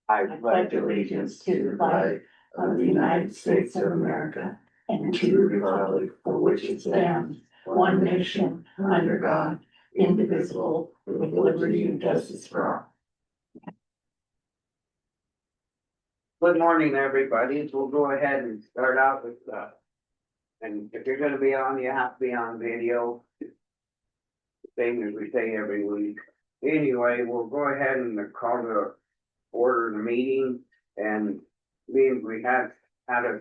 I pledge allegiance to the flag of the United States of America and to the republic for which it stands, one nation, under God, indivisible, with liberty and justice for all. Good morning, everybody. We'll go ahead and start out with, and if you're gonna be on, you have to be on video. Same as we say every week. Anyway, we'll go ahead and call to order the meeting, and being we had a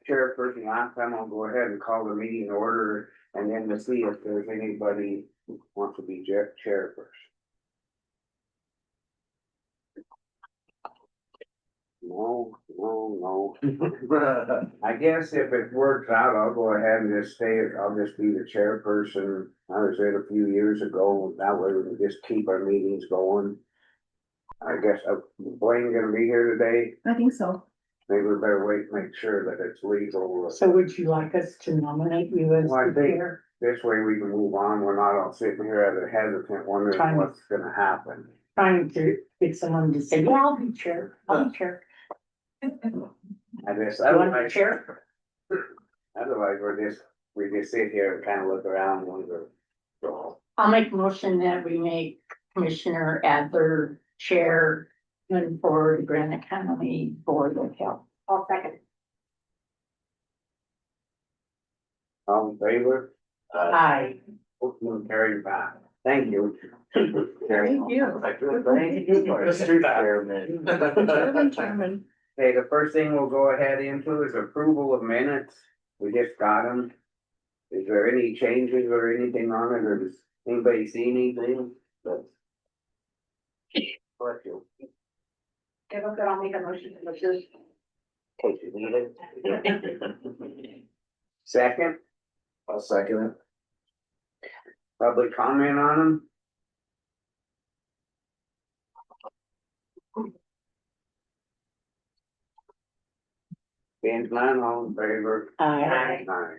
chairperson last time, I'll go ahead and call the meeting to order, and then to see if there's anybody who wants to be chairperson. No. I guess if it works out, I'll go ahead and just say it, I'll just be the chairperson. I was there a few years ago, that way we can just keep our meetings going. I guess, Blaine gonna be here today, I think so. maybe we better wait, and make sure that it's legal. So would you like us to nominate you as Well, I the think- chair? This way we can move on, we're not all sitting here as a hesitant wondering Trying to- what's gonna happen. Trying to get someone to say, yeah, I'll be chair, I'll be chair. I guess, You want to be otherwise, chair? we just sit here and kind of look around and wonder. So, I'll make a motion that we make Commissioner Adler chair for the Granite County Board of Health. I'll second. all in favor? Aye. Motion carried back. Thank you. Thank you. Thank you, Mr. Chairman. Okay, the first thing we'll go ahead into is approval of minutes. We just got them. Is there any changes or anything on it, or does anybody see anything? Bless you. If I'm good, I'll make a motion to approve. In case you need it. Second? I'll second it. Public comment on them? Being none, all in favor? Aye. Aye.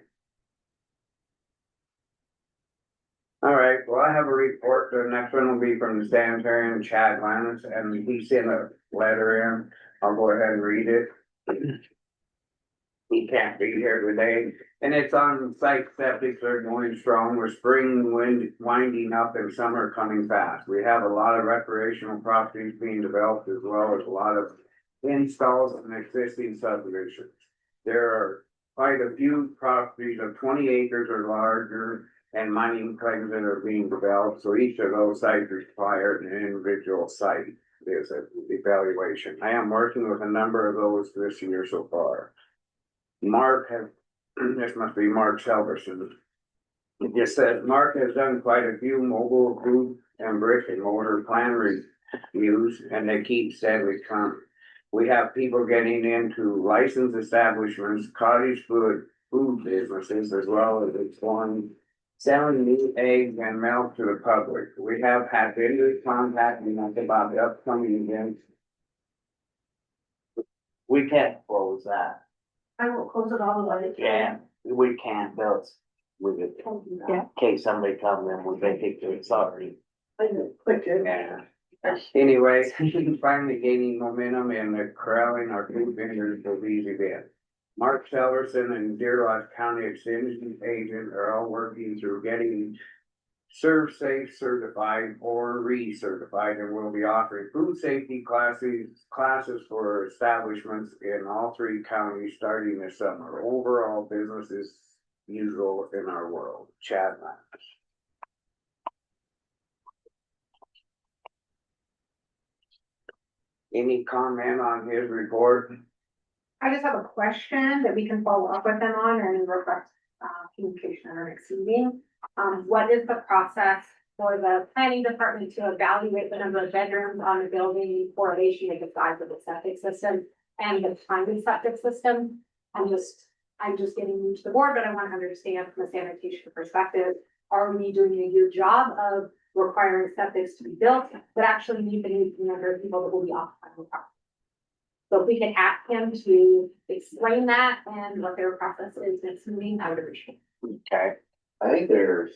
All right, well, I have a report. The next one will be from the sanitarian, Chad Lannis, and he sent a letter in. I'll go ahead and read it. He can't be here today, and it's on site septics are going strong. We're spring winding up and summer coming fast. We have a lot of recreational properties being developed as well as a lot of installs and existing subdivisions. There are quite a few properties of 20 acres or larger and mining claims that are being developed. So each of those sites require an individual site. There's an evaluation. I am working with a number of those this year so far. This must be Mark Selverson. It just says Mark has done quite a few mobile food and brick and mortar plan reviews, and they keep steadily coming. We have people getting into licensed establishments, cottage food businesses, as well as exploring selling meat, eggs, and milk to the public. We have had vendors contacting us about the upcoming events. We can't close that. I will close it all the way. Yeah, we can't, Bills. We could, Yeah. in case somebody comes in, we may take it, sorry. Quick, Yeah. Anyway, finally gaining momentum and corralling our food vendors for these events. Mark Selverson and Deer Lodge County Extension Agent are all working through getting Serve Safe certified or recertified, and will be offering food safety classes for establishments in all three counties starting this summer. Overall, business is usual in our world. Chad Lannis. Any comment on his report? I just have a question that we can follow up with them on and request communication at our next meeting. What is the process for the planning department to evaluate the number of bedrooms on the building before they should make the size of the septic system and the time of the septic system? I'm just getting new to the board, but I want to understand from a sanitation perspective, are we doing a good job of requiring septics to be built that actually meet the needs of the number of people that will be occupying the property? So if we can ask him to explain that and what their process is next meeting, I would appreciate it. Okay, I think there's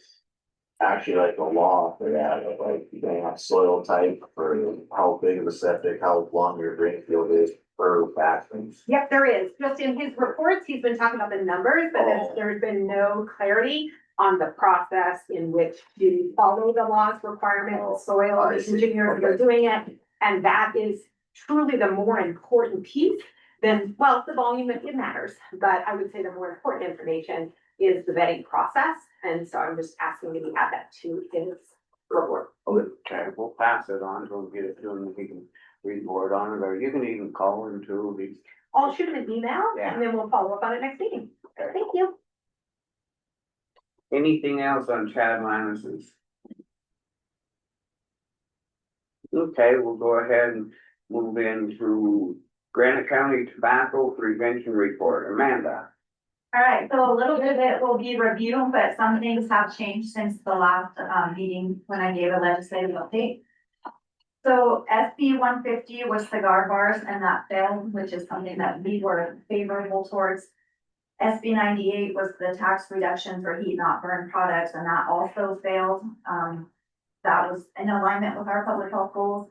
actually like a law for that, of like you can have soil type for how big of a septic, how long your drain field is per bathrooms. Yep, there is. Just in his reports, he's been talking about the numbers, but Oh. there's been no clarity on the process in which to follow the law's requirement, the soil I see. engineers are Okay. doing it. And that is truly the more important piece than, well, the volume, it matters. But I would say the more important information is the vetting process. And so I'm just asking that we add that to his report. Okay, we'll pass it on to him, get it to him, he can report on it, or you can even call him too. I'll shoot him an email Yeah. and then we'll follow up on it next meeting. Thank you. Anything else on Chad Lannis's? Okay, we'll go ahead and move into Granite County Tobacco Prevention Report. Amanda. All right, so a little bit of it will be review, but some things have changed since the last meeting when I gave a legislative update. So SB 150 was cigar bars and that failed, which is something that we were favorable towards. SB 98 was the tax reduction for heat not burn products, and that also failed. That was in alignment with our public health goals.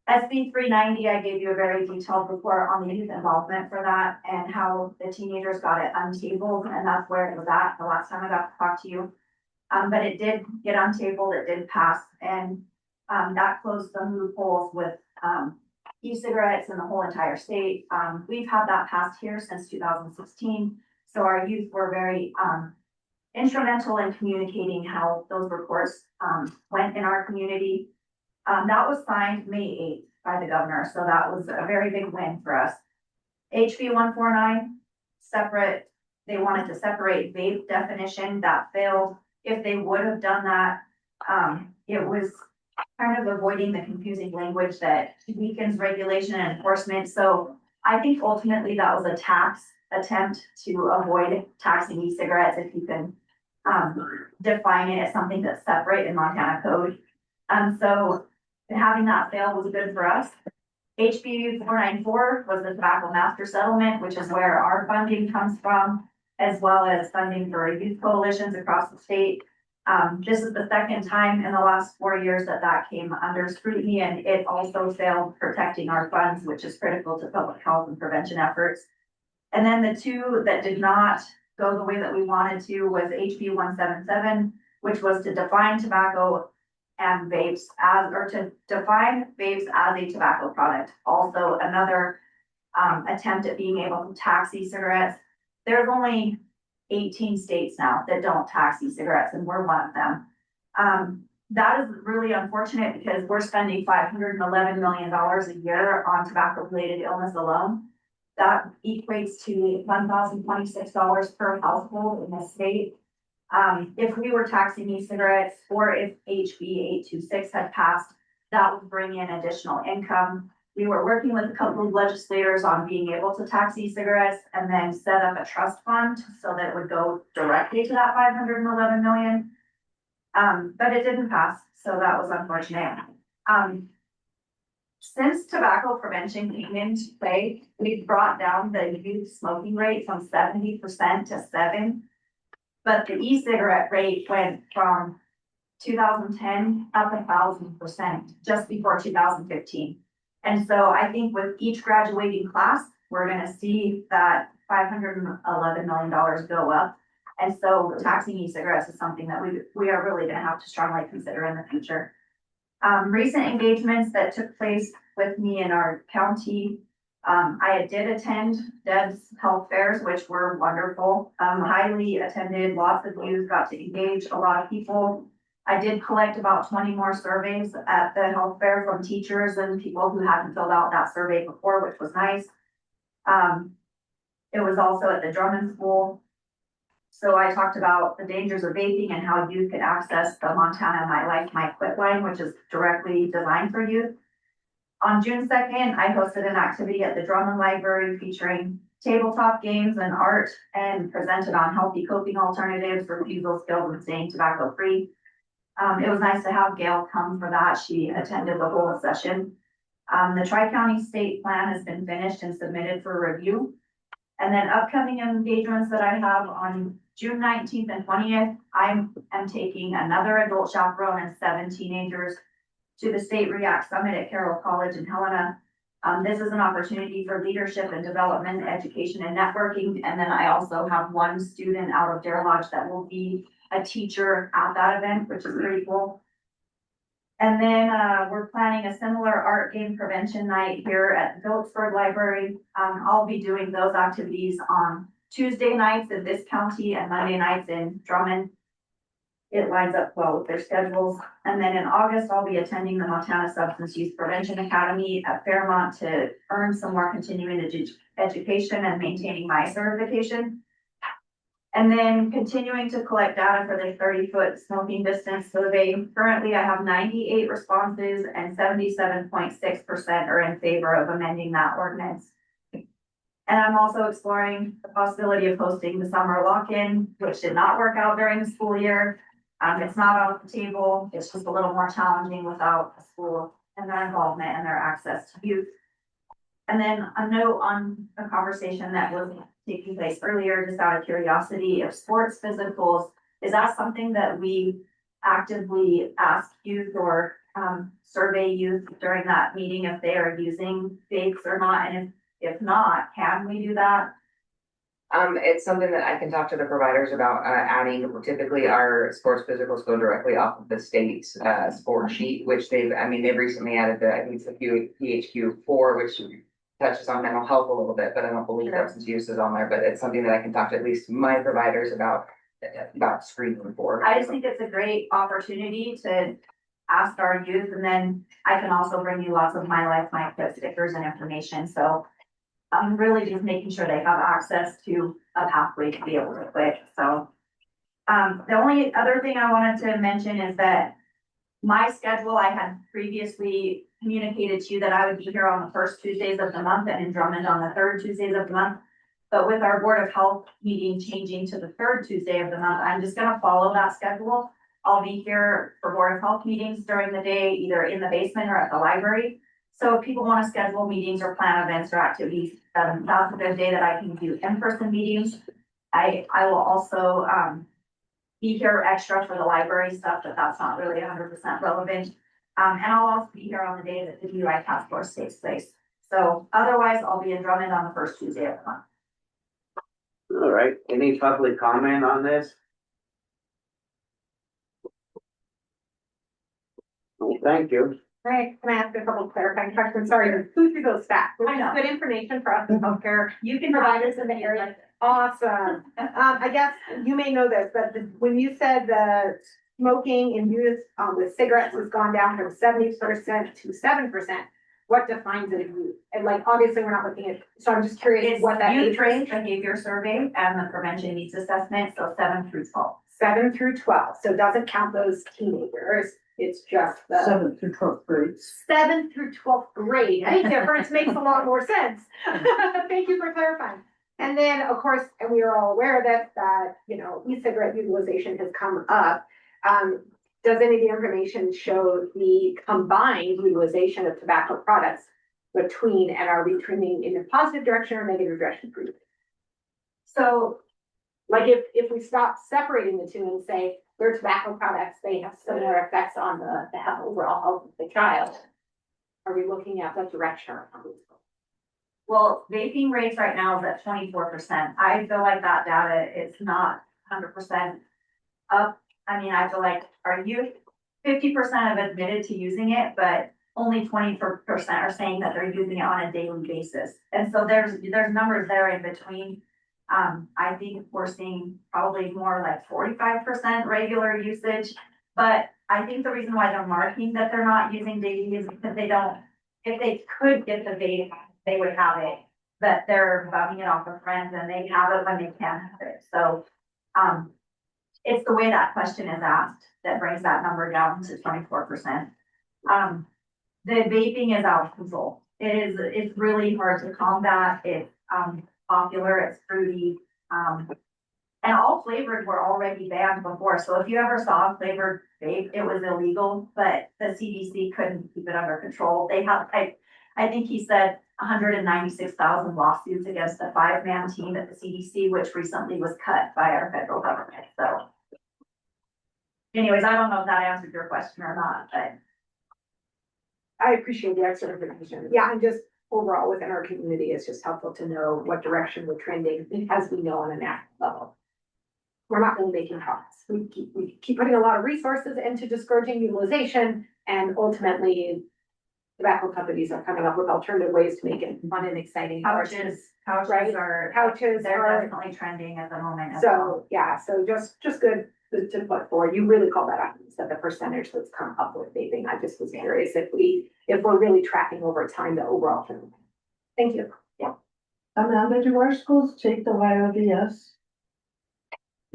SB 390, I gave you a very detailed report on the youth involvement for that and how the teenagers got it untabled, and that's where it was at the last time I got to talk to you. But it did get untabled, it did pass, and that closed some loopholes with e-cigarettes in the whole entire state. We've had that passed here since 2016, so our youth were very instrumental in communicating how those reports went in our community. That was signed May 8th by the governor, so that was a very big win for us. HB 149, separate, they wanted to separate vape definition, that failed. If they would have done that, it was kind of avoiding the confusing language that weakens regulation and enforcement. So I think ultimately that was a tax attempt to avoid taxing e-cigarettes if you can define it as something that's separate in Montana code. So having that fail was good for us. HB 494 was the tobacco master settlement, which is where our funding comes from, as well as funding for youth coalitions across the state. This is the second time in the last 4 years that that came under scrutiny, and it also failed protecting our funds, which is critical to public health and prevention efforts. And then the two that did not go the way that we wanted to was HB 177, which was to define tobacco and vapes as, or to define vapes as a tobacco product. Also another attempt at being able to tax e-cigarettes. There's only 18 states now that don't tax e-cigarettes, and we're one of them. That is really unfortunate because we're spending $511 million a year on tobacco-related illness alone. That equates to $1,026 per household in the state. If we were taxing e-cigarettes, or if HB 826 had passed, that would bring in additional income. We were working with a couple of legislators on being able to tax e-cigarettes and then set up a trust fund so that it would go directly to that 511 million. But it didn't pass, so that was unfortunate. Since tobacco prevention came into play, we've brought down the youth smoking rate from 70% to 7%. But the e-cigarette rate went from 2010 up 1,000% just before 2015. And so I think with each graduating class, we're gonna see that $511 million go up. And so taxing e-cigarettes is something that we are really gonna have to strongly consider in the future. Recent engagements that took place with me in our county, I did attend Deb's health fairs, which were wonderful, highly attended, lots of youth got to engage a lot of people. I did collect about 20 more surveys at the health fair from teachers and people who hadn't filled out that survey before, which was nice. It was also at the Drummond School. So I talked about the dangers of vaping and how youth can access the Montana My Life, My Quit line, which is directly designed for youth. On June 2nd, I hosted an activity at the Drummond Library featuring tabletop games and art and presented on healthy coping alternatives, refusal skills, and staying tobacco free. It was nice to have Gail come for that. She attended the whole session. The Tri-County State Plan has been finished and submitted for review. And then upcoming engagements that I have on June 19th and 20th, I am taking another adult chaperone and 7 teenagers to the State React Summit at Carroll College in Helena. This is an opportunity for leadership and development, education and networking. And then I also have one student out of Dare Lodge that will be a teacher at that event, which is pretty cool. And then we're planning a similar art game prevention night here at the Phillipsburg Library. I'll be doing those activities on Tuesday nights in this county and Monday nights in Drummond. It lines up well with their schedules. And then in August, I'll be attending the Montana Substance Use Prevention Academy at Fairmont to earn some more continuing education and maintaining my certification. And then continuing to collect data for the 30-foot smoking distance survey. Currently, I have 98 responses and 77.6% are in favor of amending that ordinance. And I'm also exploring the possibility of hosting the summer lock-in, which did not work out during the school year. It's not off the table. It's just a little more challenging without the school and their involvement and their access to youth. And then a note on a conversation that was taking place earlier, just out of curiosity, if sports physicals, is that something that we actively ask youth or survey youth during that meeting if they are using vapes or not? And if not, can we do that? It's something that I can talk to the providers about, adding. Typically, our sports physicals go directly off of the state's sport sheet, which they've recently added I think it's the PHQ-4, which touches on mental health a little bit, but I don't believe substance use is on there, but it's something that I can talk to at least my providers about screening for. I just think it's a great opportunity to ask our youth, and then I can also bring you lots of My Life, My Quit stickers and information, so I'm really just making sure they have access to a pathway to be able to quit. So the only other thing I wanted to mention is that my schedule, I had previously communicated to you that I would be here on the first Tuesdays of the month and in Drummond on the third Tuesdays of the month. But with our Board of Health meeting changing to the third Tuesday of the month, I'm just gonna follow that schedule. I'll be here for Board of Health meetings during the day, either in the basement or at the library. So if people want to schedule meetings or plan events or activities, that's a good day that I can do in-person meetings. I will also be here extra for the library stuff, but that's not really 100% relevant. And I'll also be here on the day that the DUI task force takes place. So otherwise, I'll be in Drummond on the first Tuesday of the month. All right, any public comment on this? Well, thank you. Right, can I ask a couple of clarifying questions? Sorry to go through those facts, which I know. is good information for us in healthcare. You can provide us in the area. Awesome. I guess you may know this, but when you said the smoking in youth with cigarettes has gone down from 70% to 7%, what defines it as youth? And like, obviously, we're not looking at, so I'm just curious It's what that youth age range range, behavior survey and the prevention needs assessment, so 7 through 12. 7 through 12. So it doesn't count those teenagers. It's just the 7th through 12th grades. 7th through 12th grade. Any difference makes a lot more sense. Thank you for clarifying. And then, of course, and we are all aware that, e-cigarette utilization has come up. Does any of the information show the combined utilization of tobacco products between, and are we trending in a positive direction or negative direction for you? So Like if we stop separating the two and say they're tobacco products, they have similar effects on the overall health of the child. Are we looking at that direction? well, vaping rates right now is at 24%. I feel like that data is not 100% up. I mean, I feel like our youth, 50% have admitted to using it, but only 20% are saying that they're using it on a daily basis. And so there's numbers there in between. I think we're seeing probably more like 45% regular usage, but I think the reason why they're marking that they're not using daily is because they don't, if they could get the vape, they would have it, but they're bumming it off of friends and they have it when they can have it. So, it's the way that question is asked that brings that number down to 24%. The vaping is out of control. It's really hard to combat. It's, popular, it's fruity, and all flavored were already banned before. So if you ever saw a flavored vape, it was illegal, but the CDC couldn't keep it under control. They have, I think he said 196,000 lawsuits against a 5-man team at the CDC, which recently was cut by our federal government, so. Anyways, I don't know if that answered your question or not, but I appreciate the extra information. Yeah, and just overall within our community, it's just helpful to know what direction we're trending as we know on a national level. We're not really making progress. We keep putting a lot of resources into discouraging utilization, and ultimately tobacco companies are coming up with alternative ways to make it fun and exciting. couches Right. are, Couches they're are, definitely trending at the moment as well. so, yeah, so just good to put forward. You really call that out, you said the percentage that's come up with vaping. I just was curious if we're really tracking over time the overall trend. Thank you. Amanda, do our schools take the YODS?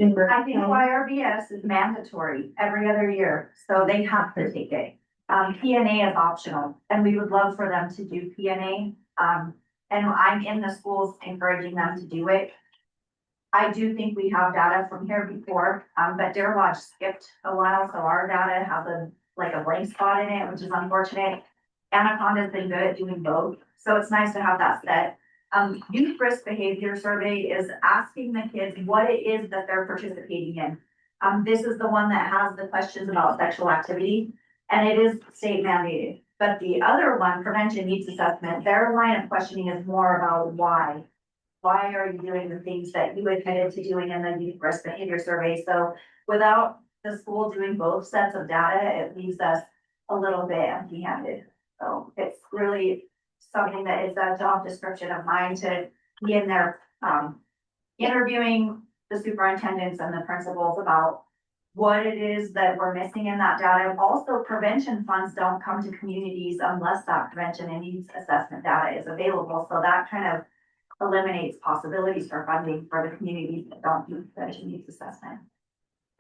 I think YRBS is mandatory every other year, so they have to take it. PNA is optional, and we would love for them to do PNA. And I'm in the schools encouraging them to do it. I do think we have data from here before, but Deer Lodge skipped a while, so our data has a blank spot in it, which is unfortunate. Anaconda's been good at doing both, so it's nice to have that set. Youth risk behavior survey is asking the kids what it is that they're participating in. This is the one that has the questions about sexual activity, and it is state mandated. But the other one, prevention needs assessment, their line of questioning is more about why. Why are you doing the things that you admitted to doing in the youth risk behavior survey? So without the school doing both sets of data, it leaves us a little bit empty-handed. So it's really something that is a job description of mine to be in there, interviewing the superintendents and the principals about what it is that we're missing in that data. Also, prevention funds don't come to communities unless that prevention and needs assessment data is available. So that kind of eliminates possibilities for funding for the communities that don't do prevention needs assessment.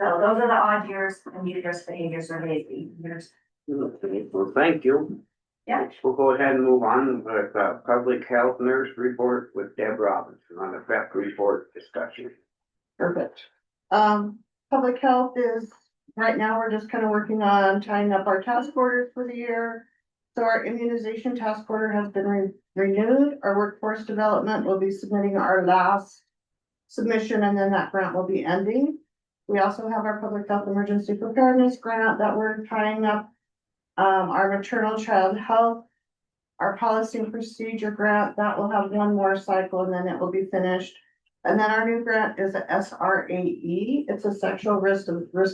So those are the odd years and youth risk behavior surveys, years. Okay, well, thank you. Yeah. We'll go ahead and move on with public health nurse report with Deb Robinson on the PEP report discussion. Perfect. Public health is, right now, we're just kind of working on tying up our task orders for the year. So our immunization task order has been renewed. Our workforce development will be submitting our last submission, and then that grant will be ending. We also have our public health emergency preparedness grant that we're tying up. Our maternal child health, our policy and procedure grant, that will have one more cycle and then it will be finished. And then our new grant is a SRAE. It's a sexual risk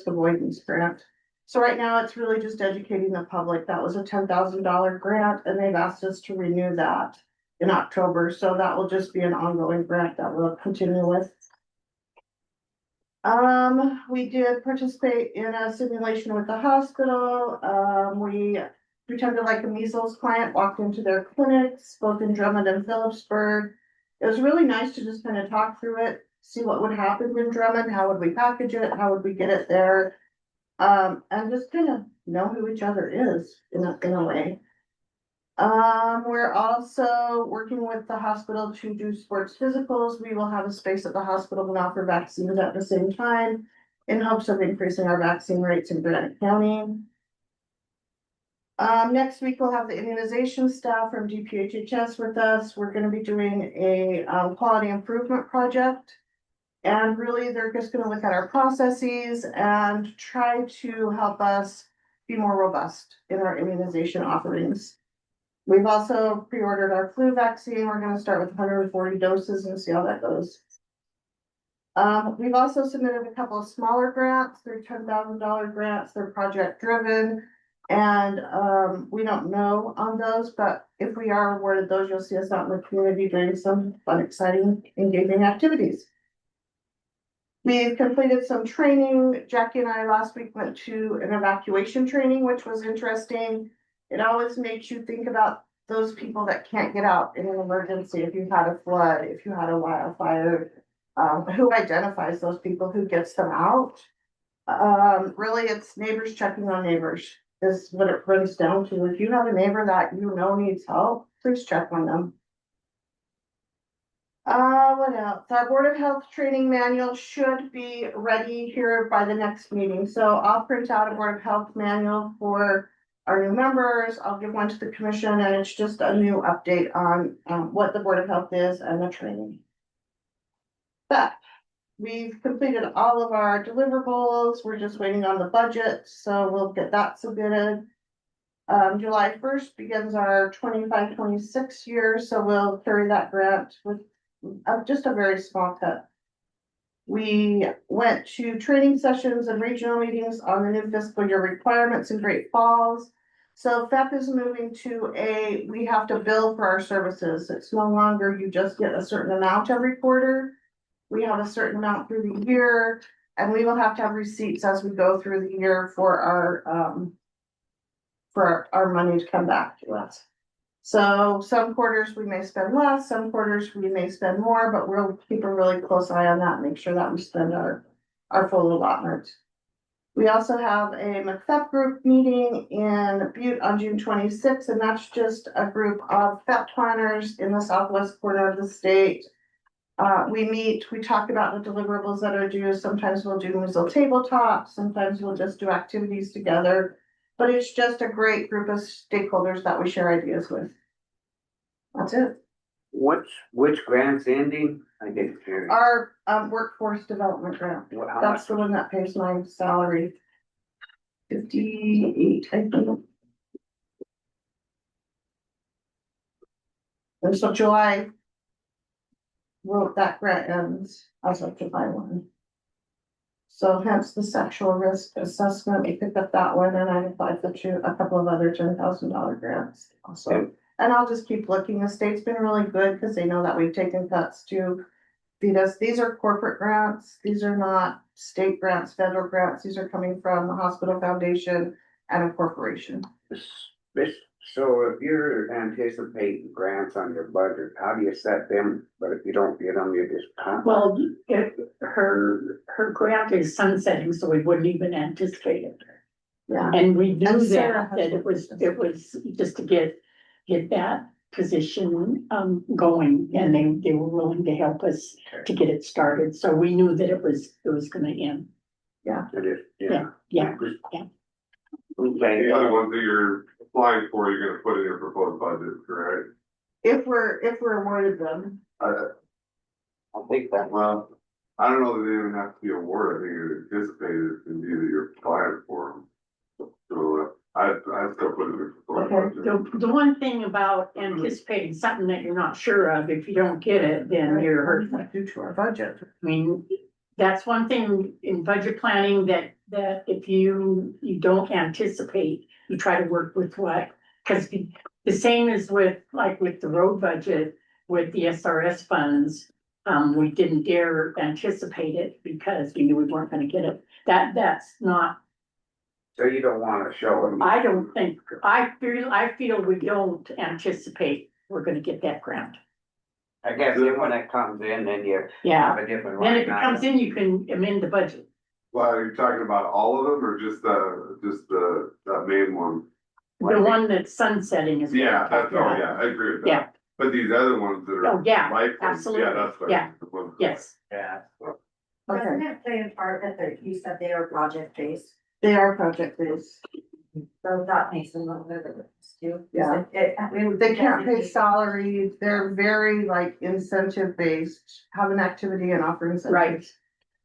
avoidance grant. So right now it's really just educating the public. That was a $10,000 grant and they've asked us to renew that in October. So that will just be an ongoing grant that we'll continue with. We did participate in a simulation with the hospital. We pretended like a measles client, walked into their clinics, both in Drummond and Phillipsburg. It was really nice to just kind of talk through it, see what would happen in Drummond, how would we package it, how would we get it there? And just kind of know who each other is in a way. We're also working with the hospital to do sports physicals. We will have a space at the hospital and offer vaccines at the same time in hopes of increasing our vaccine rates in Granite County. Next week we'll have the immunization staff from DPHHS with us. We're going to be doing a quality improvement project. And really they're just going to look at our processes and try to help us be more robust in our immunization offerings. We've also pre-ordered our flu vaccine. We're going to start with 140 doses and see how that goes. We've also submitted a couple of smaller grants. They're $10,000 grants. They're project driven. And we don't know on those, but if we are awarded those, you'll see us out in the community doing some fun, exciting, engaging activities. We've completed some training. Jackie and I last week went to an evacuation training, which was interesting. It always makes you think about those people that can't get out in an emergency. If you had a flood, if you had a wildfire, who identifies those people, who gets them out? Really, it's neighbors checking on neighbors is what it runs down to. If you have a neighbor that you know needs help, please check on them. What else? Our Board of Health training manual should be ready here by the next meeting. So I'll print out a Board of Health manual for our new members. I'll give one to the commission, and it's just a new update on, what the Board of Health is and the training. But we've completed all of our deliverables. We're just waiting on the budget, so we'll get that submitted. July 1st begins our 25-26 year, so we'll carry that grant with just a very small cut. We went to training sessions and regional meetings on the new fiscal year requirements in Great Falls. So FEP is moving to we have to bill for our services. It's no longer you just get a certain amount every quarter. We have a certain amount through the year, and we will have to have receipts as we go through the year for our money to come back to us. So some quarters we may spend less, some quarters we may spend more, but we'll keep a really close eye on that, make sure that we spend our full allotment. We also have a McFEP group meeting in Butte on June 26th, and that's just a group of FEP planners in the southwest corner of the state. We meet, we talk about the deliverables that are due. Sometimes we'll do measles tabletop, sometimes we'll just do activities together. But it's just a great group of stakeholders that we share ideas with. That's it. Which grant's ending? I didn't hear. Our workforce development grant, How that's much? the one that pays my salary. 58, I think. And so July. Well, that grant ends as of July 1. So hence the sexual risk assessment, we picked up that one, and I applied for a couple of other $10,000 grants also. And I'll just keep looking. The state's been really good because they know that we've taken cuts to feed us. These are corporate grants. These are not state grants, federal grants. These are coming from the hospital foundation and a corporation. So if you're anticipating grants on your budget, how do you set them? But if you don't get them, you just cut. Well, her grant is sunsetting, so we wouldn't even anticipate it. Yeah. And we knew And Sarah that has it was just to get that position going, and they were willing to help us to get it started. So we knew that it was gonna end. It is, Yeah. Okay. The other ones that you're applying for, you're gonna put in your proposed budget, correct? If we're awarded them. I think that, Well, I don't know that they even have to be awarded, I think you anticipate it and be that you're applying for them. So, I still put it in your proposed Okay. budget. The one thing about anticipating something that you're not sure of, if you don't get it, then you're hurt. Due to our budget. I mean, that's one thing in budget planning that if you don't anticipate, you try to work with what, because the same as with the road budget, with the SRS funds, we didn't dare anticipate it because we knew we weren't gonna get it. That's not, so you don't wanna show them. I feel we don't anticipate we're gonna get that grant. I guess then when it comes in, then you Yeah, have a different. then if it line comes item. in, you can amend the budget. Well, are you talking about all of them or just that main one? The one that's sunsetting is. what I'm Yeah, that's, talking oh, about. yeah, I agree with Yeah. that. But these other ones that are. Oh, yeah, life ones, absolutely. Yeah, that's. what- Yeah. the ones- Yes, Yeah. Doesn't it play a part that you said they are project based? They are project based. So that makes them a little bit of a difference too. Yeah. They can't pay salary. They're very incentive based, have an activity and offer incentives.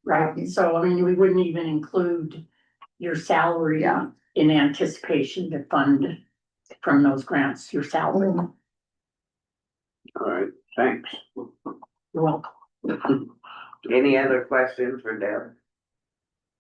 right. So, I mean, we wouldn't even include your salary Yeah. in anticipation to fund from those grants, your salary. Mhm. All right, thanks. You're welcome. Any other questions for Deb?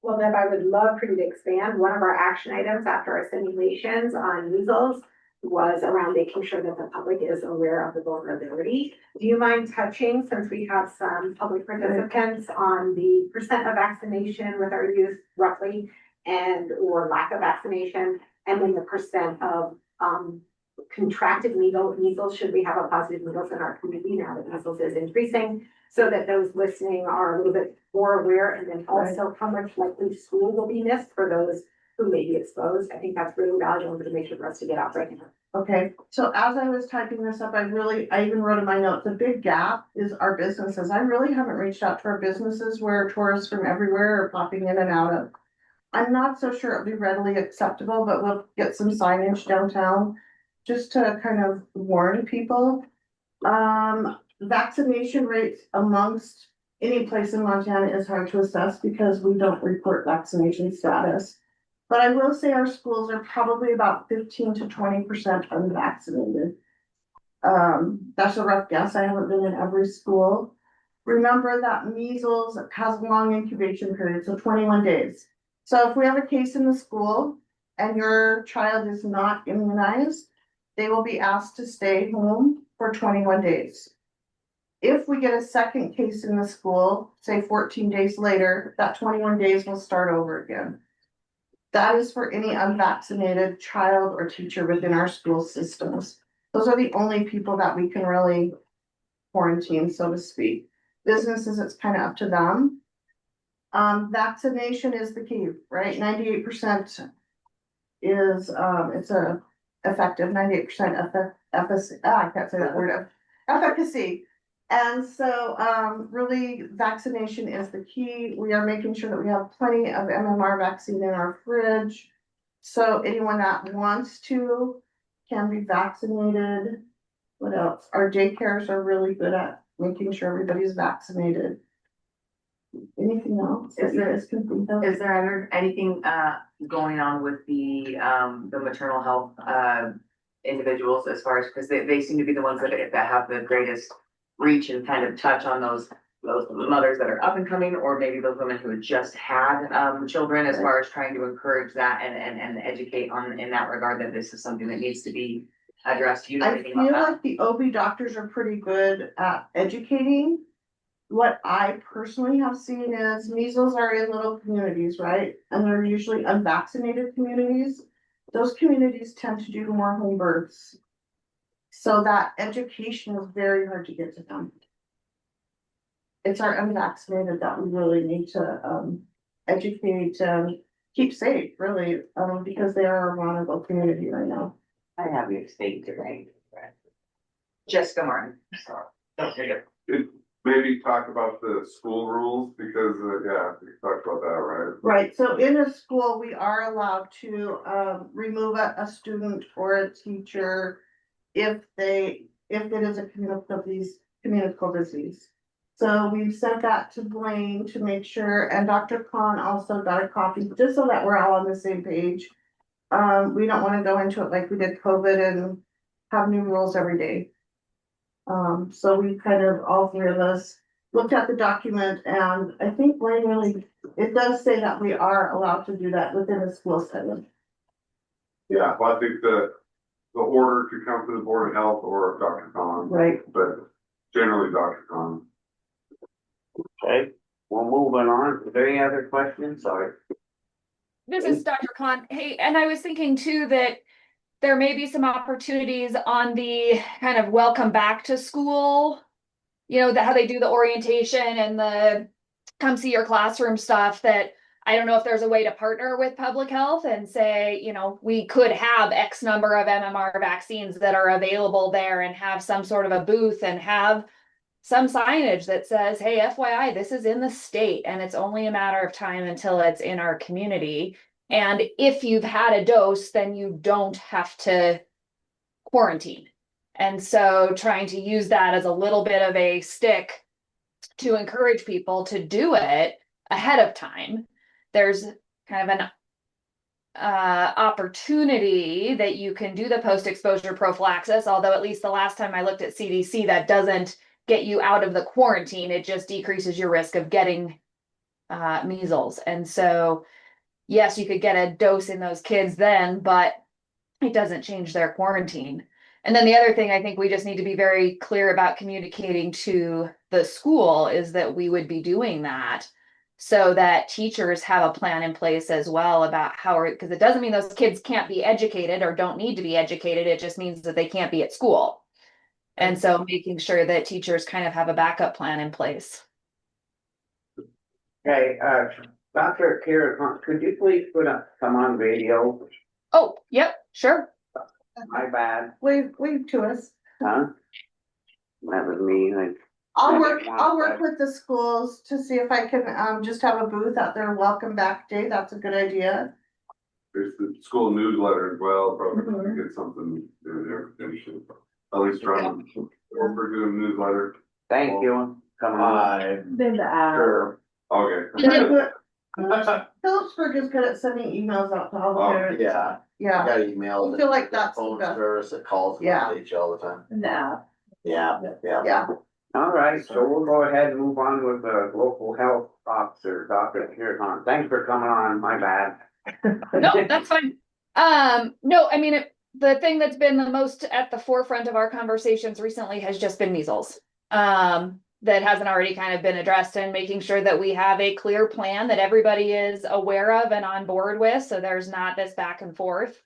Well, Deb, I would love for you to expand. One of our action items after our simulations on measles was around making sure that the public is aware of the vulnerability. Do you mind touching, since we have some public participants, on the percent of vaccination with our youth roughly, or lack of vaccination, and then the percent of contracted measles, should we have a positive measles in our community now that measles is increasing, so that those listening are a little bit more aware, and then also how much likely school will be missed for those who may be exposed. I think that's really valuable information for us to get out right now. Okay, so as I was typing this up, I even wrote in my notes, the big gap is our businesses. I really haven't reached out to our businesses where tourists from everywhere are popping in and out of. I'm not so sure it'll be readily acceptable, but we'll get some signage downtown just to kind of warn people. Vaccination rates amongst any place in Montana is hard to assess because we don't report vaccination status. But I will say our schools are probably about 15 to 20% unvaccinated. That's a rough guess. I haven't been in every school. Remember that measles has a long incubation period, so 21 days. So if we have a case in the school and your child is not immunized, they will be asked to stay home for 21 days. If we get a second case in the school, say 14 days later, that 21 days will start over again. That is for any unvaccinated child or teacher within our school systems. Those are the only people that we can really quarantine, so to speak. Businesses, it's kind of up to them. Vaccination is the key, right? 98% is, it's a effective, 98% efficacy, I can't say that word, efficacy. And so, really, vaccination is the key. We are making sure that we have plenty of MMR vaccine in our fridge. So anyone that wants to can be vaccinated. What else? Our daycares are really good at making sure everybody's vaccinated. Anything else that you guys can think of? Is there anything going on with the maternal health individuals as far as, because they seem to be the ones that have the greatest reach and kind of touch on those mothers that are up and coming, or maybe those women who had just had children, as far as trying to encourage that and educate on in that regard, that this is something that needs to be addressed. Do you know I anything feel about that? like the OB doctors are pretty good at educating. What I personally have seen is measles are in little communities, right? And they're usually unvaccinated communities. Those communities tend to do more home births. So that education is very hard to get to them. It's our unvaccinated that we really need to educate and keep safe, really, because they are a vulnerable community right now. I have you state today. Jessica Martin. Sorry. Maybe talk about the school rules, because, yeah, we talked about that, right? Right, so in a school, we are allowed to remove a student or a teacher if it is a communicable disease. So we've sent that to Blaine to make sure, and Dr. Khan also got a copy, just so that we're all on the same page. We don't want to go into it like we did COVID and have new rules every day. So we kind of, all three of us, looked at the document, and I think Blaine really, it does say that we are allowed to do that within a school setting. Yeah, well, I think the order could come from the Board of Health or Dr. Khan. Right. But generally Dr. Khan. Okay, we'll move on. Is there any other questions? Sorry. This is Dr. Khan. Hey, and I was thinking too that there may be some opportunities on the kind of welcome back to school, how they do the orientation and the come see your classroom stuff, that I don't know if there's a way to partner with public health and say, we could have X number of MMR vaccines that are available there, and have some sort of a booth and have some signage that says, hey, FYI, this is in the state and it's only a matter of time until it's in our community. And if you've had a dose, then you don't have to quarantine. And so trying to use that as a little bit of a stick to encourage people to do it ahead of time. There's kind of an opportunity that you can do the post-exposure prophylaxis, although at least the last time I looked at CDC, that doesn't get you out of the quarantine. It just decreases your risk of getting measles. And so, yes, you could get a dose in those kids then, but it doesn't change their quarantine. And then the other thing I think we just need to be very clear about communicating to the school is that we would be doing that, so that teachers have a plan in place as well about how, because it doesn't mean those kids can't be educated or don't need to be educated. It just means that they can't be at school. And so making sure that teachers kind of have a backup plan in place. Okay, Dr. Kira, could you please come on radio? Oh, yep, sure. My bad, Wave to us. huh? That was me, I'll work with the schools to see if I can, just have a booth at their welcome back day. That's a good idea. There's the school newsletter as well, probably Mhm. get something in there, at least trying to, we're doing newsletter, Thank you, come on. Sure. okay. Phillipsburg is good at sending emails out to all the Oh, parents. Yeah, I Yeah, got emails. I feel like that's the Phone best. service that calls and Yeah. updates you all the time. No. Yeah, yeah. Yeah. All right, so we'll go ahead and move on with the local health officer, Dr. Kirkon. Thanks for coming on, my bad. No, that's fine. No, I mean, the thing that's been the most at the forefront of our conversations recently has just been measles. That hasn't already kind of been addressed, and making sure that we have a clear plan that everybody is aware of and on board with, so there's not this back and forth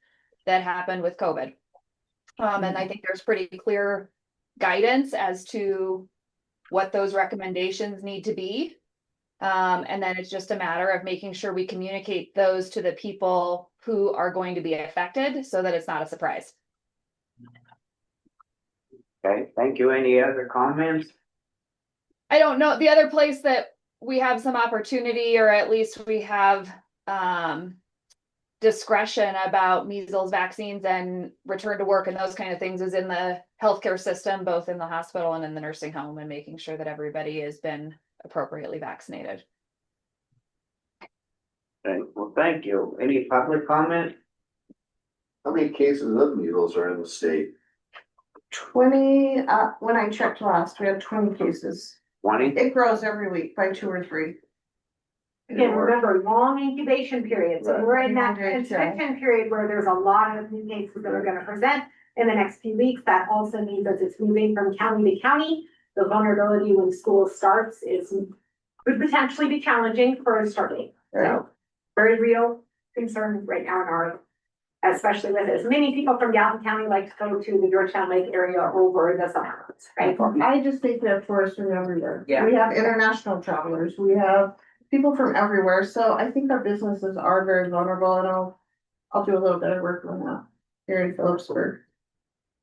that happened with COVID. And I think there's pretty clear guidance as to what those recommendations need to be. And then it's just a matter of making sure we communicate those to the people who are going to be affected so that it's not a surprise. Okay, thank you. Any other comments? I don't know, the other place that we have some opportunity, or at least we have discretion about measles vaccines and return to work and those kind of things, is in the healthcare system, both in the hospital and in the nursing home, and making sure that everybody has been appropriately vaccinated. Okay, well, thank you. Any public comment? How many cases of measles are in the state? 20, when I checked last, we had 20 cases. 20? It grows every week by 2 or 3. Again, remember, long incubation periods, so Right. we're in that Right, yeah. transition period where there's a lot of new cases that are gonna present in the next few weeks. That also means that it's moving from county to county. The vulnerability when school starts could potentially be challenging for a start date. So, very real concern right now in our, especially with as many people from Gallatin County like to go to the Georgetown Lake area over the summer months, right? I just think we have tourists from everywhere. Yeah. We have international travelers, we have people from everywhere, so I think our businesses are very vulnerable, and I'll do a little bit of work on that here in Phillipsburg.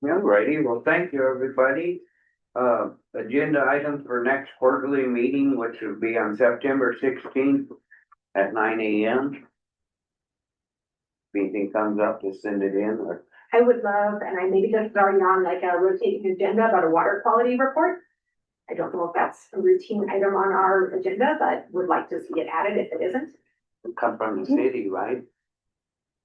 Alrighty, well, thank you, everybody. Agenda items for next quarterly meeting, which will be on September 16th at 9 AM. If anything comes up, just send it in, or I would love, and I maybe just already on like a rotating agenda about a water quality report. I don't know if that's a routine item on our agenda, but would like to see it added if it isn't. it come from the city, right?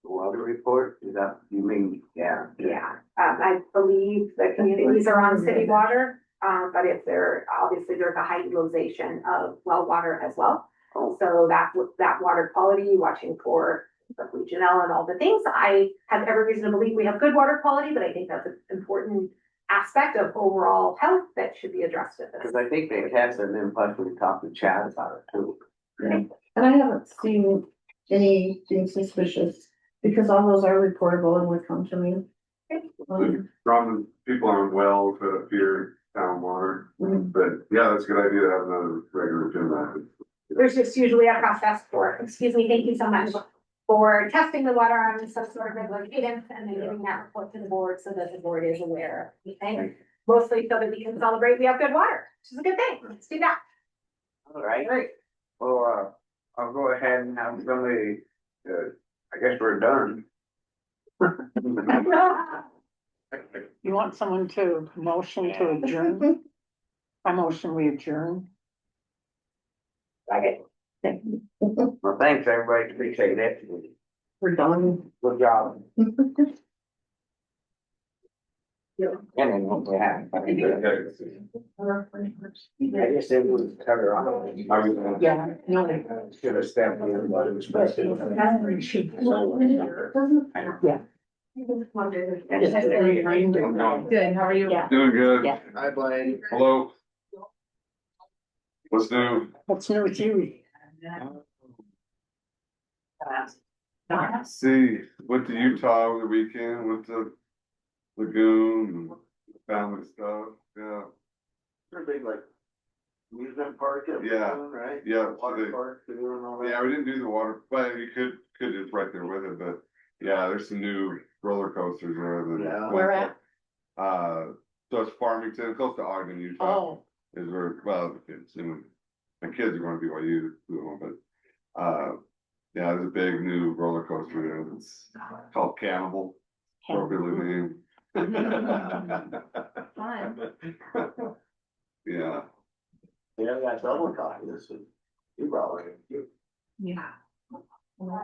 The water report, is that, you mean, yeah. Yeah, I believe the communities are on city water, but if obviously there's a high utilization of well water as well. Oh. So that water quality, watching for the Legionella and all the things, I have every reason to believe we have good water quality, but I think that's an important aspect of overall health that should be addressed at this. Cause I think they tested and then plus we talked to Chad about it too. And I haven't seen anything suspicious, because all those are reportable and would come to me. From people on wells that appear town water, Mhm. but yeah, that's a good idea to have another regular agenda. There's just usually a process for, excuse me, thank you so much, for testing the water on some sort of regular cadence and then giving that report to the board so that the board is aware of anything. Mostly so that we can celebrate we have good water, which is a good thing. Let's do that. Alright, Great. well, I'll go ahead and have somebody, I guess we're done. You want someone to motion to adjourn? I motion we adjourn. Okay. Well, thanks, everybody, appreciate it. We're done. Good job. And then what we have. I guess it was cover on. Yeah, no. Should have stepped in, but it was supposed to. Yeah. Good, how are you? Yeah. Doing good. Yeah. Hi, Blaine. Hello. What's new? What's new with you? See, went to Utah over the weekend, went to Lagoon, and family stuff, yeah. They're big, like, amusement park. at Yeah. Lagoon, Right? Yeah, Water they- park, they're doing all that. Yeah, we didn't do the water, but you could just right there with it, but yeah, there's some new roller coasters there that. Yeah. Where at? So it's Farmington, close to Ogden, Utah. Oh, is where, well, the kids, and my kids are going to BYU, but, yeah, there's a big new roller coaster there. It's called Cannibal, appropriately named. Fun. Yeah, Yeah, that double copy, this is, you brought it. Yeah. Or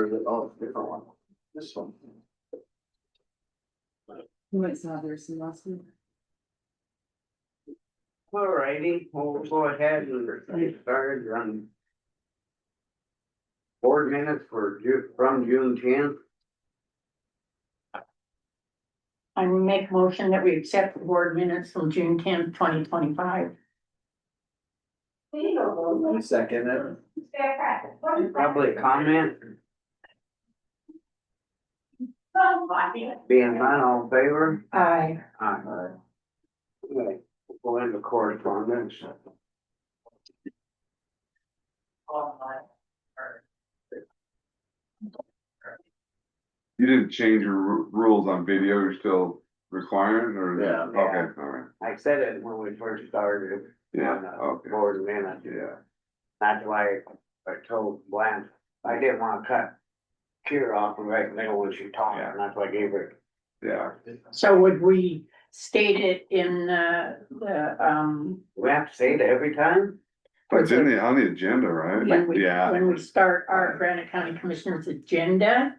is it, oh, it's a different one, this one. You might saw there's some last week. Alrighty, we'll go ahead and get started on board minutes for from June 10th. I make motion that we accept the board minutes from June 10th, 2025. Second it. Public comment, being none, all in favor? Aye. Aye. Okay, we'll go into correspondence. you didn't change your rules on video, you're still requiring, or? Yeah. Okay, all right, I said it when we first started. yeah, On the okay, board minutes. yeah, That's why I told Blanche, I didn't wanna cut Kira off right in the middle when she talked, and that's why I gave her. yeah. So would we state it in We have to say it every time? It's in the, on the agenda, right? when we start our Granite County Commissioners agenda?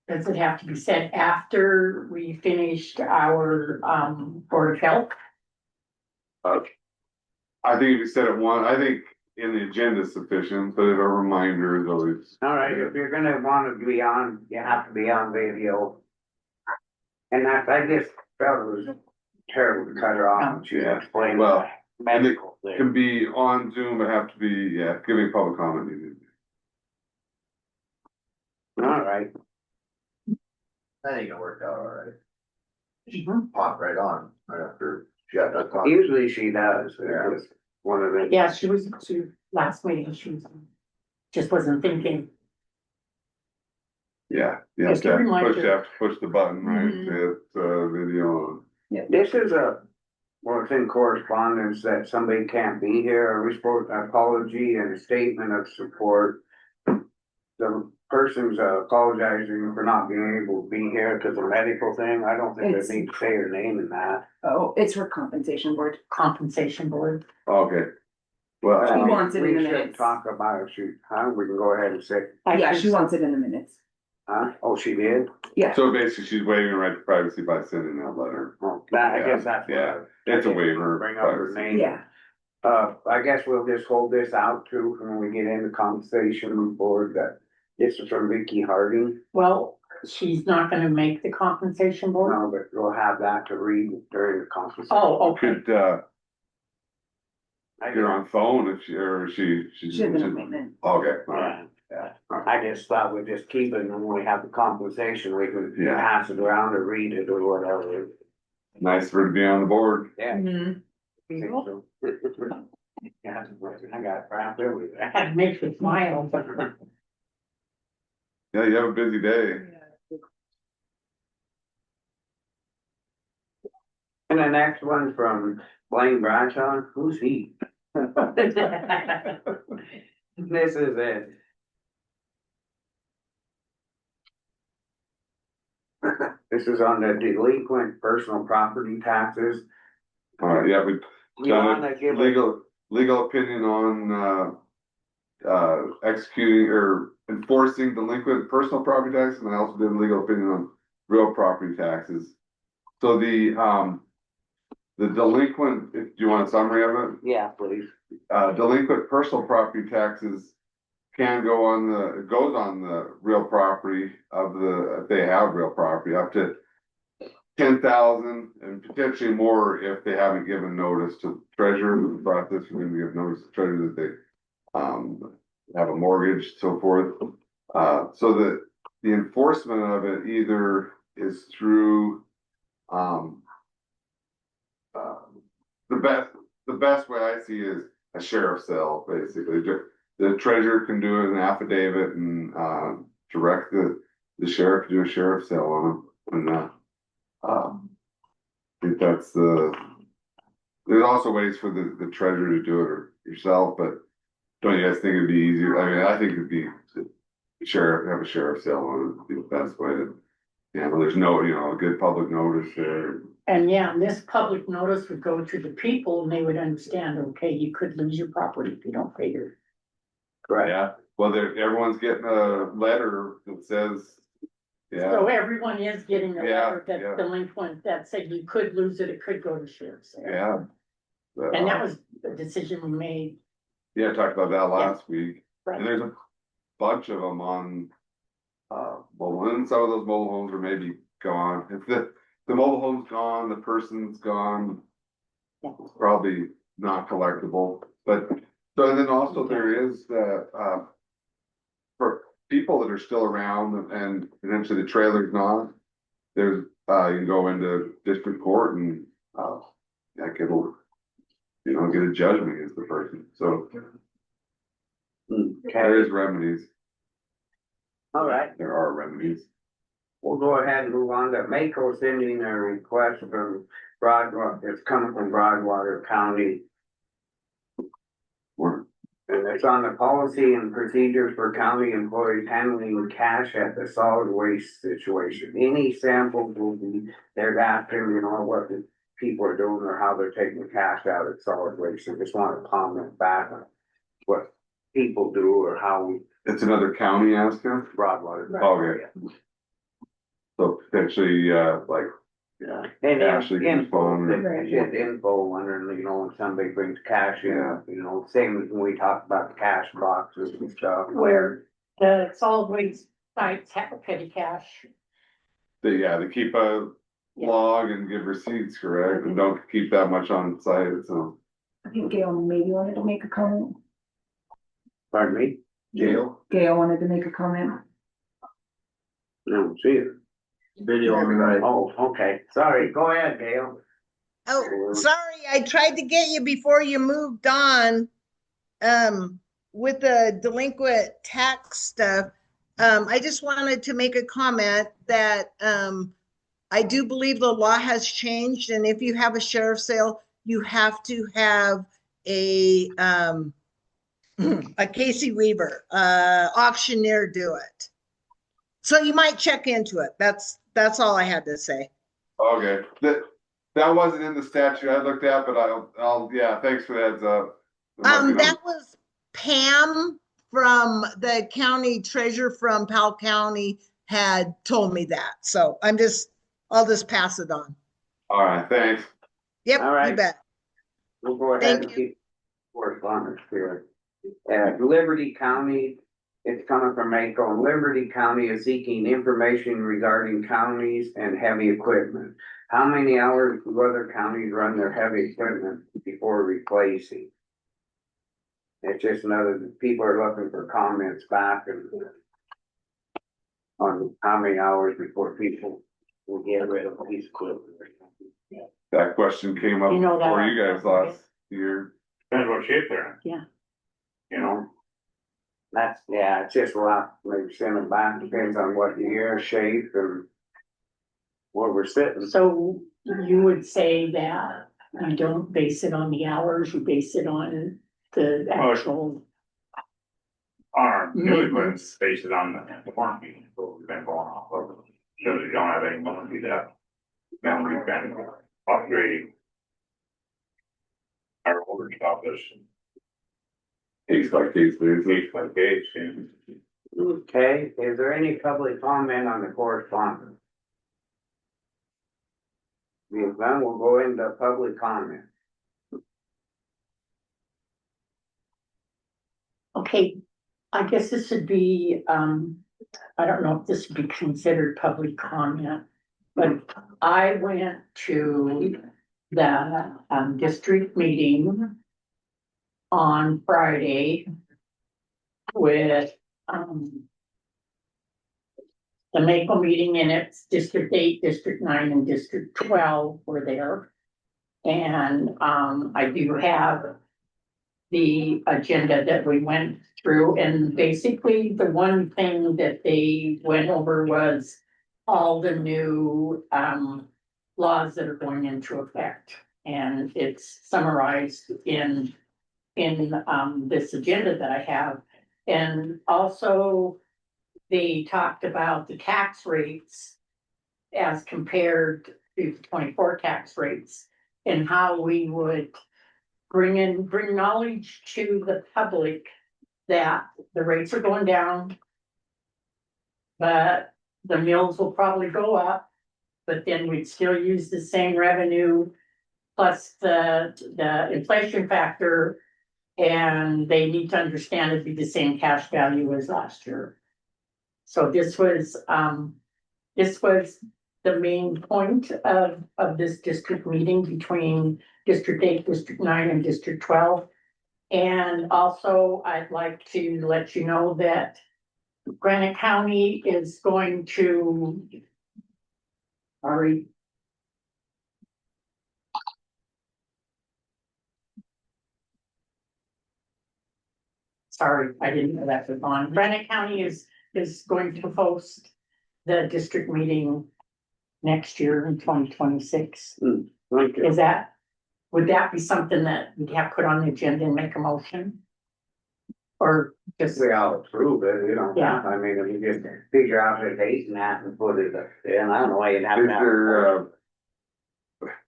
Does it have to be said after we finished our Board of Health? I think if you said it one, I think in the agenda is sufficient, but a reminder is always. Alright, if you're gonna wanna be on, you have to be on video. And I just felt it was terrible to cut her off and she Yeah. explained Well, the medical thing. Can be on Zoom, but have to be, yeah, giving public comment needed. Alright, I think it worked out all right. Mhm. Popped right on, right after she got done talking. usually she does, Yeah. it's just one of the. Yeah, she last meeting, just wasn't thinking. Yeah, you Just a reminder. have to push the button, right, Mhm. to hit, video on. This is well, it's in correspondence that somebody can't be here, are we supposed, an apology and a statement of support? The person's apologizing for not being able to be here because of a medical thing, I don't think It's- they need to say her name in that. Oh, it's for compensation board. Compensation board. Okay. Well, She wants it in the We should minutes. talk about it, we can go ahead and say, Yeah, she wants it in the minutes. oh, she did? so basically she's waiving her right to privacy by sending that letter. Oh, I guess that's. what Yeah, I it's a didn't waiver. Bring up her privacy. name. Yeah. I guess we'll just hold this out too, for when we get into compensation board, that this is from Vicky Harding. Well, she's not gonna make the compensation board? No, but we'll have that to read during the compensation. Oh, okay. Could, I get her on phone if she, or she. She had an appointment. Okay, all right. Yeah, I just thought we'd just keep it, and when we have the compensation, we can Yeah. pass it around or read it or whatever. Nice for her to be on the board. Yeah. Mhm. I think so. Yeah, I got crap everywhere. That makes me smile, but Yeah, you have a busy day. And the next one from Blaine Bradshaw, who's he? This is it. This is on the delinquent personal property taxes. All right, yeah, we You wanna give a, legal opinion on, executing or enforcing delinquent personal property taxes, and I also did a legal opinion on real property taxes. So the delinquent, do you want a summary of it? yeah, please. Delinquent personal property taxes can go on it goes on the real property of if they have real property, up to 10,000 and potentially more if they haven't given notice to treasurer, the process for them to give notice to treasurer that they, have a mortgage, so forth. So that the enforcement of it either is through, the best way I see is a sheriff's sale, basically. The treasurer can do an affidavit and, direct the sheriff to do a sheriff's sale on them. And, think that's there's also ways for the treasurer to do it yourself, but don't you guys think it'd be easier? I mean, I think it'd be have a sheriff sale on it, would be the best way to. Yeah, well, there's no, a good public notice there. And yeah, and this public notice would go to the people and they would understand, okay, you could lose your property if you don't pay your. Correct. Yeah, well, everyone's getting a letter that says, yeah, So everyone is getting a Yeah, letter yeah. that delinquent, that said you could lose it, it could go to sheriff's sale. yeah. And that was the decision we made, Yeah, I talked about that last week, right? and there's a bunch of them on, mobile, and some of those mobile homes are maybe gone. If the mobile home's gone, the person's gone, it's probably not collectible, but, so then also there is that, for people that are still around and eventually the trailer's not, there's, you can go into district court and, yeah, get a judgment against the person, so there Okay, is remedies, all right. there are remedies. We'll go ahead and move on to Mako sending a request from Broadwater, it's coming from Broadwater County. And it's on the policy and procedures for county employees handling cash at the solid waste situation. Any samples will be, they're asking, what the people are doing or how they're taking the cash out of solid waste. I just want to comment back on what people do or how It's another county asking, Broadwater. okay, so potentially, like, Yeah, and Ashley can info, phone. it's just info, wondering, when somebody brings cash in, same as when we talked about the cash boxes and stuff. Where the solid waste sites have a petty cash. they keep a Yeah. log and give receipts, correct, and don't keep that much on site, so. I think Gail maybe wanted to make a comment. Pardon me? Gail? Gail wanted to make a comment. No, see it. Video on the right. Oh, okay, sorry, go ahead, Gail. Oh, sorry, I tried to get you before you moved on. With the delinquent tax stuff, I just wanted to make a comment that, I do believe the law has changed, and if you have a sheriff's sale, you have to have a Casey Weaver, auctioneer do it. So you might check into it. That's all I had to say. Okay, that wasn't in the statute I looked at, but I'll, thanks for the heads up. That was Pam from the county treasurer from Powell County had told me that. So I'll just pass it on. All right, thanks. Yep, All right. you bet. We'll go ahead and Thank you. keep correspondence here. Liberty County, it's coming from Mako. Liberty County is seeking information regarding counties and heavy equipment. How many hours do other counties run their heavy equipment before replacing? It's just people are looking for comments back and on how many hours before people will get rid of these equipment. That question came up You know that before you off guys the top of last year. Depends what shape they're in. Yeah. It's just a lot, maybe send them back, depends on what year, shape, and where we're sitting. So you would say that you don't base it on the hours, you base it on the actual. Our new Maintenance. equipment's based on the warranty, so we've been going off of, so we don't have any warranty that. Then we've been upgrading. Our older stuff is Case by case basis. case by case, and Okay, is there any public comment on the correspondence? If none, we'll go into public comment. Okay, I guess this would be, I don't know if this would be considered public comment, but I went to the, district meeting on Friday with, the Mako meeting, and it's District 8, District 9, and District 12 were there. And, I do have the agenda that we went through, and basically the one thing that they went over was all the new laws that are going into effect. And it's summarized in this agenda that I have. And also, they talked about the tax rates as compared to the 24 tax rates, and how we would bring knowledge to the public that the rates are going down, but the mills will probably go up, but then we'd still use the same revenue plus the inflation factor, and they need to understand it'd be the same cash value as last year. So this was the main point of this district meeting between District 8, District 9, and District 12. And also, I'd like to let you know that Granite County is going to, sorry. Sorry, I didn't know that was on. Granite County is going to host the district meeting next year in 2026. Thank you. Would that be something that we'd have put on the agenda and make a motion? Or just, We all approve it, you know, Yeah. I mean, if you just figure out the date and that and put it up there, and I don't know why you'd have If to have. they're,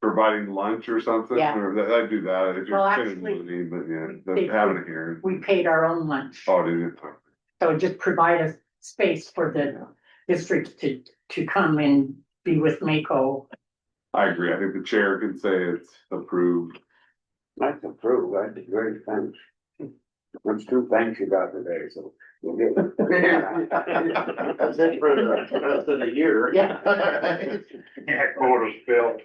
providing lunch or something, Yeah. or I'd do that if Well, you're spending actually, money, but yeah, they- having it here. we paid our own lunch. Oh, did you? So just provide a space for the district to come and be with Mako. I agree, I think the chair can say it's approved. That's approved, I did great, thanks. That's two thanks you got today, so. You'll get it. That's it for the rest of the year. Yeah. Yeah, quarter spilled.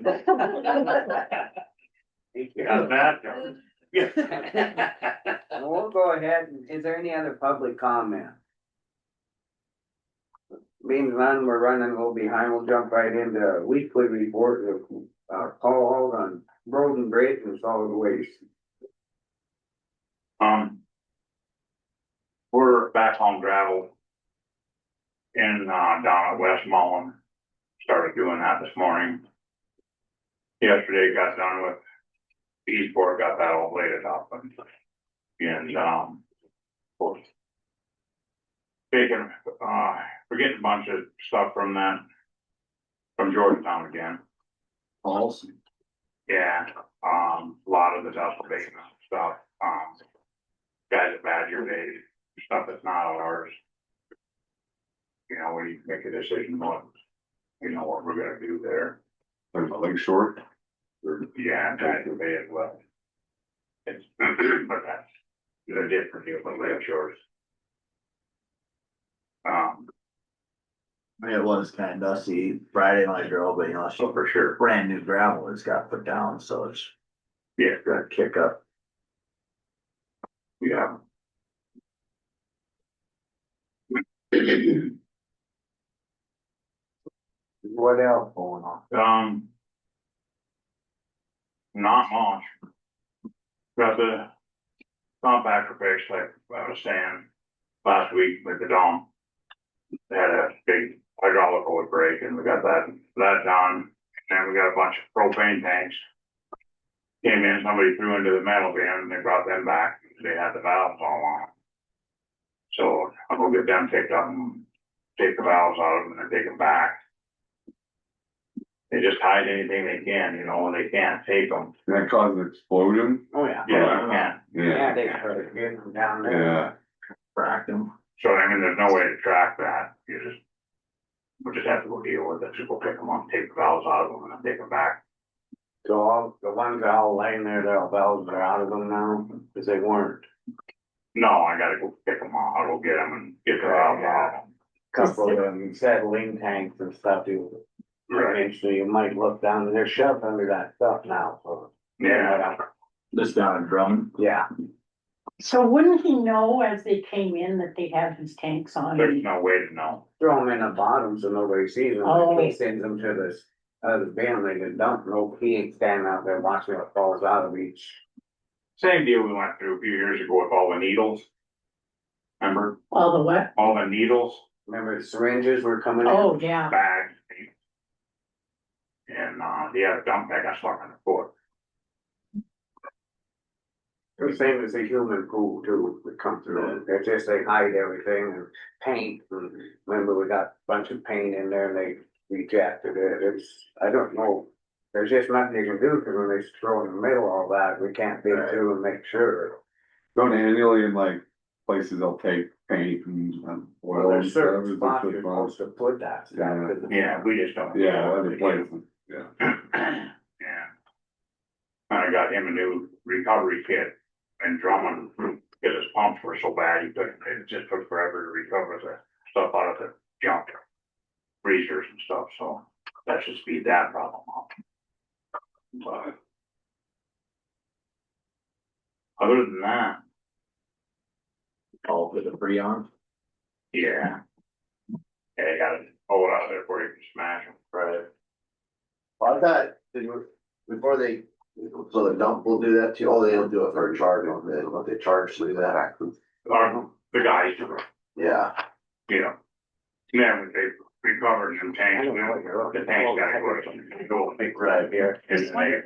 How's that going? We'll go ahead, is there any other public comment? Being none, we're running a little behind, we'll jump right into weekly report of, call on road and bridge and solid waste. We're back on gravel. Down at West Mullen, started doing that this morning. Yesterday got done with Eastport, got that all bladed up and, of course. Taking, we're getting a bunch of stuff from Georgetown again. Awesome. Yeah, a lot of the dust abatement stuff, guys at Badger, stuff that's not ours. You know, we make a decision on, what we're gonna do there. There's a lake shore. Yeah, Badger Bay as well. It's, but that's a different deal, but Lake Shores. It was kind of dusty Friday when I drove, but it's for sure. brand new gravel that's got put down, so it's Yeah, gonna kick up. yeah. What else going on? Not much. Got the compactor fixed, like I was saying last week with the Dom. They had a big hydraulic oil break and we got that done. And we got a bunch of propane tanks. Came in, somebody threw into the metal bin and they brought them back. They had the valves all on. So I'll go get them picked up and take the valves out of them and take them back. They just hide anything they can, and they can't take them. That caused an explosion? Oh, yeah. Yeah, you can't. Yeah, they started getting them down there. Yeah. Cracked them. So there's no way to track that. We'll just have to go deal with it. Just go pick them up, take the valves out of them and then take them back. So all, the ones that are all laying there, their valves are out of them now, because they weren't. No, I gotta go pick them up. I'll go get them and get the valves out. Couple of them settling tanks and stuff too. Right, so you might look down, they're shoved under that stuff now, so. Yeah. This down in Drummond. Yeah. So wouldn't he know as they came in that they had these tanks on? There's no way to know. Throw them in the bottom so nobody sees them, Oh. he sends them to this other bin, they can dump, no, he ain't standing out there watching what falls out of each. Same deal we went through a few years ago with all the needles. Remember, All the what? all the needles, Remember the syringes were coming in? Oh, yeah. bags. And, the dump bag got stuck in the foot. The same as a human pool too, we come through, they just, they hide everything and paint, and remember we got a bunch of paint in there and they rejected it, it's, I don't know. There's just nothing you can do, cause when they throw in the middle all that, we can't dig through and make sure. Going annually in like places they'll take paint and Well, oil and there's stuff. certain is spots just you're fun. supposed to put that stuff. Yeah. 'cause Yeah, we just don't. Yeah, other places, yeah. Yeah. I got him a new recovery kit in Drummond, because his pumps were so bad, it just took forever to recover the stuff out of the junk freezers and stuff, so that should speed that problem up. But other than that, All for the Freon. yeah. Yeah, you gotta hold out there before you can smash them. Right. Well, I thought, before they, so the dump will do that too, oh, they'll do it for a charge on the, what they charge to do that. The guys do it, Yeah, you know. Then when they recover some I tanks, don't know what you're the looking tanks for. gotta go to some, go big right here. and they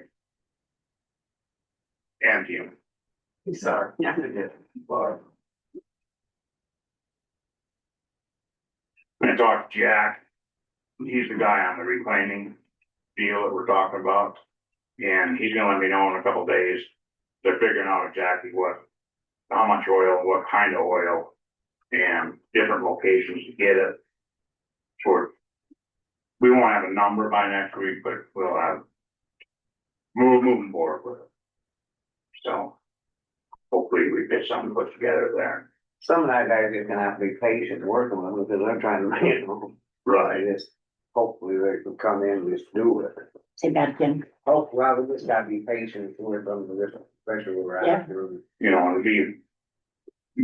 empty them. Sorry. Well, I talked to Jack, he's the guy on the reclaiming deal that we're talking about. And he's gonna let me know in a couple days, they're figuring out exactly how much oil, what kind of oil, and different locations to get it. So we won't have a number by next week, but we'll have, moving forward with it. So hopefully we get something put together there. Some of that guys are gonna have to be patient working with them, because they're trying to make them. Right. Just, hopefully they can come in and just do it. Say that again. Oh, well, we just gotta be patient with them, especially where we're at. You know, and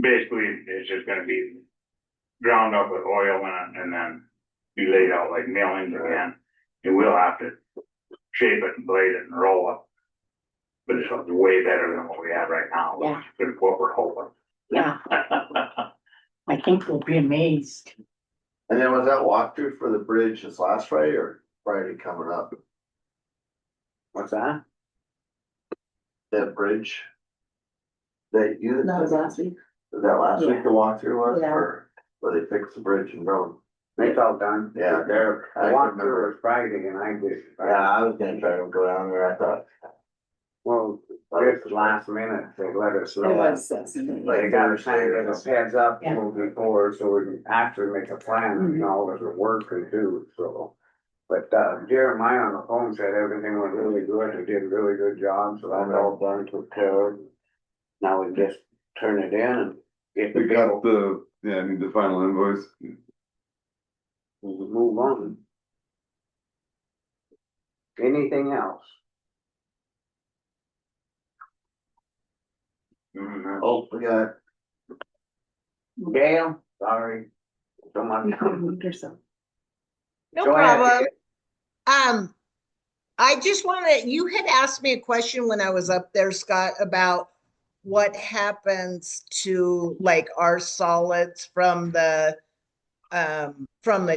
basically, it's just gonna be ground up with oil in it and then be laid out like millings again. And we'll have to shape it and blade it and roll it. But it's way better than what we have right now, which is what we're hoping. Yeah, I think we'll be amazed. and then was that walkthrough for the bridge this last Friday or Friday coming up? What's that? That bridge? That you. That was last week. Was that last Yeah. week the walkthrough was, Yeah. or where they fixed the bridge and road? It's all done. Yeah. They're, I I walked remember. through it Friday and I just. Yeah, I was gonna try to go down there, I thought. Well, just last minute, they let us know. It was. They got us kind of give us heads up Yeah. moving forward, so we can actually make a plan, and all of it working too, so. But, Jeremiah on the phone said everything went really good, they did a really good job, so that's all done, took care of. Now we just turn it in and get the We got bill, I need the final invoice. and move on. Anything else? Oh, we got, Gail, sorry. So much. No Go ahead, problem. Gail. I just wanted, you had asked me a question when I was up there, Scott, about what happens to like our solids from the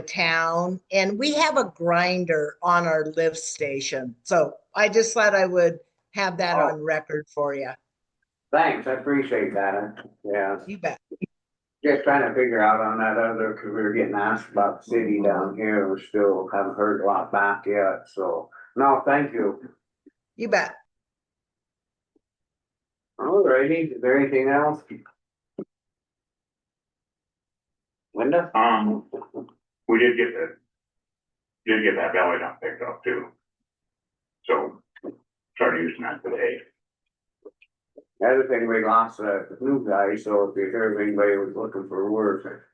town, and we have a grinder on our lift station. So I just thought I would have that on record for you. Thanks, I appreciate that, yeah. You bet. Just trying to figure out on that other, cause we were getting asked about the city down here, we still haven't heard a lot back yet, so, no, thank you. You bet. Alrighty, is there anything else? Linda? We did get that belly dump picked up too. So, started using that today. The other thing, we lost the new guy, so if you hear anybody was looking for work.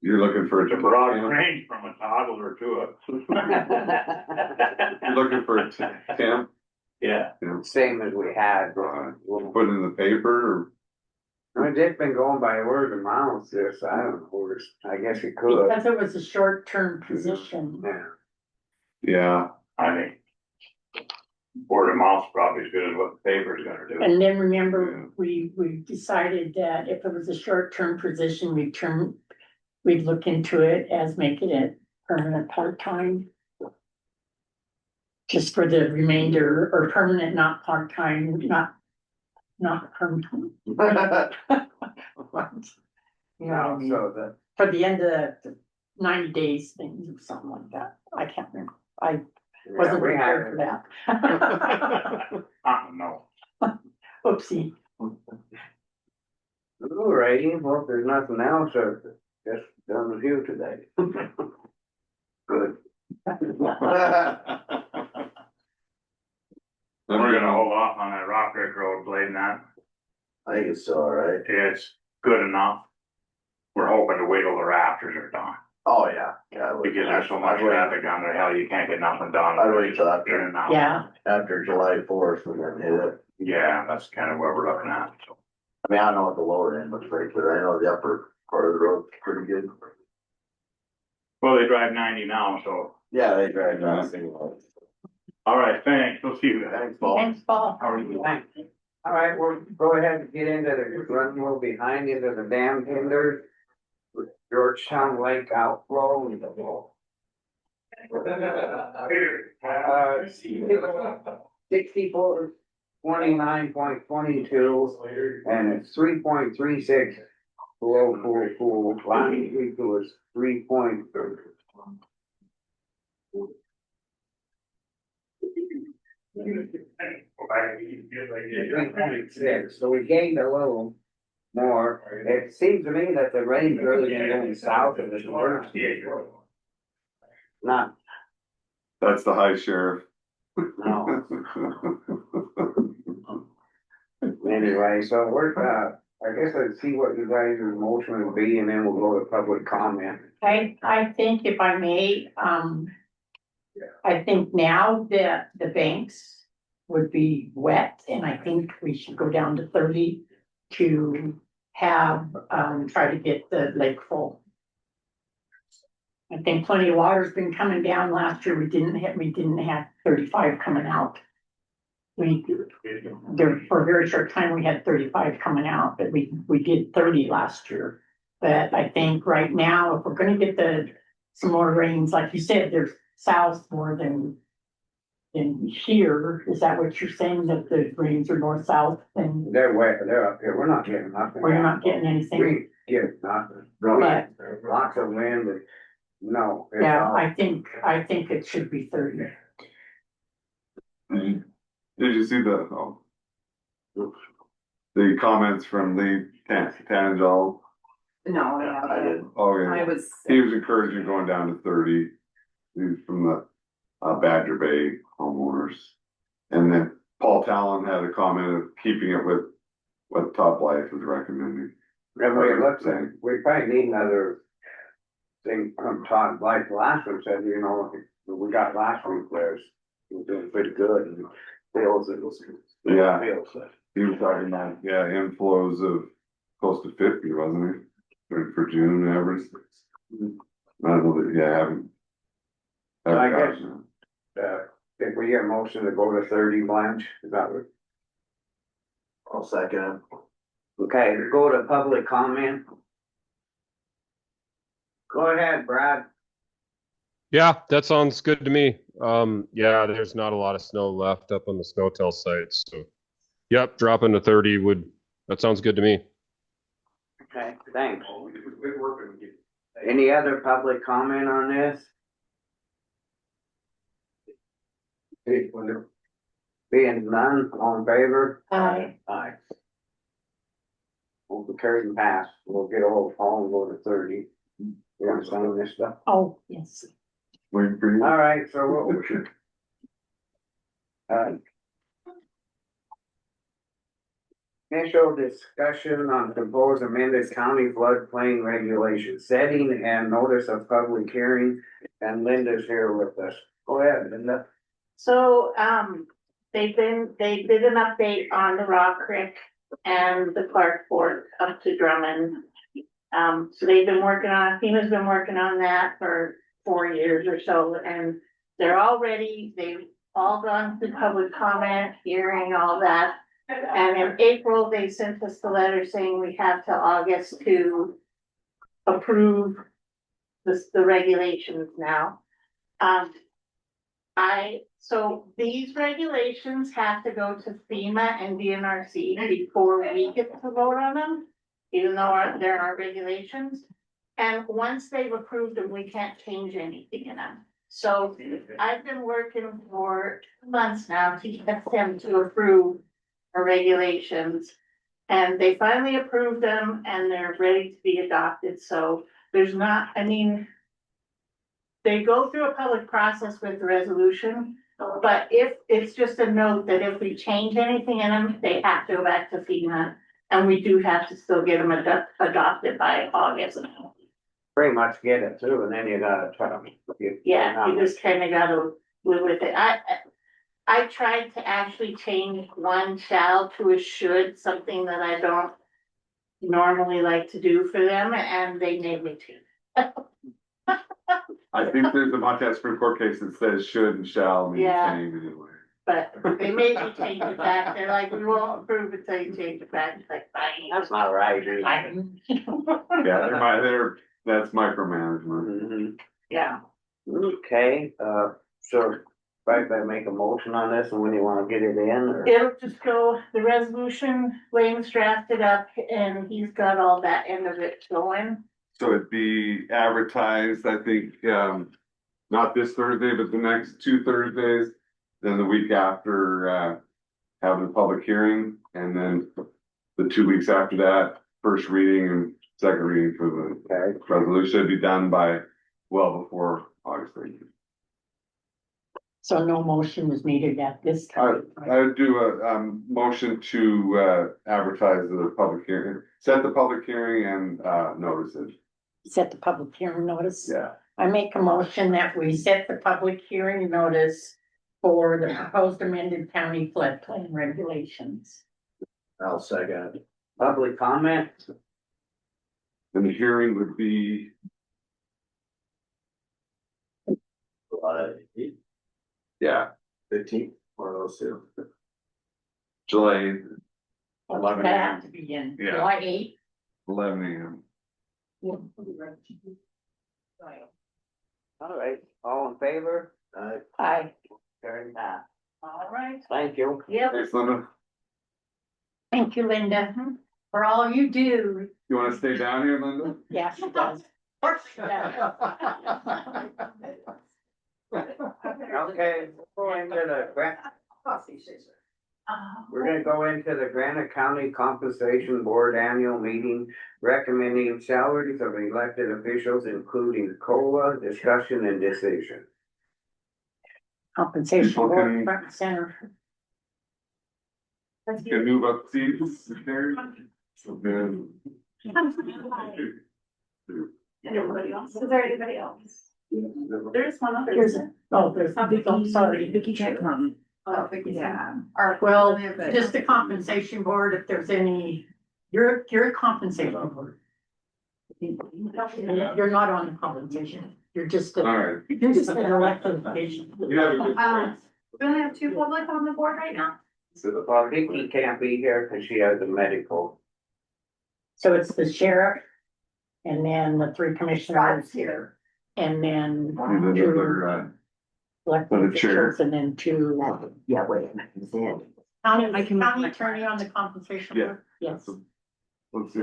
You're looking for It's a broad range from a toddler to a. You're looking for a temp, Yeah. Same as we had. put in the paper, It's just been going by word of mouth, this, I don't know, I guess it could, Because it was a short-term position. yeah. or, yeah, I think word of mouth's probably as good as what the paper's gonna do. And then remember, we decided that if it was a short-term position, we'd look into it as making it permanent part-time. Just for the remainder, or permanent, not part-time, not permanent. You know what I mean? So the, For the end of the 90 days thing, or something like that. I can't remember. I yeah, wasn't we prepared for have, that. No. Oopsie. alrighty, well, if there's nothing else, just done with you today. Good. We're gonna hold off on that Rock Creek Road blading that. I think it's still all right. It's good enough. We're hoping to wait till the rafters are done, Oh, yeah, yeah. I would- because there's so much I'd wait- traffic down there, hell, you can't get nothing done. I'd wait till In after, and out. Yeah, after July 4th and then hit it. Yeah, that's kind of what we're looking at, so. I mean, I don't know what the lower end looks like, but I know the upper part of the road's pretty good. Well, they drive 90 now, so, Yeah, they drive down the same road. all right, thanks, we'll see you guys. Thanks, Paul. thanks, Paul. How are you? Thanks. All right, we'll go ahead and get into the, run a little behind into the dam tenders. Georgetown Lake outflow. Uh, 6429.22, and it's 3.36 below pool. Last week it was 3.30. 3.6, so we gained a little more. It seems to me that the rain's really been going south of the shore. Not, That's the high sheriff. no, anyway, so we're, I guess I'd see what you guys' motion would be, and then we'll go to public comment. I think if I may, I think now that the banks would be wet, and I think we should go down to 30 to have, try to get the lake full. I think plenty of water's been coming down. Last year, we didn't have 35 coming out. There, for a very short time, we had 35 coming out, but we did 30 last year. But I think right now, if we're gonna get some more rains, like you said, there's south more than here. Is that what you're saying, that the rains are north south and They're wet, they're up here, we're not getting nothing. we're not getting anything? We get nothing. But- Lots of wind, but no. it's Yeah, all- I think it should be 30. Did you see the comments from Lee Tangel? No, I didn't. Okay, was. he was encouraging going down to 30. He's from the Badger Bay homeowners. And then Paul Talon had a comment of keeping it with what Top Life is recommending. And we looked at, we probably need another thing from Todd, like the last one said, you know, we got last week, where it was doing pretty good, and Bill's, it was. Yeah. Bill said. He was talking about, yeah, inflows of close to 50, wasn't he? For June average. I don't know that, yeah, I haven't. I guess, if we get a motion to go to 30, Blanche, is that what? I'll second it. Okay, go to public comment. Go ahead, Brad. Yeah, that sounds good to me. Yeah, there's not a lot of snow left up on the Snowtell site, so. Yep, dropping to 30 that sounds good to me. Okay, thanks. Any other public comment on this? Being none, all in favor? Aye. Aye. We'll be carried and pass. We'll get a hold Paul and go to 30. You want to sign this stuff? Oh, yes. Waiting for you. All right, so what we should. Initial discussion on proposed amended county floodplain regulations, setting and notice of public hearing, and Linda's here with us. Go ahead, Linda. So, they did an update on the Rock Creek and the Clark Fork up to Drummond. So they've been working on, FEMA's been working on that for 4 years or so, and they're all ready. They've all gone through public comment, hearing, all that. And in April, they sent us the letter saying we have till August to approve the regulations now. So these regulations have to go to FEMA and DNRC before we get to vote on them, even though there are regulations. And once they've approved them, we can't change anything in them. So I've been working for 2 months now to get them to approve our regulations. And they finally approved them and they're ready to be adopted. So there's not, I mean, they go through a public process with the resolution, but if it's just a note that if we change anything in them, they have to go back to FEMA. And we do have to still get them adopted by August. Pretty much get it through, and then you gotta try to. Yeah, you just kind of gotta live with it. I tried to actually change one shall to a should, something that I don't normally like to do for them, and they made me to. I think there's a Montana Supreme Court case that says should and shall mean the Yeah. same anyway. But they made me change it back. They're like, we won't approve it until you change it back. It's like, fine. That's not right. Yeah, that's micromanagement. Mhm. Yeah. Okay, so, right, I make a motion on this, and when you wanna get it in, or? It'll just go, the resolution, Wayne's drafted up and he's got all that end of it going. So it'd be advertised, I think, not this Thursday, but the next 2 Thursdays. Then the week after, having a public hearing, and then the 2 weeks after that, first reading and second reading for the resolution should be done by well before August 30th. So no motion was needed at this time. I would do a, motion to, advertise the public hearing, set the public hearing and, notice it. Set the public hearing notice. Yeah. I make a motion that we set the public hearing notice for the proposed amended county floodplain regulations. I'll second. Public comment? And the hearing would be, yeah, 15th or those two. July 11 have to be in Yeah. July 8th. 11 a.m. All right, all in favor? Aye. Carry that. All right. Thank you. Yep. Thanks, Linda. Thank you, Linda, for all you do. You wanna stay down here, Linda? Yeah, she does. Of course she does. Okay, we're into the we're gonna go into the Granite County Compensation Board Annual Meeting, recommending salaries of elected officials, including COLA, discussion and decision. Compensation People board, can- front and center. Can move up seats there. So good. Anybody else? Is there anybody else? There's one other. There's, I'm sorry. Vicky can't come. Oh, Yeah. Well, just the compensation board, if there's any, you're a compensation board. You're not on the compensation, you're just, All right. you're just an elected official. You have a good choice. We only have 2 public on the board right now. Well, Vicky can't be here because she has a medical. So it's the sheriff, and then the 3 commissioners Rod's here. and then And then 2 another, elected for the chair. officials, and then 2 Yeah, wait, it's in. county attorney on the compensation Yeah. board. Yes. let's see.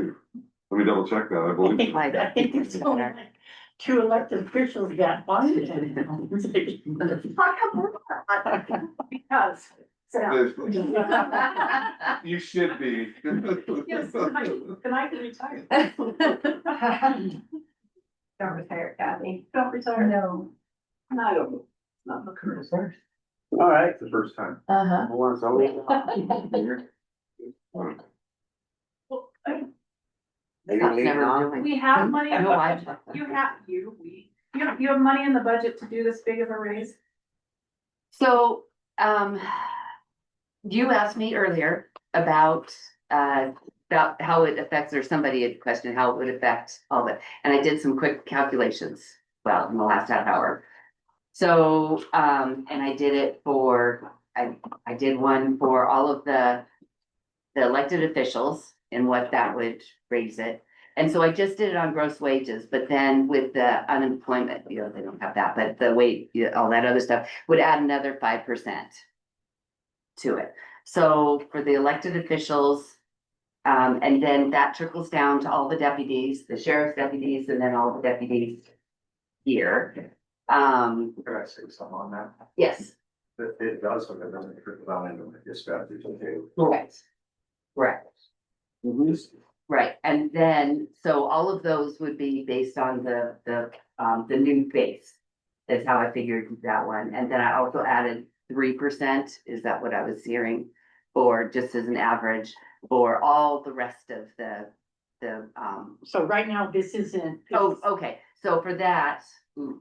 Let me double check that, I I believe. think, I think it's only like 2 elected officials got funded in the compensation. Because. You should be. Yes, can I be retired? Don't retire, Kathy. Don't retire. No. I don't. Not the current. All right. The first time. Uh-huh. Who wants to leave? Are you leaving on? We have money in the No, I- budget. You have money in the budget to do this big of a raise? So, you asked me earlier about how it affects, or somebody had questioned how it would affect all of it. And I did some quick calculations, well, in the last half hour. So, and I did it for, I did one for all of the elected officials and what that would raise it. And so I just did it on gross wages, but then with the unemployment, they don't have that, but the wage, all that other stuff would add another 5% to it. So for the elected officials, and then that trickles down to all the deputies, the sheriff's deputies, and then all the deputies here. Can I say something on that? Yes, It does, but it doesn't trickle down into the dispatchers, okay? correct. Correct. Right, and then, so all of those would be based on the new base. That's how I figured that one, and then I also added 3%, is that what I was hearing? For just as an average, for all the rest of the. So right now, this isn't. Oh, okay, so for that. Ooh.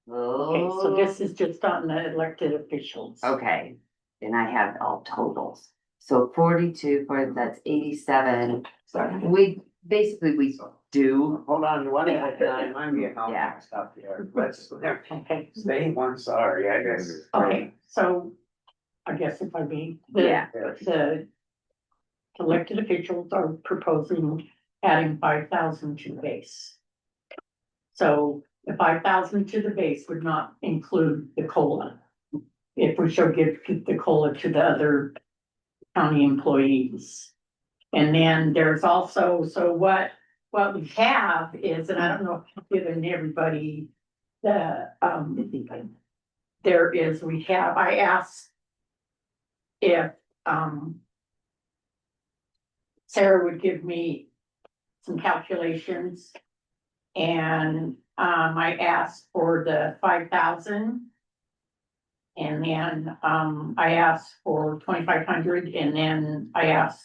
Okay, so this is just on the elected officials. Okay, and I have all totals. So 42, that's 87. We do. Hold on, one at a time, I'm getting all Yeah. mixed up here, let's, Okay, stay one, sorry, I guess. okay, so I guess if I may, Yeah. the elected officials are proposing adding 5,000 to the base. So the 5,000 to the base would not include the COLA. If we should give the COLA to the other county employees. And then there's also, so what we have is, and I don't know if I've given everybody the, there is, I asked if, Sarah would give me some calculations. And, I asked for the 5,000. And then, I asked for 2,500, and then I asked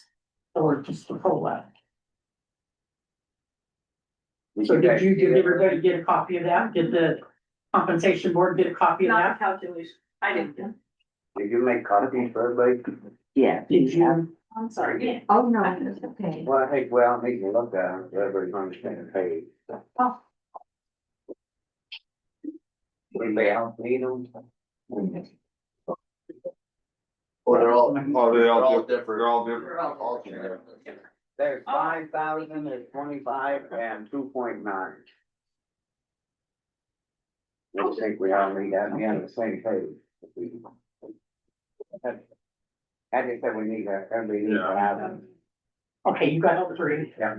for just the COLA. So did everybody get a copy of that? Did the compensation board get a copy of Not that? the calculation, I didn't. Did you make copies for everybody? Yeah. Did you? I'm sorry, yeah. Oh, no, it's okay. Well, I think, need to look at them, so everybody's understanding the page. Oh. Anybody else need them? Well, they're all. They're all different. They're all different. They're all generic. There's 5,000, there's 25, and 2.9. I think we all need that, be on the same page. I just said we need that, everybody needs to have them. Okay, you got all three. Yeah.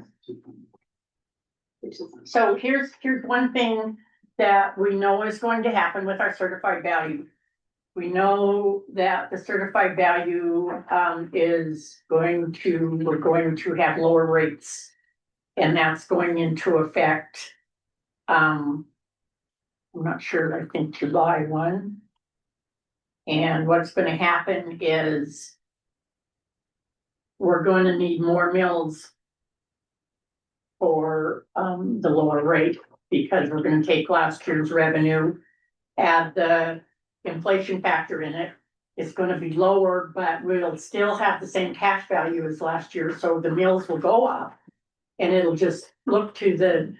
So here's one thing that we know is going to happen with our certified value. We know that the certified value we're going to have lower rates. And that's going into effect. I'm not sure, I think July 1. And what's gonna happen is we're going to need more mills for the lower rate, because we're gonna take last year's revenue, add the inflation factor in it. It's gonna be lower, but we'll still have the same cash value as last year, so the mills will go up. And it'll just look to the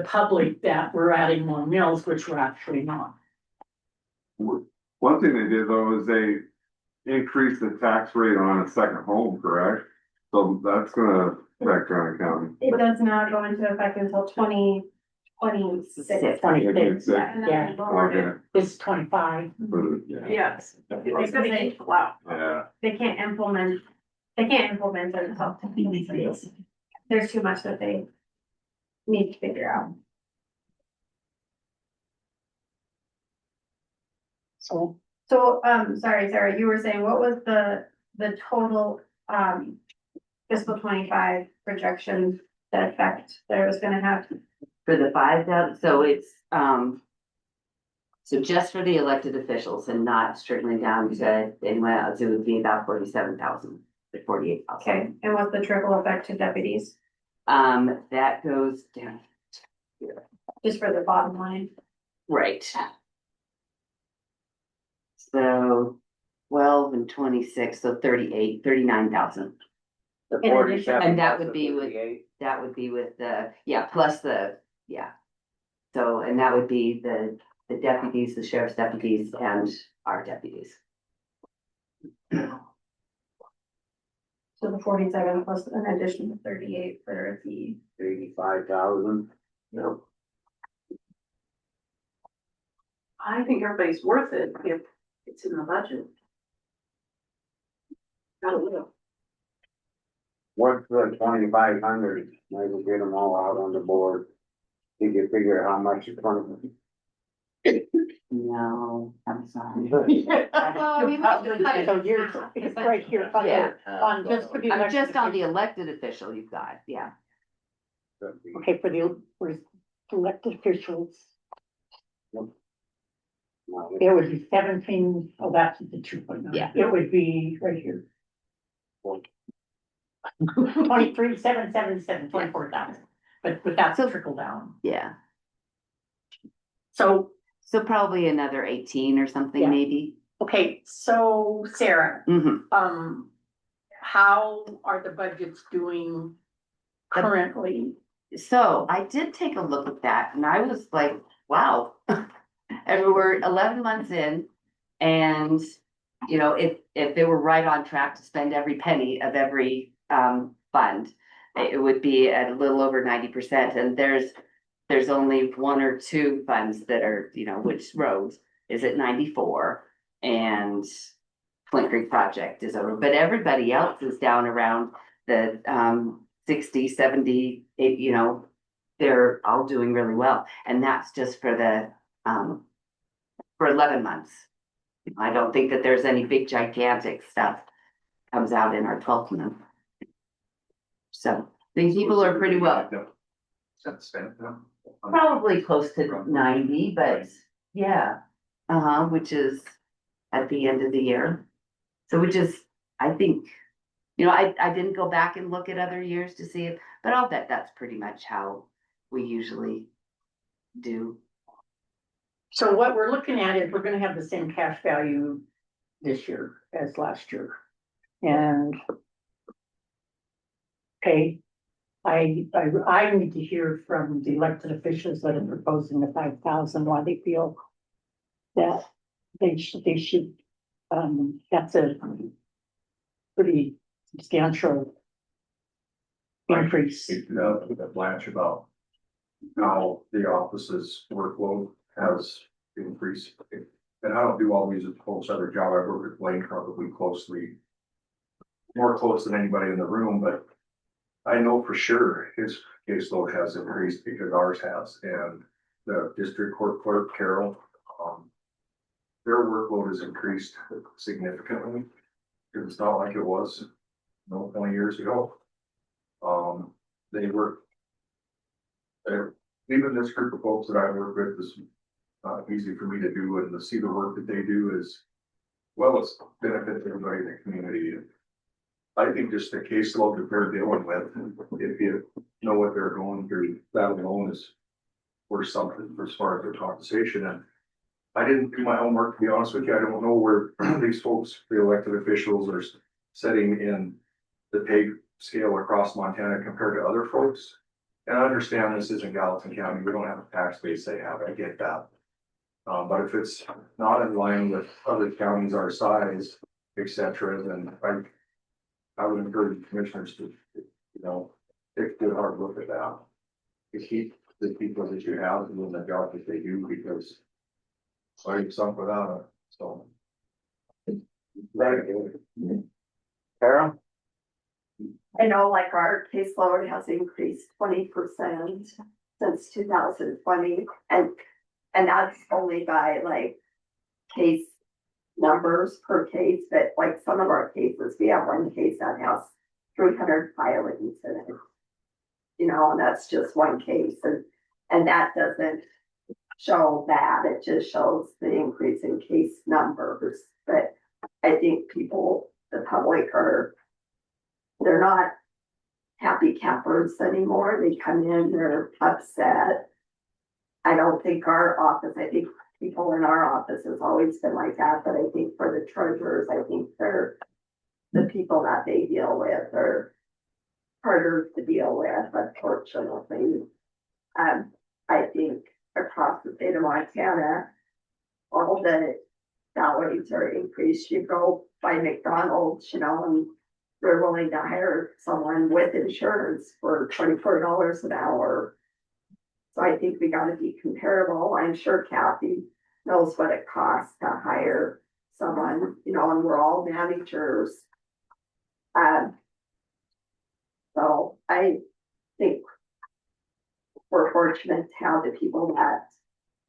public that we're adding more mills, which we're actually not. One thing they did though is they increased the tax rate on a second home, correct? So that's gonna affect Crown County. It does not go into effect until 2026. 26, Yeah, and then yeah. we lowered it. Okay. It's 25. Yes. It's gonna take a while. Yeah. They can't implement it until 2026. There's too much that they need to figure out. So So, sorry, Sarah, you were saying, what was the total, fiscal 25 projection, the effect that it was gonna have? For the 5,000, so it's, so just for the elected officials and not strictly down to anyone else, it would be about 47,000, 48,000. Okay, and what's the trickle effect to deputies, That goes down. just for the bottom line? Right. So 12 and 26, so 39,000. The In addition- 47 And that plus would the be with, 38. that would be with the, yeah, plus the, yeah. So, and that would be the deputies, the sheriff's deputies and our deputies. So So the 47 plus an additional 38 for the. 85,000. No, I think everybody's worth it if it's in the budget. I don't know. What's the 2,500? Maybe get them all out on the board. Did you figure how much it's gonna be? No, I'm sorry. Well, I mean, So you're, it's right here, Yeah. on just for the. I'm just elected on the officials. elected official you've got, yeah. Okay, for the elected officials, it would be 17. Oh, that's the 2.9. Yeah. It would be right here. 23,777, 24,000, but that's a trickle down. Yeah, So, so probably another 18 or something, Yeah. maybe. okay, so Sarah, Mm-hmm. how are the budgets doing currently? So I did take a look at that and I was like, wow. And we're 11 months in and, you know, if they were right on track to spend every penny of every fund, it would be at a little over 90%. And there's only one or two funds that are, you know, which roads is at 94 and Flint Creek project is over, but everybody else is down around the 60, 70, you know, they're all doing really well. And that's just for the for 11 months. I don't think that there's any big gigantic stuff comes out in our 12th month. So these people are pretty well, probably close to 90, but yeah. Which is at the end of the year. So we just, I think, you know, I didn't go back and look at other years to see it, but I'll bet that's pretty much how we usually do. So what we're looking at is we're gonna have the same cash value this year as last year. And okay, I need to hear from the elected officials that are proposing the 5,000, why they feel that they should, that's a pretty substantial increase. Blanche about how the office's workload has increased. And I don't do all these folks other job. I work with Blaine probably closely, more close than anybody in the room, but I know for sure his caseload has increased because ours has, and the district court clerk, Carol, their workload has increased significantly. It's not like it was, 20 years ago. They work, even this group of folks that I work with is not easy for me to do, and to see the work that they do is, well, it's benefit to everybody in the community. I think just the caseload that they're dealing with, if you know what they're going through, that alone is worth something as far as their compensation. And I didn't do my homework, to be honest with you. I don't know where these folks, the elected officials, are setting in the pay scale across Montana compared to other folks. And I understand this isn't Gallatin County. We don't have a tax base they have. I get that. But if it's not in line with other counties our size, et cetera, then I would encourage the commissioners to, take a good hard look at that. To keep the people that you have doing the job that they do, because why you sunk without it, so. Right. Carol? I know like our caseload has increased 20% since 2020, and that's only by like case numbers per case, but like some of our cases, we have one case that has 300 filings in it. And that's just one case, and that doesn't show that, it just shows the increase in case numbers. But I think people, the public they're not happy campers anymore. They come in, they're upset. I don't think our office, I think people in our office has always been like that, but I think for the treasurers, I think they're the people that they deal with are harder to deal with, unfortunately. I think across the state of Montana, all the salaries are increased. You go by McDonald's, and they're willing to hire someone with insurance for $24 an hour. So I think we gotta be comparable. I'm sure Kathy knows what it costs to hire someone, you know, and we're all managers. So I think we're fortunate to have the people that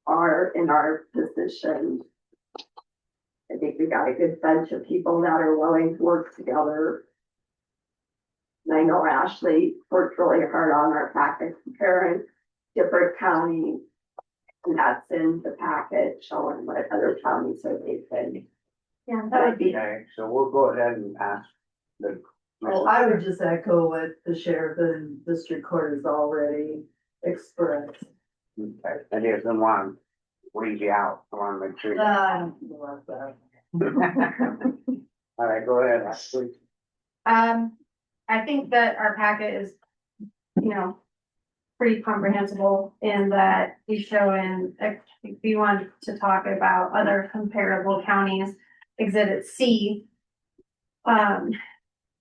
are in our position. I think we got a good bunch of people that are willing to work together. And I know Ashley worked really hard on our packet comparing different counties. And that's in the packet showing what other counties are basing. Yeah, that would be. Okay, so we'll go ahead and ask the. Well, I would just echo what the sheriff and district court has already expressed. Okay, I didn't want to weed you out, I want to make sure. I don't feel like that. All right, go ahead, Ashley. I think that our packet is, you know, pretty comprehensible in that we show if you want to talk about other comparable counties, Exhibit C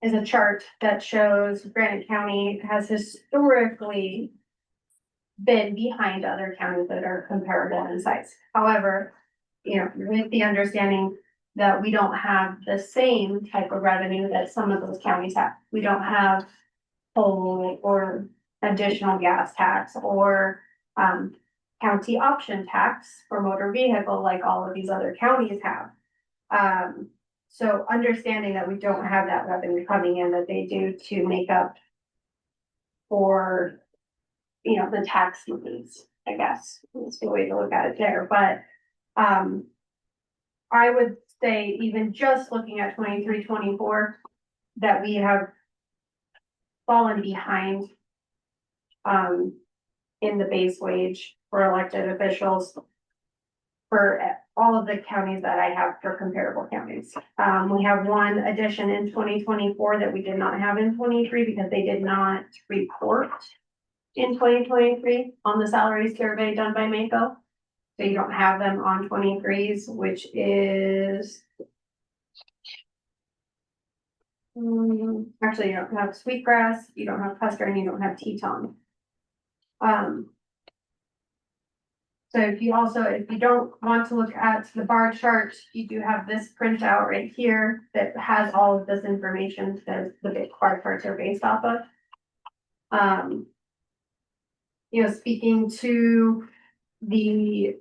is a chart that shows Granite County has historically been behind other counties that are comparable in size. However, you know, with the understanding that we don't have the same type of revenue that some of those counties have. We don't have toll or additional gas tax or county option tax for motor vehicle like all of these other counties have. So understanding that we don't have that revenue coming in that they do to make up for, you know, the tax needs, I guess, is the way to look at it there. But I would say even just looking at 23-24, that we have fallen behind in the base wage for elected officials for all of the counties that I have for comparable counties. We have one addition in 2024 that we did not have in 23 because they did not report in 2023 on the salary survey done by Mako. So you don't have them on 23s, which is actually you don't have Sweetgrass, you don't have Custer, and you don't have Teton. So if you don't want to look at the bar chart, you do have this printout right here that has all of this information that the big bar charts are based off of. You know, speaking to the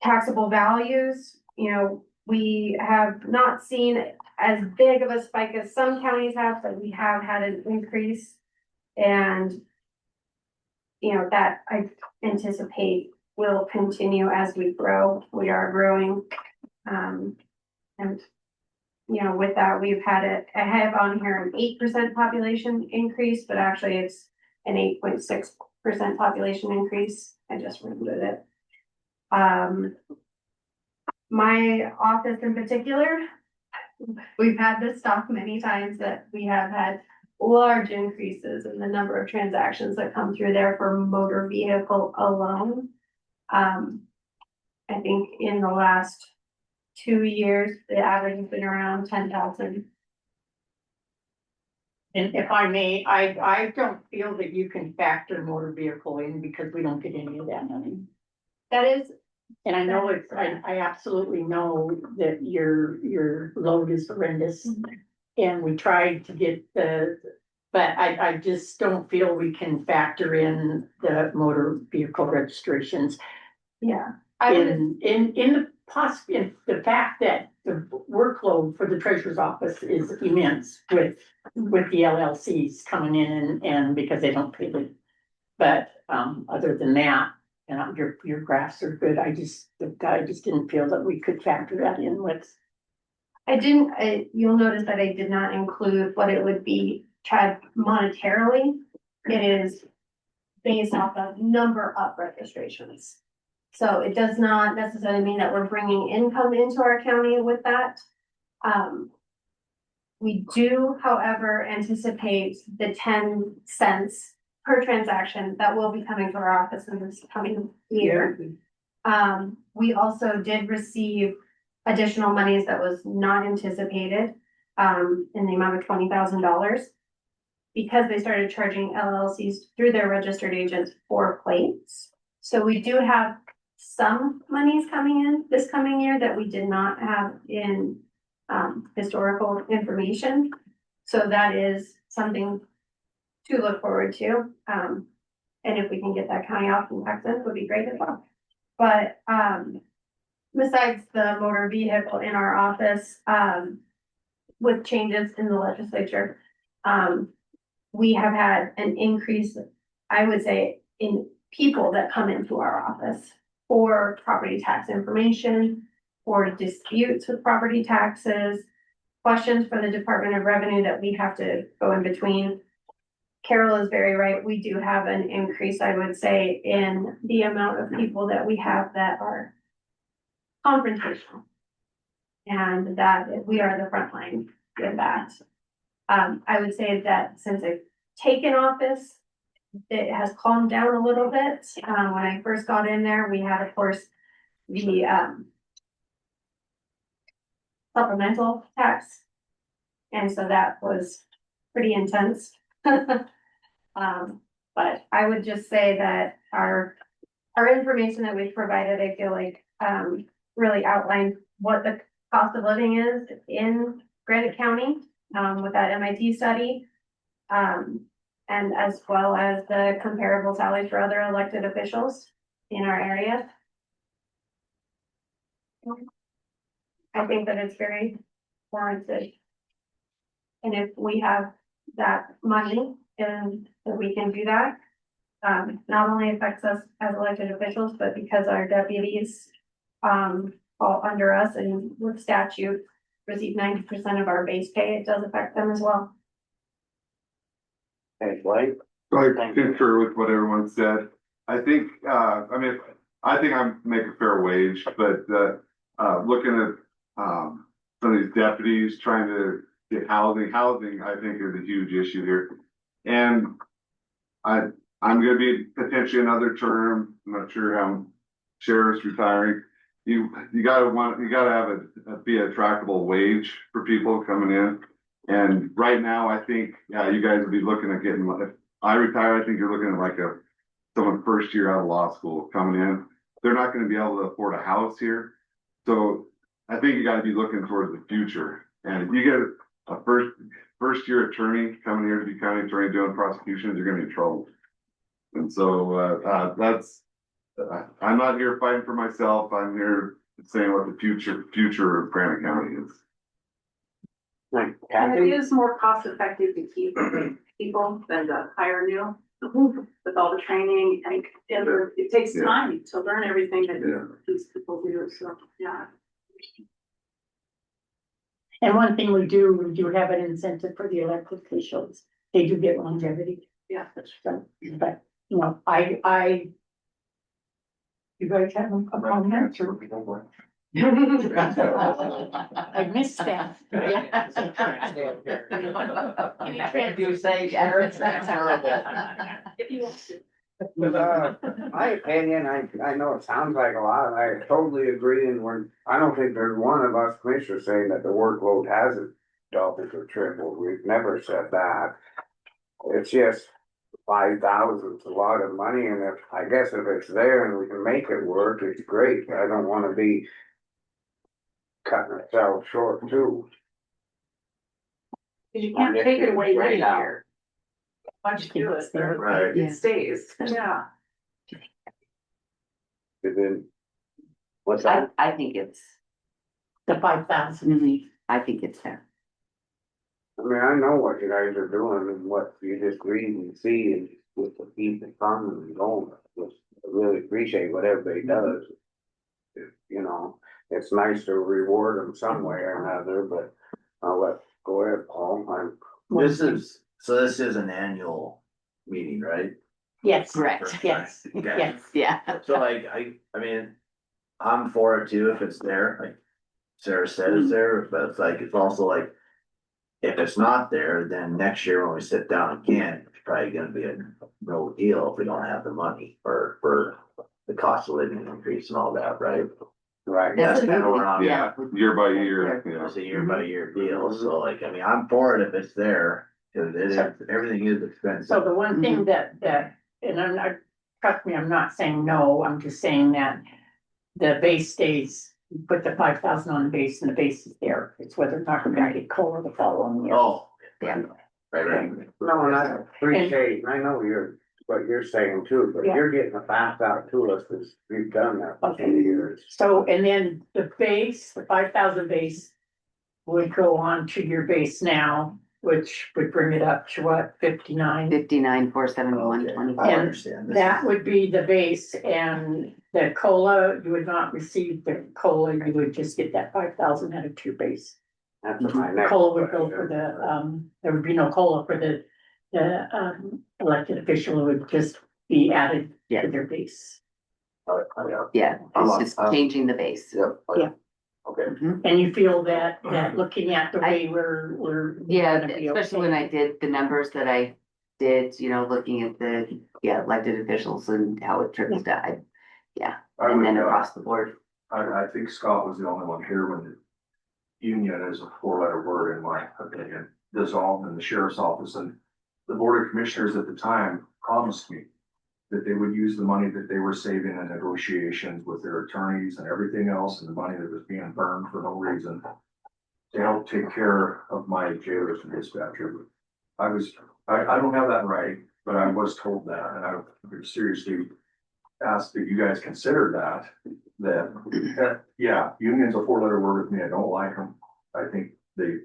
taxable values, you know, we have not seen as big of a spike as some counties have, but we have had an increase. And, you know, that I anticipate will continue as we grow. We are growing. And, you know, with that, we've had I have on here an 8% population increase, but actually it's an 8.6% population increase. I just removed it. My office in particular, we've had this talk many times that we have had large increases in the number of transactions that come through there for motor vehicle alone. I think in the last 2 years, the average has been around 10,000. And if I may, I don't feel that you can factor motor vehicle in because we don't get any of that money. That is. And I know I absolutely know that your load is horrendous. And we tried to get but I just don't feel we can factor in the motor vehicle registrations. Yeah. In the fact that the workload for the treasurer's office is immense with the LLCs coming in and because they don't pay the, but other than that, and your graphs are good. I just didn't feel that we could factor that in with. You'll notice that I did not include what it would be charged monetarily. It is based off of number of registrations. So it does not necessarily mean that we're bringing income into our county with that. We do, however, anticipate the 10 cents per transaction that will be coming to our office in this coming year. We also did receive additional monies that was not anticipated. in the amount of $20,000. Because they started charging LLCs through their registered agents for plates. So we do have some monies coming in this coming year that we did not have in historical information. So that is something to look forward to. And if we can get that county off in Texas, would be great as well. But besides the motor vehicle in our office, with changes in the legislature, we have had an increase, I would say, in people that come into our office for property tax information, for disputes with property taxes, questions for the Department of Revenue that we have to go in between. Carol is very right. We do have an increase, I would say, in the amount of people that we have that are confrontational. And that we are the front line with that. I would say that since I've taken office, it has calmed down a little bit. When I first got in there, we had, of course, the supplemental tax. And so that was pretty intense. But I would just say that our information that we've provided, I feel like, really outlined what the cost of living is in Granite County. With that MIT study, and as well as the comparable salaries for other elected officials in our area. I think that it's very warranted. And if we have that money and that we can do that, not only affects us as elected officials, but because our deputies fall under us and with statute receive 90% of our base pay, it does affect them as well. Thanks, Blake. I concur with what everyone said. I think, I think I make a fair wage, but, looking at, some of these deputies trying to get housing, I think is a huge issue here. And I'm gonna be potentially another term, I'm not sure how sheriff's retiring. You gotta have be a trackable wage for people coming in. And right now, I think, you guys would be looking at getting, if I retire, I think you're looking at like someone first year out of law school coming in. They're not gonna be able to afford a house here. So I think you gotta be looking towards the future. And if you get a first year attorney coming here to be county attorney doing prosecutions, you're gonna be in trouble. And so, I'm not here fighting for myself. I'm here saying what the future of Granite County is. Right, And it Kathy? is more cost effective to keep people than to hire new with all the training and it takes Yeah. time to learn everything that Yeah. these people do, so, yeah. And one thing we do have an incentive for the elected officials. They do get longevity. Yeah. So, but, you know, you guys have a comment or? I missed that. You say, Eric, If you want to. My opinion, I know it sounds like a lot, and I totally agree, and I don't think there's one of us commissioners saying that the workload hasn't doubled or tripled, we've never said that. It's just 5,000 is a lot of money, and I guess if it's there and we can make it work, it's great, but I don't wanna be cutting ourselves short too. Cause you can't take it away Right right now. here. Once you do it, Right. it stays, yeah. And then, what's that? I think it's, The 5,000. I think it's there. I mean, I know what you guys are doing and what you just read and see and with the people coming and going. Just really appreciate what everybody does. You know, it's nice to reward them some way or another, but go ahead, Paul. This is an annual meeting, right? Yes. Correct. Yes, Okay. yes. Yeah. So like, I mean, I'm for it too if it's there, like Sarah said it's there, but it's like, it's also like, if it's not there, then next year when we sit down again, it's probably gonna be a no deal if we don't have the money for the cost of living increase and all that, right? Right. Yeah, That's kind of we're on, Yeah, year by year, you know. it's a year by year deal, so like, I mean, I'm for it if it's there, cause it is, everything is expensive. So the one thing that, and I'm not, trust me, I'm not saying no, I'm just saying that the base stays, you put the 5,000 on the base and the base is there. It's whether or not we're gonna get COLA the following year. Oh, Yeah. right. No, and I appreciate, and I know what you're saying too, but Yeah. you're getting the facts out to us, because we've done that for Okay. 10 years. So, and then the base, the 5,000 base would go on to your base now, which would bring it up to what, 59? 59, 471, Okay, 20. I And understand. This that is- would be the base, and the COLA, you would not receive the COLA, you would just get that 5,000 out of your base. That's my next. COLA would go for the, there would be no COLA for the elected official, it would just be added Yeah. to their base. Yeah, I'm it's on- just changing the base. Yep. Yeah. Okay. Mhm. And you feel that looking at the way we're. Yeah, gonna be especially okay. when I did the numbers that I did, you know, looking at the, elected officials and how it trickles down. Yeah, and then across the board. I think Scott was the only one here when the union is a four-letter word in my opinion, dissolved in the sheriff's office, and the board of commissioners at the time promised me that they would use the money that they were saving in negotiations with their attorneys and everything else, and the money that was being burned for no reason, to help take care of my jailers and dispatcher. I don't have that right, but I was told that, and I would seriously ask that you guys consider that, yeah, union's a four-letter word with me, I don't like them. I think they,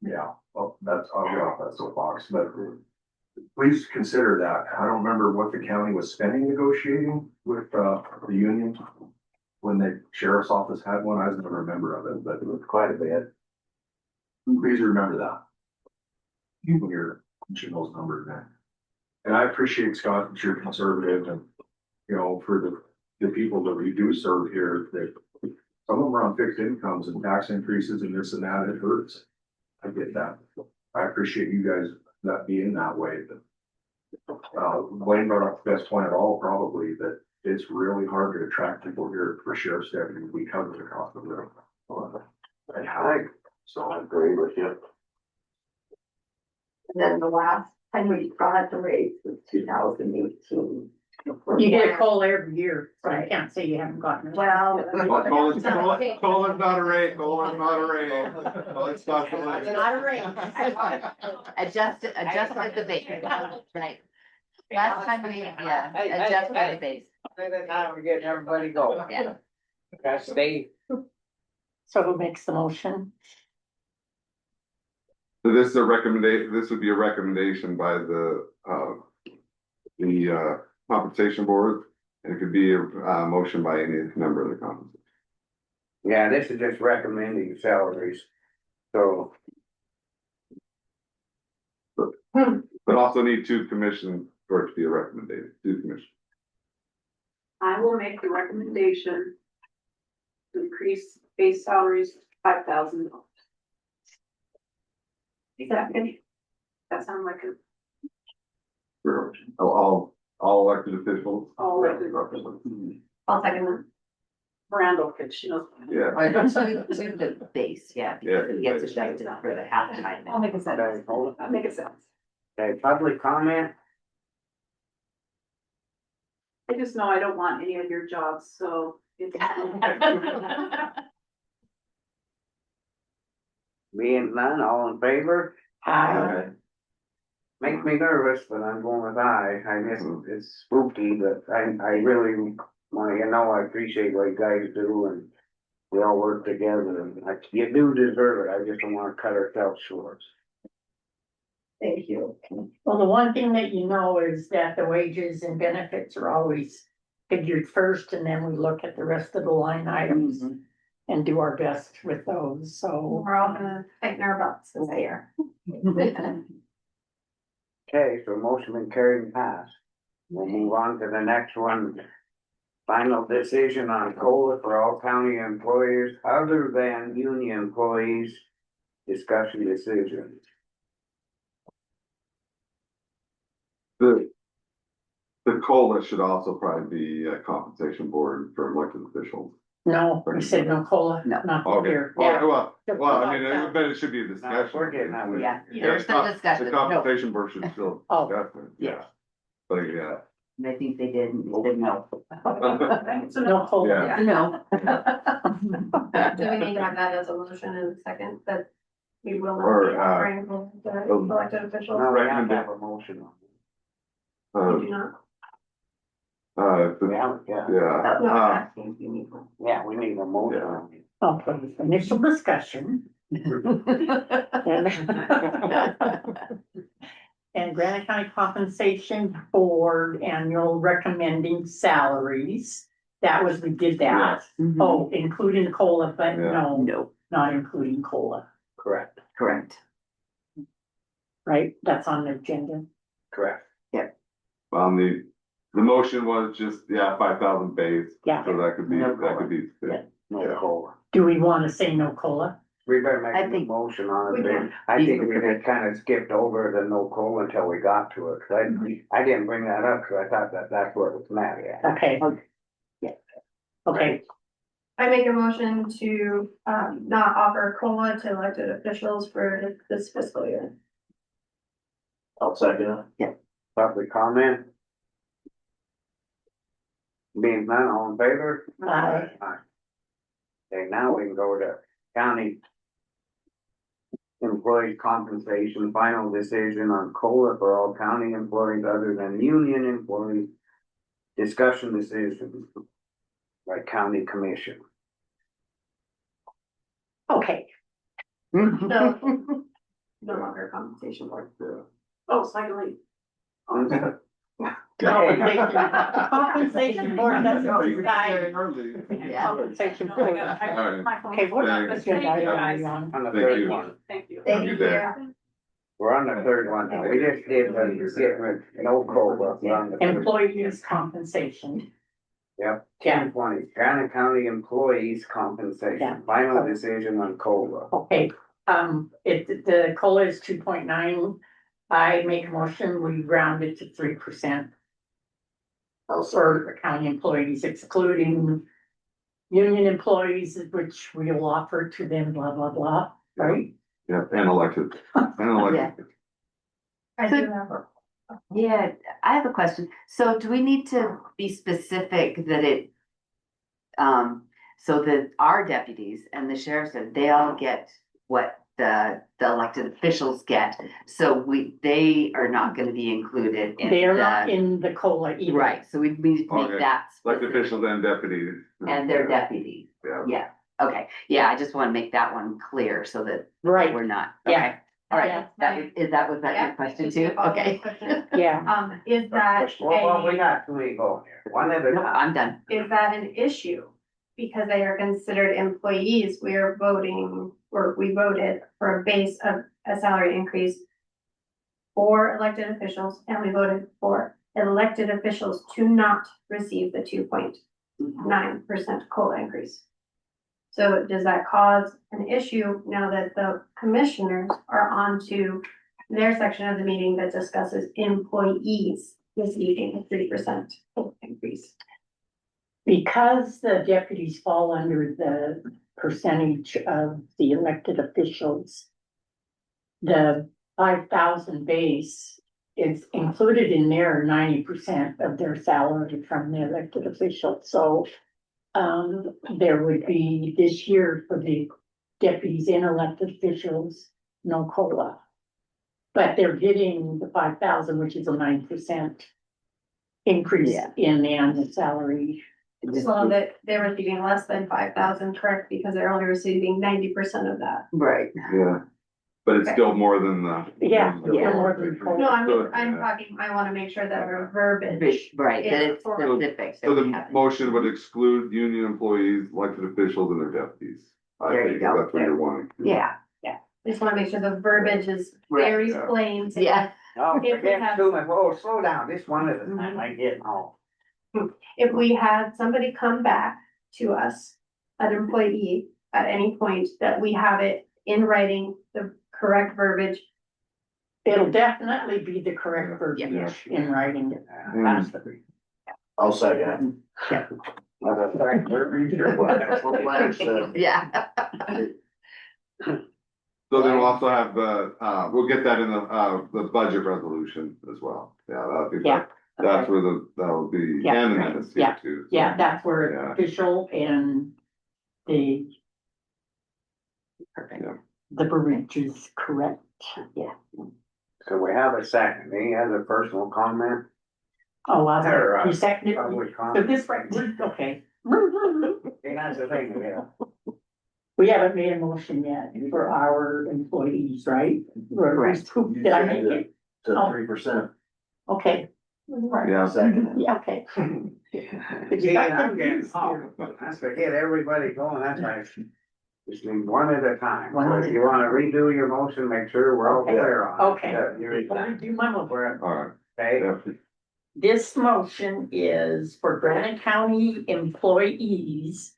yeah, well, I'll get off that soapbox, but please consider that. I don't remember what the county was spending negotiating with, the union when the sheriff's office had one. I was never a member of it, but it was quite a bit. Please remember that. When you're punching those numbers in. And I appreciate, Scott, that you're conservative and, you know, for the people that we do serve here, that some of them are on fixed incomes and tax increases and this and that, it hurts. I get that. I appreciate you guys not being that way, but Wayne brought up the best point of all, probably, that it's really hard to attract people here for sheriff's deputy because of the cost of living. And how, so I agree with you. And then the last time we got the raise was 2018. You get a COLA every year, so I can't say you haven't gotten it. Well. Colin's not a rate, Colin's not a rate. Well, it's not. Not a raise. Adjusted the base, right? Last time we, adjusted the base. Now we're getting everybody going. Yeah. That's Dave. So who makes the motion? So this is a recommendation, this would be a recommendation by the compensation board, and it could be a motion by any member of the compensation. Yeah, this is just recommending salaries, so. But also need two commission for it to be a recommendation, two commission. I will make the recommendation to increase base salaries $5,000. Second. That sound like a For all elected officials. all elected. I'll second that. Randall, cause she knows. Yeah. To the base, yeah, because it gets Yeah. adjusted for the half time. I'll make a sense. Okay, hold on. I'll make a sense. Okay, public comment? I just know I don't want any of your jobs, so. it's- Being none, all in favor? Aye. Makes me nervous, but I'm going with aye. I guess it's spooky, but I really want you to know I appreciate what you guys do and we all work together and you do deserve it. I just don't want to cut ourselves short. Thank you. Well, the one thing that you know is that the wages and benefits are always figured first, and then we look at the rest of the line items and do our best with those, so. We're all gonna tighten our butts this year. Okay, so motion been carried and passed. We'll move on to the next one. Final decision on COLA for all county employees other than union employees. Discussion decision. The COLA should also probably be a compensation board for elected officials. No, we said no cola, No. not Okay, here. okay, Yeah. well, I mean, I bet it should be a discussion. we're getting that way. Yeah, Yeah, there's some discussion. The No, compensation part should still Oh, discuss it, yeah. but yeah. and I think they did, and they said no. No cola. Yeah. No. Do we need to have that as a motion in a second, that we will not Or, be offering the elected officials? No, we have to have a motion on it. We do not. Yeah, yeah. Yeah, Yeah, we need a motion on it. Okay, initial discussion. And Granite County Compensation Board Annual Recommending Salaries. That was, we did that. Mhm. Oh, including COLA, but Yeah. no, No, not including COLA, Correct, correct. right? That's on the agenda. correct. the motion was just, 5,000 base. Yeah. So that could be, No that could be. Yeah. No Yeah. cola. Do we want to say no COLA? We better I make a think- motion on We it, can. then. I think we had kind of skipped over the no cola until we got to it, 'cause I didn't bring that up, cause I thought that that's where it was at, yeah. Okay. Yeah. Okay, I make a motion to, not offer COLA to elected officials for this fiscal year. I'll second it. Public comment? Being none, all in favor? Aye. Okay, now we can go to county employee compensation, final decision on COLA for all county employees other than union employees. Discussion decision by county commission. okay. No. No longer compensation board. Oh, secondly. Compensation board doesn't decide. Yeah. Compensation board. Alright. Okay, what Thanks. agenda item are you on? On the Thank third you. one. Thank you. Have a good day. We're on the third one now. We just did no COLA. We're on the third. Employees compensation. Yep. Yeah. 1020, Granite County employees Yeah. compensation, final decision on COLA. Okay, the COLA is 2.9. I make a motion, we round it to 3%. For county employees excluding union employees, which we'll offer to them, blah, blah, blah, right? Yeah, and elected. Yeah. I do have a. Yeah, I have a question. So do we need to be specific that it, so that our deputies and the sheriffs, they all get what the elected officials get? So they are not gonna be included in They are not the, in the COLA either. right, so we need to Okay. make that. Elected specific. officials and deputies. And their deputies, Yeah. yeah, okay, yeah, I just wanna make that one clear so that Right, we're not, Yeah. okay. All right, Yeah. was that Yeah. your question too? Okay. yeah. Is that Well, we a, got three going here, one at a No, time. I'm done. is that an issue? Because they are considered employees, we are voting, or we voted for a base of a salary increase for elected officials, and we voted for elected officials to not receive the 2.9% COLA increase. So does that cause an issue now that the commissioners are on to their section of the meeting that discusses employees receiving a 3% increase? Because the deputies fall under the percentage of the elected officials, the 5,000 base is included in their 90% of their salary from the elected officials. So there would be this year for the deputies and elected officials, no COLA. But they're getting the 5,000, which is a 9% increase Yeah. in the annual salary. So that they're receiving less than 5,000, correct, because they're only receiving 90% of that. Right. Yeah, but it's still more than the. Yeah, yeah. more than COLA. No, So, I'm yeah. talking, I wanna make sure that our verbiage. Right, that it's Yeah. specific. So that the we have it. motion would exclude union employees, elected officials and their deputies. I There you think go. that's what you're wanting. Yeah, Just wanna make sure the verbiage is very Right. plain. so yeah, Oh, If we forget have- too much, oh, slow down, this one at a time, I get all. If we had somebody come back to us, an employee, at any point, that we have it in writing, the correct verbiage. It'll definitely be the correct verbiage in writing. And I'll second yeah. Yeah. So then we'll also have we'll get that in the budget resolution as well. Yeah, that'll be. Yeah. That's where that'll be, Yeah, and the right. minutes Yeah. here too. so, Yeah, that's where Yeah. official and the. Perfect. Yeah. The verbiage is correct, yeah. So we have a second. Any other personal comment? Oh, Or, you seconded, public so comment? this, right, okay. And that's the thing, yeah. We haven't made a motion yet for our employees, right? Did I make it? To Oh. 3%. Okay. Yeah. Yeah, okay. But you Yeah, got I'm getting confused off. here. That's to get everybody going, that's like, just need one at a time. One So at if a you wanna redo your motion, make sure we're all Okay. clear on it. Okay. Yeah, you're- Let me do my motion. We're- All right. Okay, Yeah. This motion is for Granite County employees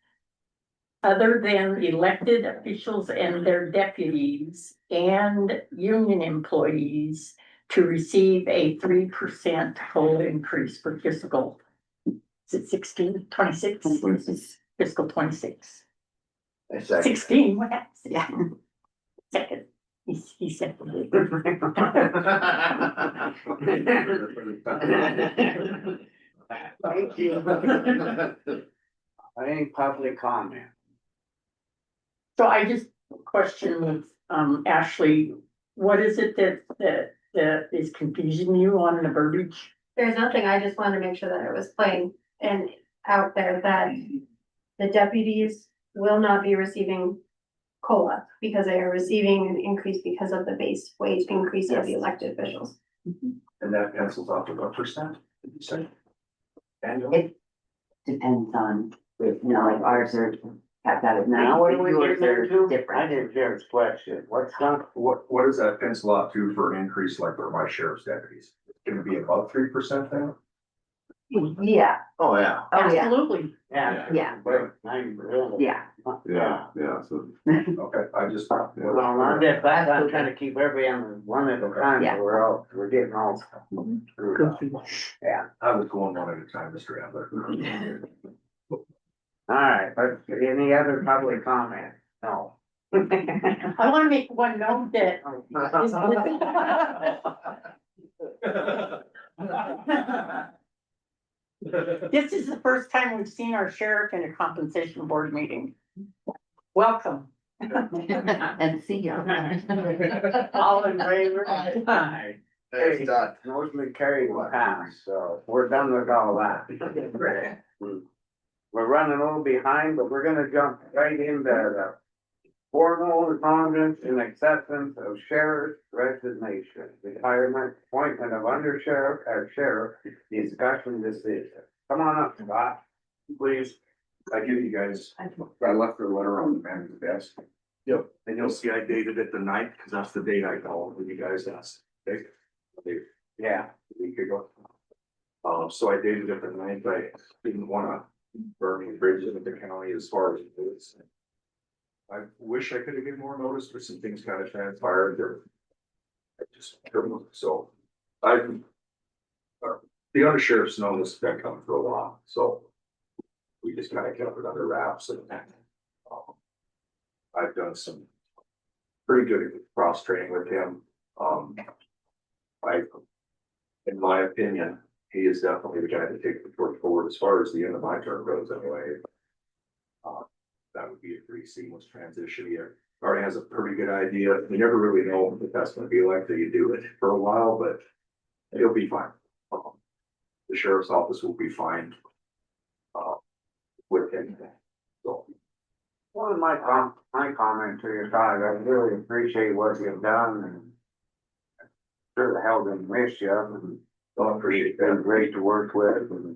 other than elected officials and their deputies and union employees to receive a 3% total increase for fiscal. Is it 26? Fiscal 26. I second. 16, what happens? Yeah. Second. He said. Thank you. Any public comment? So I just question with, Ashley, what is it that is confusing you on the verbiage? There's nothing, I just wanted to make sure that it was plain and out there that the deputies will not be receiving COLA because they are receiving an increase because of the base wage increase of the elected officials. And that pencils out to what percent, did you say? Annually? It depends on, you know, like ours are capped out at Now, 9, what but do we yours get are into? I different. didn't hear his question. What's that? What does that pencil out to for an increase like for my sheriff's deputies? Gonna be above 3% then? Yeah, Oh, yeah. oh, yeah, Absolutely. Yeah. Yeah. But I'm really. yeah. Yeah, so. Okay, I just. Well, I'm just, I'm trying to keep everybody on one at a time, Yeah. so we're getting all screwed up. Yeah, I was going one at a time, Mr. Ambler. all right, but any other public comment? No. I wanna make one note that. This is the first time we've seen our sheriff in a compensation board meeting. Welcome. And see ya. All in favor? Aye. Thanks, Todd. Motion carried will pass, so we're done with all that. We're running a little behind, but we're gonna jump right into the formal acknowledgement and acceptance of sheriff's resignation, retirement, appointment of undersheriff as sheriff, discussion decision. Come on up, Scott, please. I give you guys, I left her letter on the manager's desk. Yep. And you'll see I dated it the 9th, because that's the date I called when you guys asked. Okay? Yeah. A week ago. So I dated it the 9th. I didn't wanna burn any bridges in the county as far as it is. I wish I could have given more notice, but some things kind of transpired there. I just, so I. The undersheriff's known this has been coming for a while, so. We just kind of kept it under wraps and. I've done some. Pretty good cross training with him. In my opinion, he is definitely the guy to take the torch forward as far as the end of my term goes anyway. That would be a pretty seamless transition. He already has a pretty good idea. We never really know what that's gonna be like till you do it for a while, but it'll be fine. The sheriff's office will be fine. With him. So. One of my comment to you, Todd, I really appreciate what you've done and sure the hell didn't miss you and Don't appreciate it's been that. great to work with and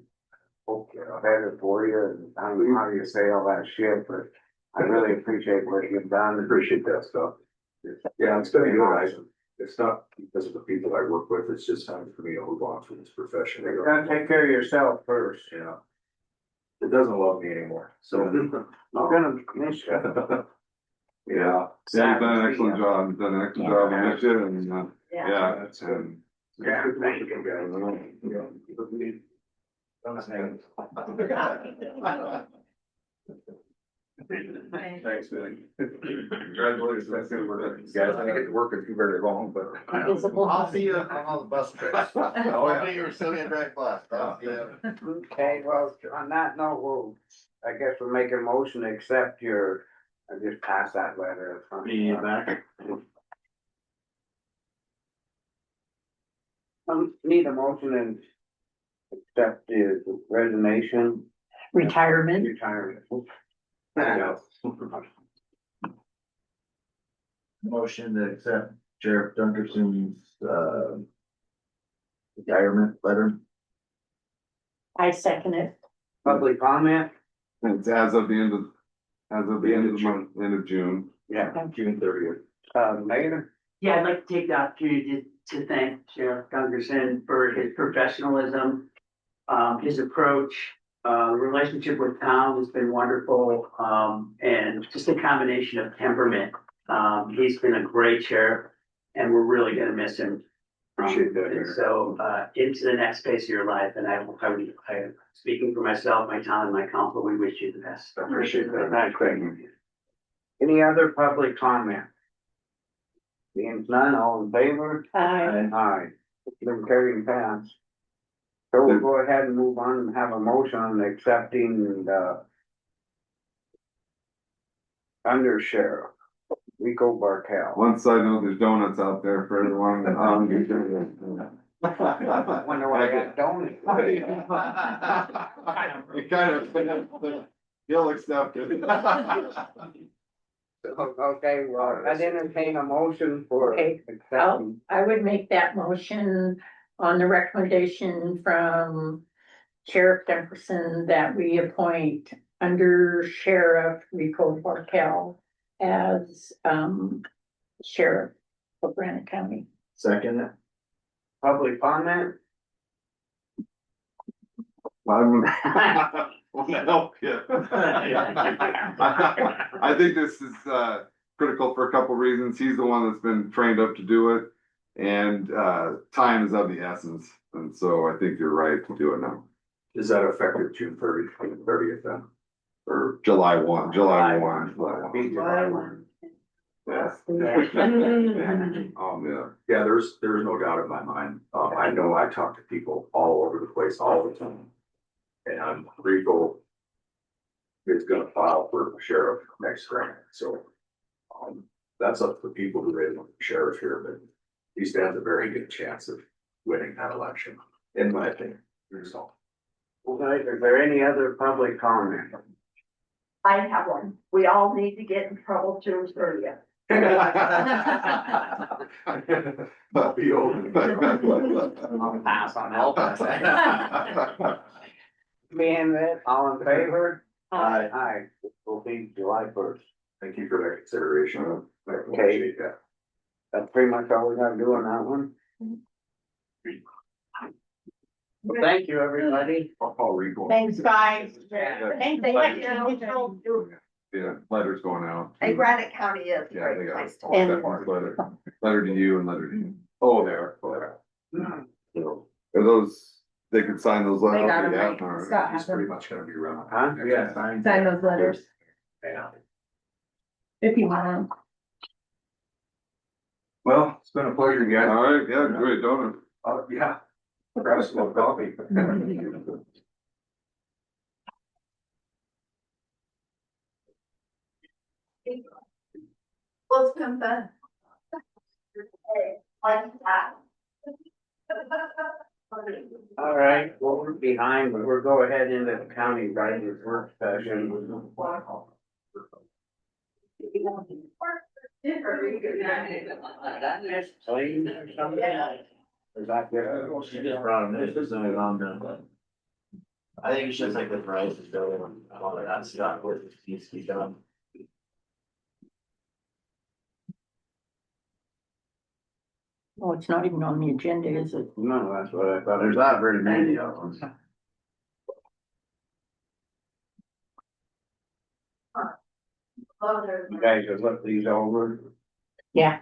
hope better for you and I don't know how you say all that shit, but I really appreciate what you've done. Appreciate that stuff. Yeah, it's been good. It's not because of the people I work with, it's just time for me to move on from this profession. You gotta take care of yourself first. Yeah. It doesn't love me anymore, so. I'm gonna miss you. Yeah, you've done an excellent job, you've done an excellent job, I met you, and, yeah, That's him. Yeah, thank you. Thanks, Billy. Congratulations, that's good work. Guys, I didn't get to work with you very long, but. I'll see you on the bus trips. Oh, yeah. I'll be your Sylvia Drive bus. Okay, well, on that note, I guess we'll make a motion to accept I just passed that letter. Need it back? Need a motion and accept the resignation. Retirement. Retirement. Motion to accept Sheriff Dunkerson's, retirement letter. I second it. Public comment? It's as of the end of the month, end of June. Yeah. June 30th. Mayor? Yeah, I'd like to take the opportunity to thank Sheriff Gunderson for his professionalism, his approach, relationship with town has been wonderful, and just a combination of temperament. He's been a great sheriff, and we're really gonna miss him. Appreciate that, And Mayor. so, into the next phase of your life, and I speaking for myself, my town, and my council, we wish you the best. I appreciate that. Thank you. Any other public comment? Being none, all in favor? Aye. Aye. Been carried past. So we'll go ahead and move on and have a motion on accepting the under sheriff, Rico Barkel. One side note, there's donuts out there for everyone. Wonder why I got donuts. It kind of, he'll accept it. Okay, well, I'd entertain a motion for Okay. accepting. I would make that motion on the recommendation from Sheriff Jefferson that we appoint under Sheriff Rico Barkel as, Sheriff of Granite County. Second. Public comment? Wanna help you. I think this is critical for a couple reasons. He's the one that's been trained up to do it. And time is of the essence. And so I think you're right to do it now. Is that effective June 30th then? Or July 1. July 1. Yeah. Yeah, there's no doubt in my mind. I know I talk to people all over the place all the time. And Rico is gonna file for sheriff next spring, so. That's up to the people who really want the sheriff here, but he stands a very good chance of winning that election, in my opinion. So, Okay, is there any other public comment? I have one. We all need to get in trouble June 30th. But be open. I'll pass on help. Being that, all in favor? Aye. Aye, will be July 1st. thank you for that consideration. I appreciate that. That's pretty much all we gotta do on that one. Well, thank you, everybody. I'll call Rico. Thanks, guys. Yeah. Thank you. Yeah, letters going out. And Granite County is a Yeah, great they got place to it. live. Letter to you and letter to you. Oh, there, oh, So, are those, they can sign those letters? They got 'em Yeah, right. all right. Scott he's has them. pretty much gonna be around. Huh? Yeah. Sign those letters Yeah. if you want them. Well, it's been a pleasure, guys. All right, yeah, great, donut. Yeah. Grab us a little coffee. Well, it's been fun. Like that. All right, well, we're behind, but we'll go ahead into the county writers work session. Clean or something? Is that good? She just brought him this, is on the. I think it's just like the price is going, all of that stuff, what needs to be done. Oh, it's not even on the agenda, is it? No, that's what I thought. There's not very many of them. You guys have looked these over? Yeah.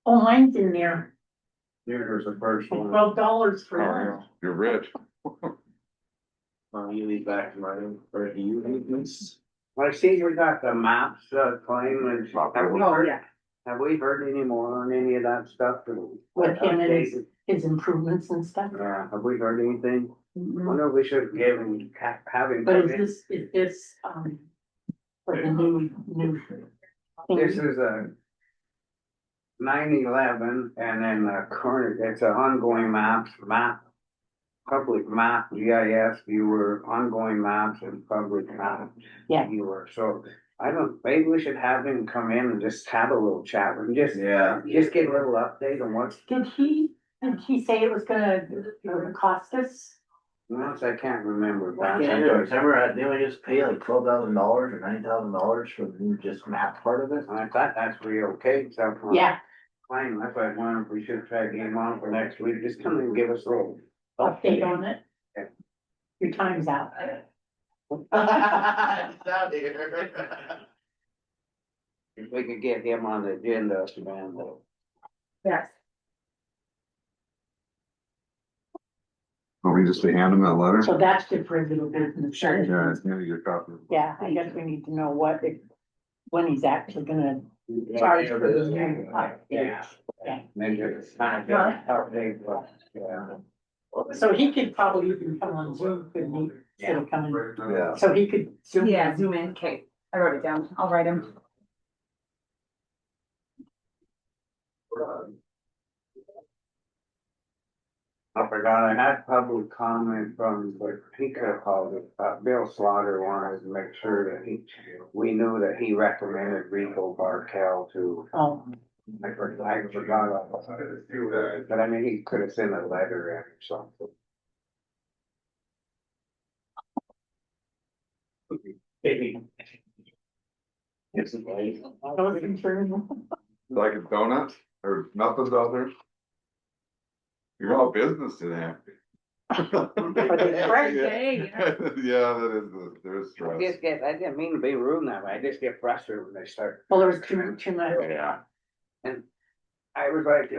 Oh, mine's in there, Here's the first one. $12 for that. You're rich. You leave back to my room, or do you leave this? I see we got the maps, claim and. Oh, yeah. Have we heard any more on any of that stuff? With him and his improvements and stuff. Yeah, have we heard anything? Mhm. Wonder if we should give him, have him. But come in. is this, for the new This thing? is a 9/11 and then a current, it's an ongoing map, public map, GIS viewer, ongoing maps and public map. Yeah. Viewer, so I don't, maybe we should have him come in and just have a little chat and just Yeah. get a little update on what's, Did he say it was gonna cost us? once I can't remember. I can't remember, didn't we just pay like $12,000 or $9,000 for the new just map part of it? I thought that's really okay, so. Yeah, Fine, that's why I wonder if we should try to get him on for next week, just come and give us a little. update on it. Yeah. Your time's out. If we could get him on the agenda, man, Yes. Want me just to hand him that letter? So that's just regular business. Sure. Yeah, it's gonna get a copy. Yeah, I guess we need to know when he's actually gonna charge for the new. Yeah. Yeah. Maybe it's kind of update, but, yeah. So he could probably even come on Zoom, couldn't he, instead of coming, Yeah. so he could zoom. Yeah, zoom in. Okay, I wrote it down. I'll write him. I forgot, I had public comment from, but he could have called it, Bill Slaughter wanted to make sure that we knew that he recommended Rico Barkel to. Oh, I forgot about that. But I mean, he could have sent a letter in or something. It's late. I was concerned. Like a donut or nothing's out there? You're all business today. But it's fresh, Hey, Yeah, that is, there's stress. I didn't mean to be rude now, but I just get frustrated when they start. Well, there was too much. Yeah. And I was like,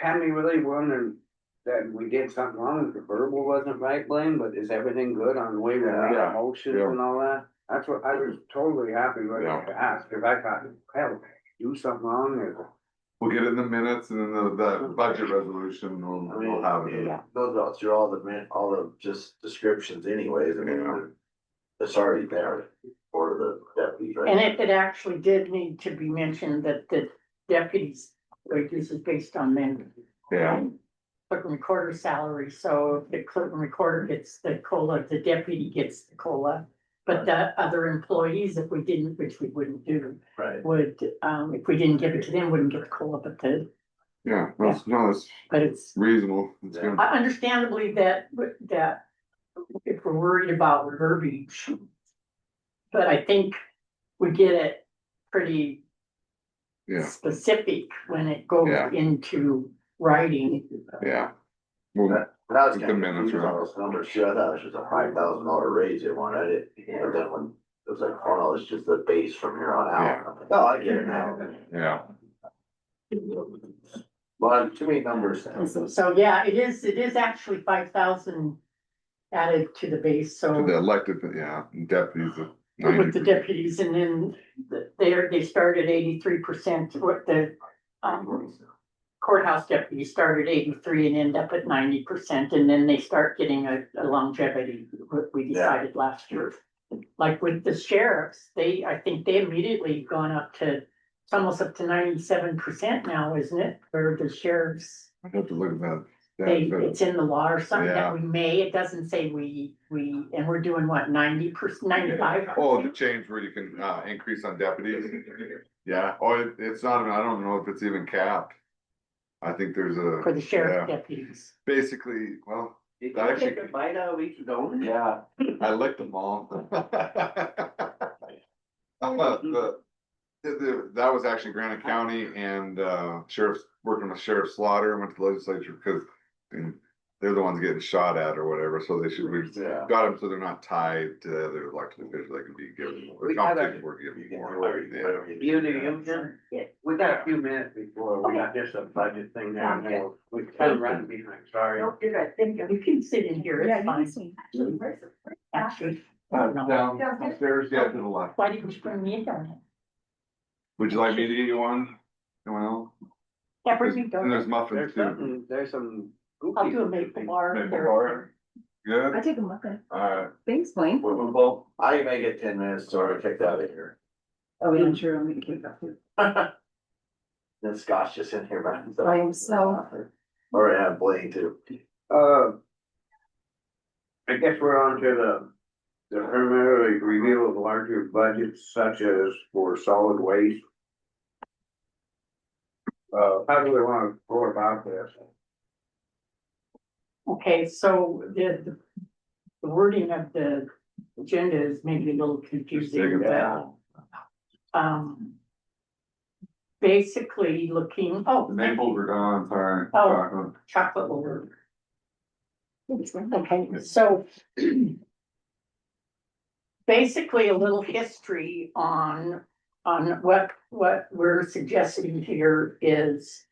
had me really wondering that we did something wrong, the verbal wasn't right, Blaine, but is everything good on the way we made Yeah. our motions Yeah. and all that? That's what, I was totally happy with Yeah. it to ask, cause I thought, hell, do something wrong or. We'll get it in the minutes and then the budget resolution, we'll have it. Yeah. Goes out through all the just descriptions anyways, I mean, it's already there for the deputies, right? And it actually did need to be mentioned that the deputies' wages is based on them. Yeah. Clerk and recorder salary, so if the clerk and recorder gets the COLA, the deputy gets the COLA. But the other employees, if we didn't, which we wouldn't do, Right. would, if we didn't give it to them, wouldn't get the COLA, Yeah, that's, no, that's but it's reasonable. It's good. understandably that if we're worried about verbiage. But I think we get it pretty Yeah, specific when it goes Yeah. into writing. yeah. Well, That was The kind of minutes confused are- on those numbers too, I thought it was just a $5,000 raise they wanted, but then when it was like, oh no, it's just the base from here on out. I'm like, oh, I get it now. yeah. But too many numbers. So, yeah, it is actually 5,000 added to the base, To the so elected, yeah, deputies. with the deputies, and then they started 83%, what the courthouse deputies started 83 and end up at 90%, and then they start getting a longevity, what we decided last year. Like with the sheriffs, I think they immediately gone up to, it's almost up to 97% now, isn't it, for the sheriffs? I have to look at that. It's in the law or something Yeah. that we may, it doesn't say and we're doing what, 90%, 95%? Oh, the change where you can, increase on deputies? Yeah, it's not, I don't know if it's even capped. I think there's a. For the sheriff yeah. deputies. Basically, well, Did I you actually- take a bite out of each donut? yeah, I licked them all. That was actually Granite County and, working with Sheriff Slaughter, went to the legislature because they're the ones getting shot at or whatever, so they should, we've Yeah. got them so they're not tied to other elected officials, they can be given more. We got Compensation a- for giving You can more. do whatever you- whatever you Beauty, need. we got a few minutes before, we got just a budget thing there, and we kind of run behind, sorry. Nope, you're good, thank you. You can sit in here, it's fine. Actually, Downstairs, yeah, to the left. why didn't you bring me in down? Would you like me to get you one? Anyone else? Yeah, bring me And down. there's muffins There's too. something, there's some. I'll do a maple bar. Maple bar. Good, I take a muffin. alright. Thanks, Blaine. Well, well, I may get 10 minutes to order kicked out of here. Oh, yeah, sure, I'm gonna keep that too. Then Scott's just in here by himself. I am so. Or I have Blaine too. I guess we're on to the preliminary review of larger budgets such as for solid waste. How do we want to go about this? Okay, so the wording of the agenda is maybe a little confusing, but, basically looking, The maples are gone, sorry. Oh. chocolate over. Okay, so basically a little history on what we're suggesting here is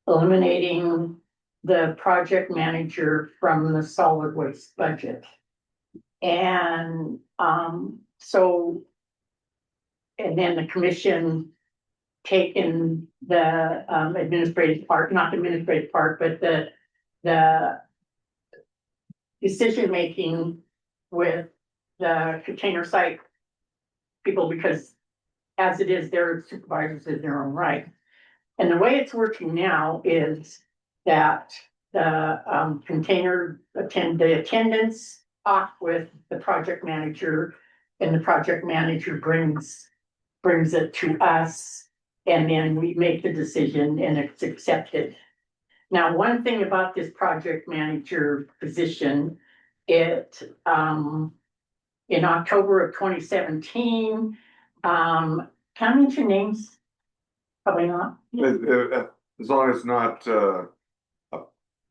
eliminating the project manager from the solid waste budget. And so and then the commission taken the administrative part, not the administrative part, but the decision-making with the container site people, because as it is, they're supervisors in their own right. And the way it's working now is that the the attendance off with the project manager, and the project manager brings it to us, and then we make the decision and it's accepted. Now, one thing about this project manager position, it, in October of 2017, can I mention names? Probably not. As long as it's not,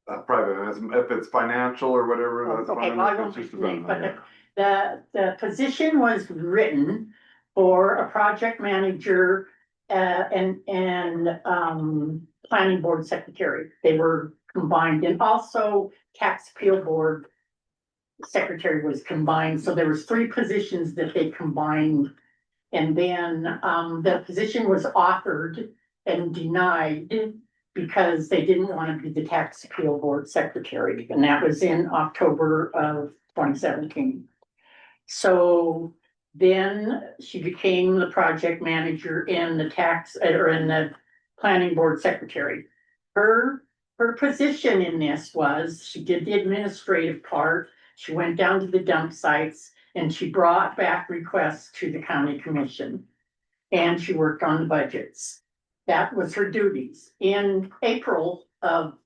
a private, if it's financial or whatever, that's Okay, fine. well, I It's won't just mention about- names, but the position was written for a project manager, and planning board secretary. They were combined, and also tax appeal board secretary was combined, so there was 3 positions that they combined. And then, the position was offered and denied because they didn't want to be the tax appeal board secretary, and that was in October of 2017. So then she became the project manager in the in the planning board secretary. Her position in this was, she did the administrative part, she went down to the dump sites, and she brought back requests to the county commission. And she worked on the budgets. That was her duties. In April of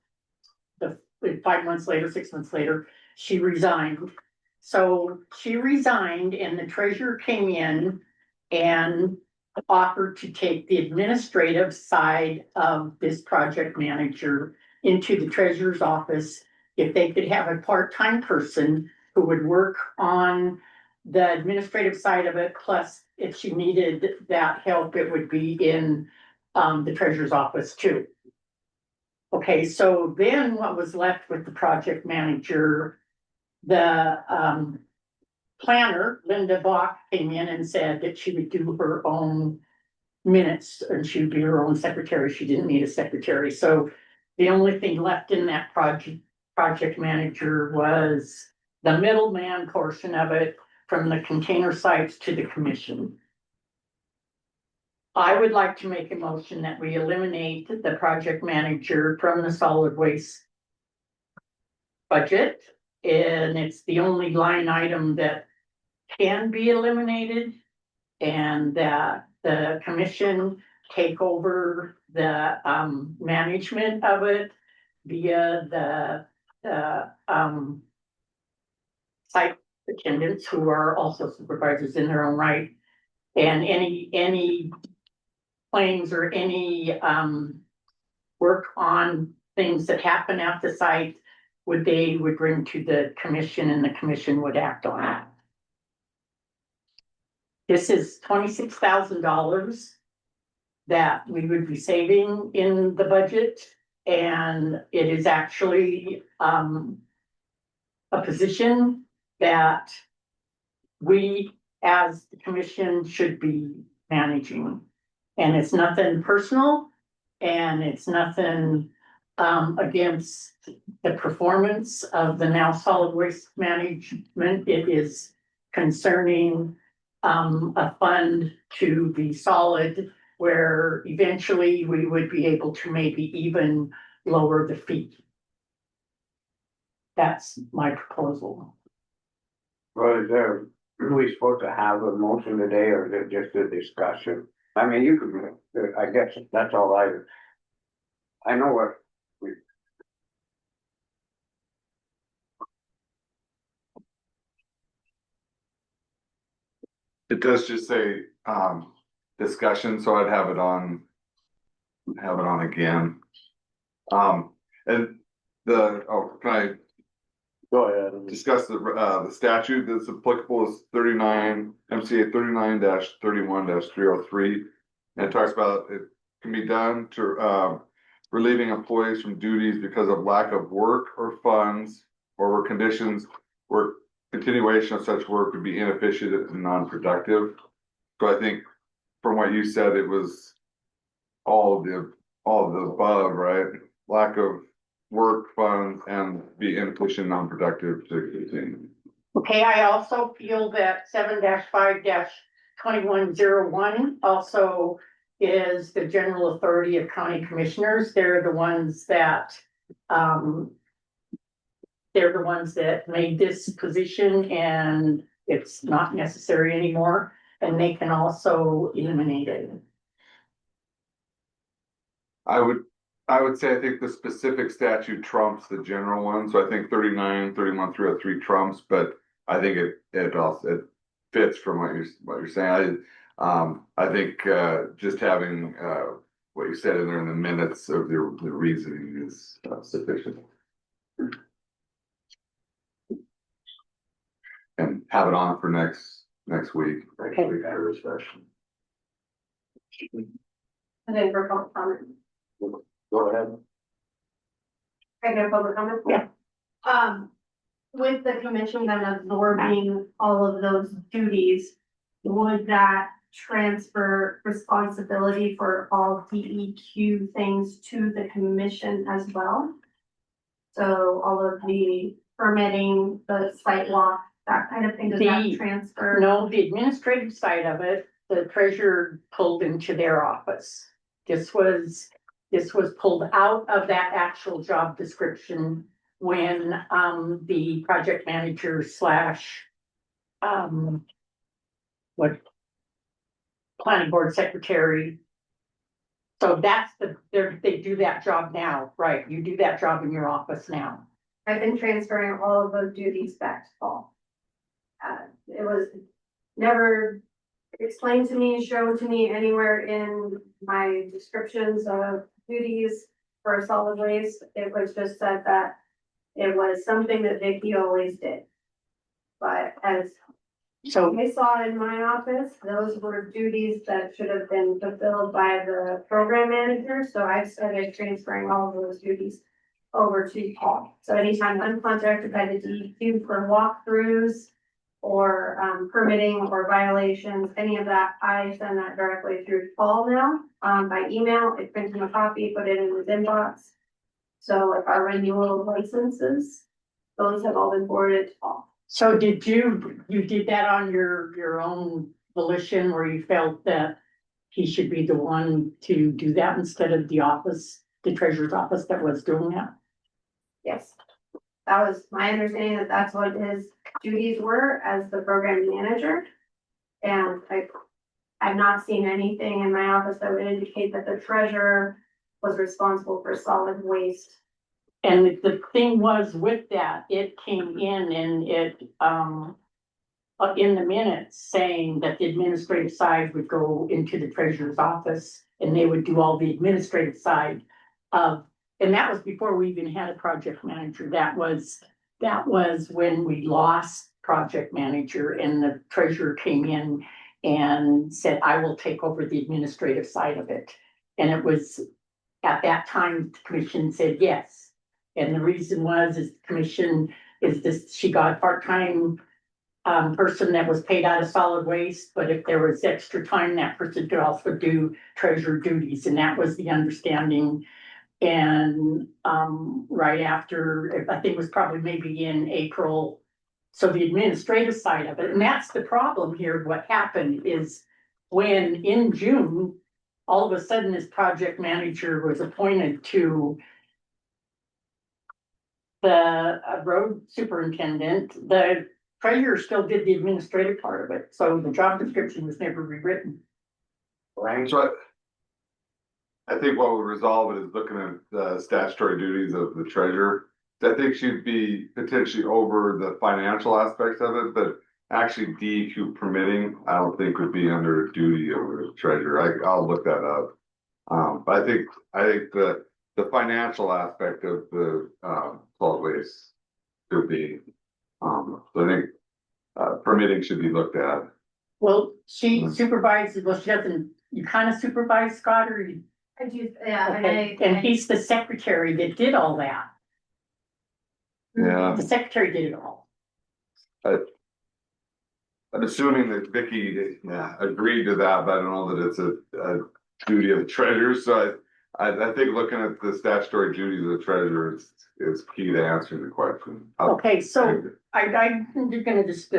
5 months later, 6 months later, she resigned. So she resigned, and the treasurer came in and offered to take the administrative side of this project manager into the treasurer's office if they could have a part-time person who would work on the administrative side of it, plus if she needed that help, it would be in the treasurer's office too. Okay, so then what was left with the project manager, the planner, Linda Bach, came in and said that she would do her own minutes and she would be her own secretary. She didn't need a secretary. So the only thing left in that project manager was the middleman portion of it, from the container sites to the commission. I would like to make a motion that we eliminate the project manager from the solid waste budget. And it's the only line item that can be eliminated, and that the commission take over the management of it via the site attendants, who are also supervisors in their own right. And any claims or any work on things that happen at the site, they would bring to the commission and the commission would act on it. This is $26,000 that we would be saving in the budget. And it is actually, a position that we as the commission should be managing. And it's nothing personal and it's nothing against the performance of the now solid waste management. It is concerning a fund to be solid where eventually we would be able to maybe even lower the fee. That's my proposal. Well, is there, are we supposed to have a motion today or is it just a discussion? I mean, you could, I guess that's all I know what we. It does just say, discussion, so I'd have it on again. And can I go ahead and discuss the statute that's applicable is MCA 39-31-303. And it talks about it can be done to relieving employees from duties because of lack of work or funds or where conditions where continuation of such work would be inefficient and non-productive. So I think from what you said, it was all of the above, right? Lack of work, funds, and be inefficient, non-productive to continue. Okay, I also feel that 7-5-2101 also is the general authority of county commissioners. They're the ones that made this position and it's not necessary anymore. And they can also eliminate it. I would say I think the specific statute trumps the general one. So I think 39-31-303 trumps, but I think it also fits from what you're saying. I think just having what you said in there in the minutes of the reasoning is sufficient. And have it on for next week. Next week for discussion. And then for public comment. Go ahead. Can I get a public comment? Yeah. With the commission then absorbing all of those duties, would that transfer responsibility for all DEQ things to the commission as well? So all of the permitting, the site walk, that kind of thing, does that transfer? No, the administrative side of it, the treasurer pulled into their office. This was pulled out of that actual job description when the project manager / planning board secretary. So that's they do that job now, right? You do that job in your office now. I've been transferring all of those duties back to Paul. It was never explained to me, shown to me anywhere in my descriptions of duties for solid waste. It was just said that it was something that Vicky always did. But as I saw in my office, those were duties that should have been fulfilled by the program manager. So I started transferring all of those duties over to Paul. So anytime I'm contacted by the DEQ for walkthroughs or permitting or violations, any of that, I send that directly through to Paul now by email. I print him a copy, put it in his inbox. So if our renewal licenses, those have all been forwarded to Paul. So did you did that on your own volition where you felt that he should be the one to do that instead of the office, the treasurer's office that was doing that? Yes, that was my understanding that that's what his duties were as the program manager. And I've not seen anything in my office that would indicate that the treasurer was responsible for solid waste. And the thing was with that, it came in and it, in the minutes saying that the administrative side would go into the treasurer's office and they would do all the administrative side of And that was before we even had a project manager. That was when we lost project manager and the treasurer came in and said, I will take over the administrative side of it. And it was at that time, the commission said yes. And the reason is the commission is this, she got a part-time person that was paid out of solid waste, but if there was extra time, that person could also do treasurer duties, and that was the understanding. And right after, I think it was probably maybe in April, so the administrative side of it, and that's the problem here. What happened is when in June, all of a sudden this project manager was appointed to the road superintendent, the treasurer still did the administrative part of it, so the job description was never rewritten. So I think what would resolve it is looking at the statutory duties of the treasurer. I think she'd be potentially over the financial aspects of it, but actually DEQ permitting, I don't think would be under duty of the treasurer. I'll look that up. But I think the financial aspect of the solid waste could be, so I think permitting should be looked at. Well, she supervises, well, she doesn't, you kind of supervise Scott, or you? I do, yeah, Okay, and he's the secretary that did all that. Yeah. The secretary did it all. I'm assuming that Vicky agreed to that, but I don't know that it's a duty of the treasurer. So I think looking at the statutory duties of the treasurer is key to answering the question. Okay, so I'm gonna just,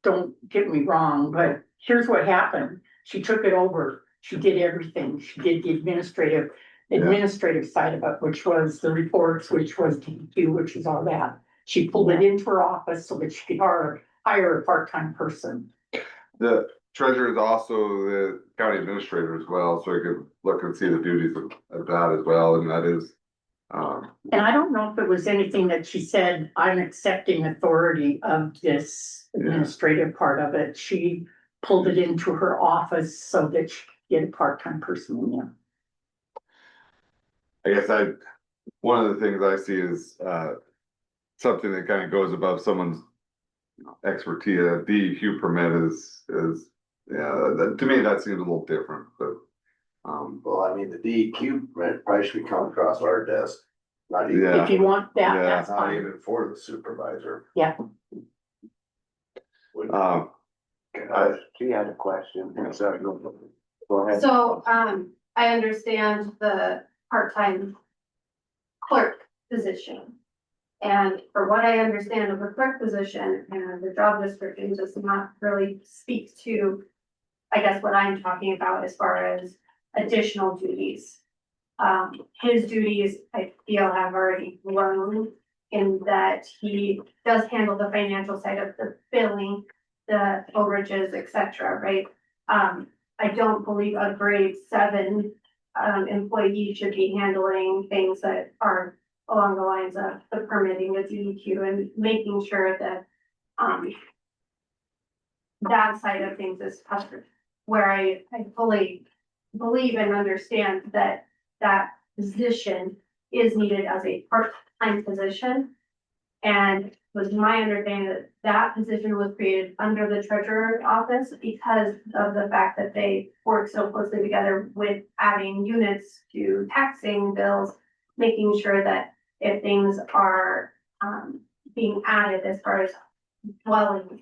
don't get me wrong, but here's what happened. She took it over. She did everything. She did the administrative side of it, which was the reports, which was DEQ, which is all that. She pulled it into her office so that she could hire a part-time person. The treasurer is also the county administrator as well, so I could look and see the duties of that as well, and that is. And I don't know if it was anything that she said, I'm accepting authority of this administrative part of it. She pulled it into her office so that she could get a part-time person in there. I guess one of the things I see is something that kind of goes above someone's expertise. A DEQ permit is to me that seems a little different, but well, I mean, the DEQ permit probably should come across our desk, not even. If you want that, that's Not fine. even for the supervisor. Yeah. She had a question. So go ahead. So, I understand the part-time clerk position. And for what I understand of the clerk position and the job description does not really speak to, I guess, what I'm talking about as far as additional duties. His duties, I feel, have already grown in that he does handle the financial side of the billing, the overages, et cetera, right? I don't believe a grade 7 employee should be handling things that are along the lines of the permitting, the DEQ, and making sure that that side of things is covered. Where I fully believe and understand that that position is needed as a part-time position. And was my understanding that that position was created under the treasurer's office because of the fact that they work so closely together with adding units to taxing bills, making sure that if things are being added as far as dwellings,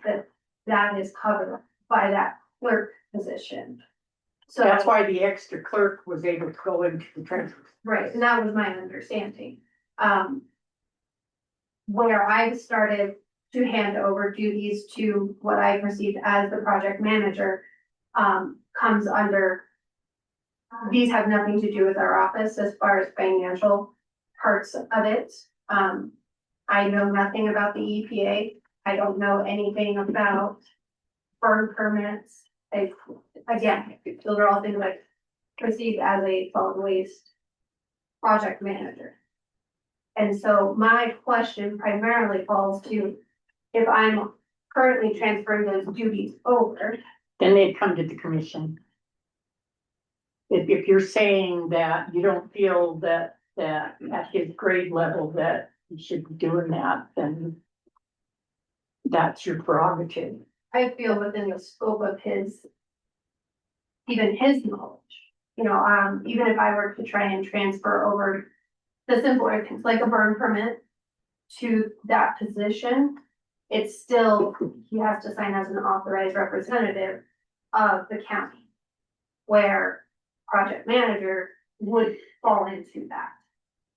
that is covered by that clerk position. So that's why the extra clerk was able to go into the treasury. Right, and that was my understanding. Where I started to hand over duties to what I perceived as the project manager, comes under, these have nothing to do with our office as far as financial parts of it. I know nothing about the EPA. I don't know anything about burn permits. Again, those are all things I perceived as a solid waste project manager. And so my question primarily falls to, if I'm currently transferring those duties over, then they'd come to the commission. If you're saying that you don't feel that that at his grade level that he should be doing that, then that's your prerogative. I feel within the scope of his, even his knowledge. You know, even if I were to try and transfer over the simple, it's like a burn permit to that position, it's still, he has to sign as an authorized representative of the county, where project manager would fall into that.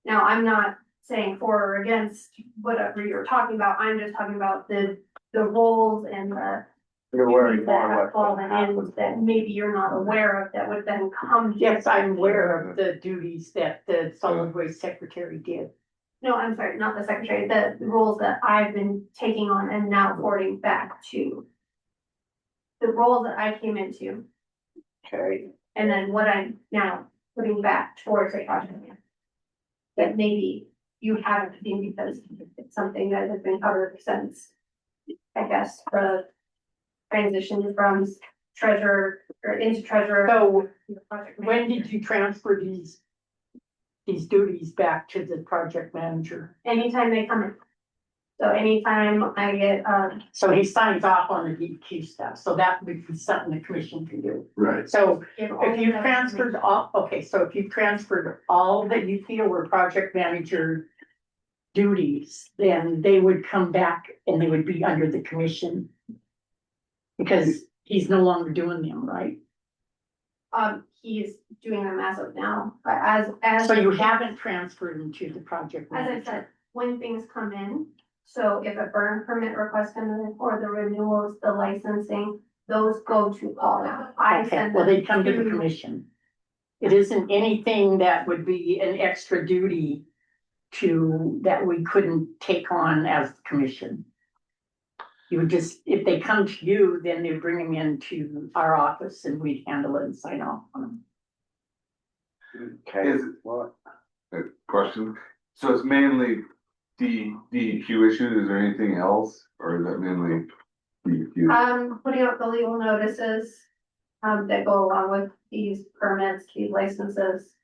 Now, I'm not saying for or against whatever you're talking about, I'm just talking about the roles and the You're worried duties that more have what's gonna fallen in happen. that maybe you're not aware of that would then come. to Yes, I'm you. aware of the duties that the solid waste secretary did. No, I'm sorry, not the secretary, the roles that I've been taking on and now forwarding back to. The role that I came into, Okay, and then what I'm now putting back towards the project manager. That maybe you haven't seen because it's something that has been covered since, I guess, the transition from treasurer or into treasurer. So to project when manager. did you transfer these duties back to the project manager? Anytime they come in. So anytime I get, So he signs off on the DEQ stuff, so that would be something the commission can do. Right. So if if you transferred all, okay, so if you transferred all that you feel were project manager duties, then they would come back and they would be under the commission. Because he's no longer doing them, right? he's doing them as of now, but as. So you haven't transferred them to the project As I manager? said, when things come in, so if a burn permit request comes in or the renewals, the licensing, those go to Paul now. I Okay, send well, them they come to the commission. It isn't anything that would be an extra duty that we couldn't take on as the commission. You would just, if they come to you, then they bring them into our office and we'd handle it and sign off on them. okay. Is, a question, so it's mainly DEQ issues, is there anything else, or is that mainly DEQ? Putting out the legal notices, that go along with these permits, these licenses.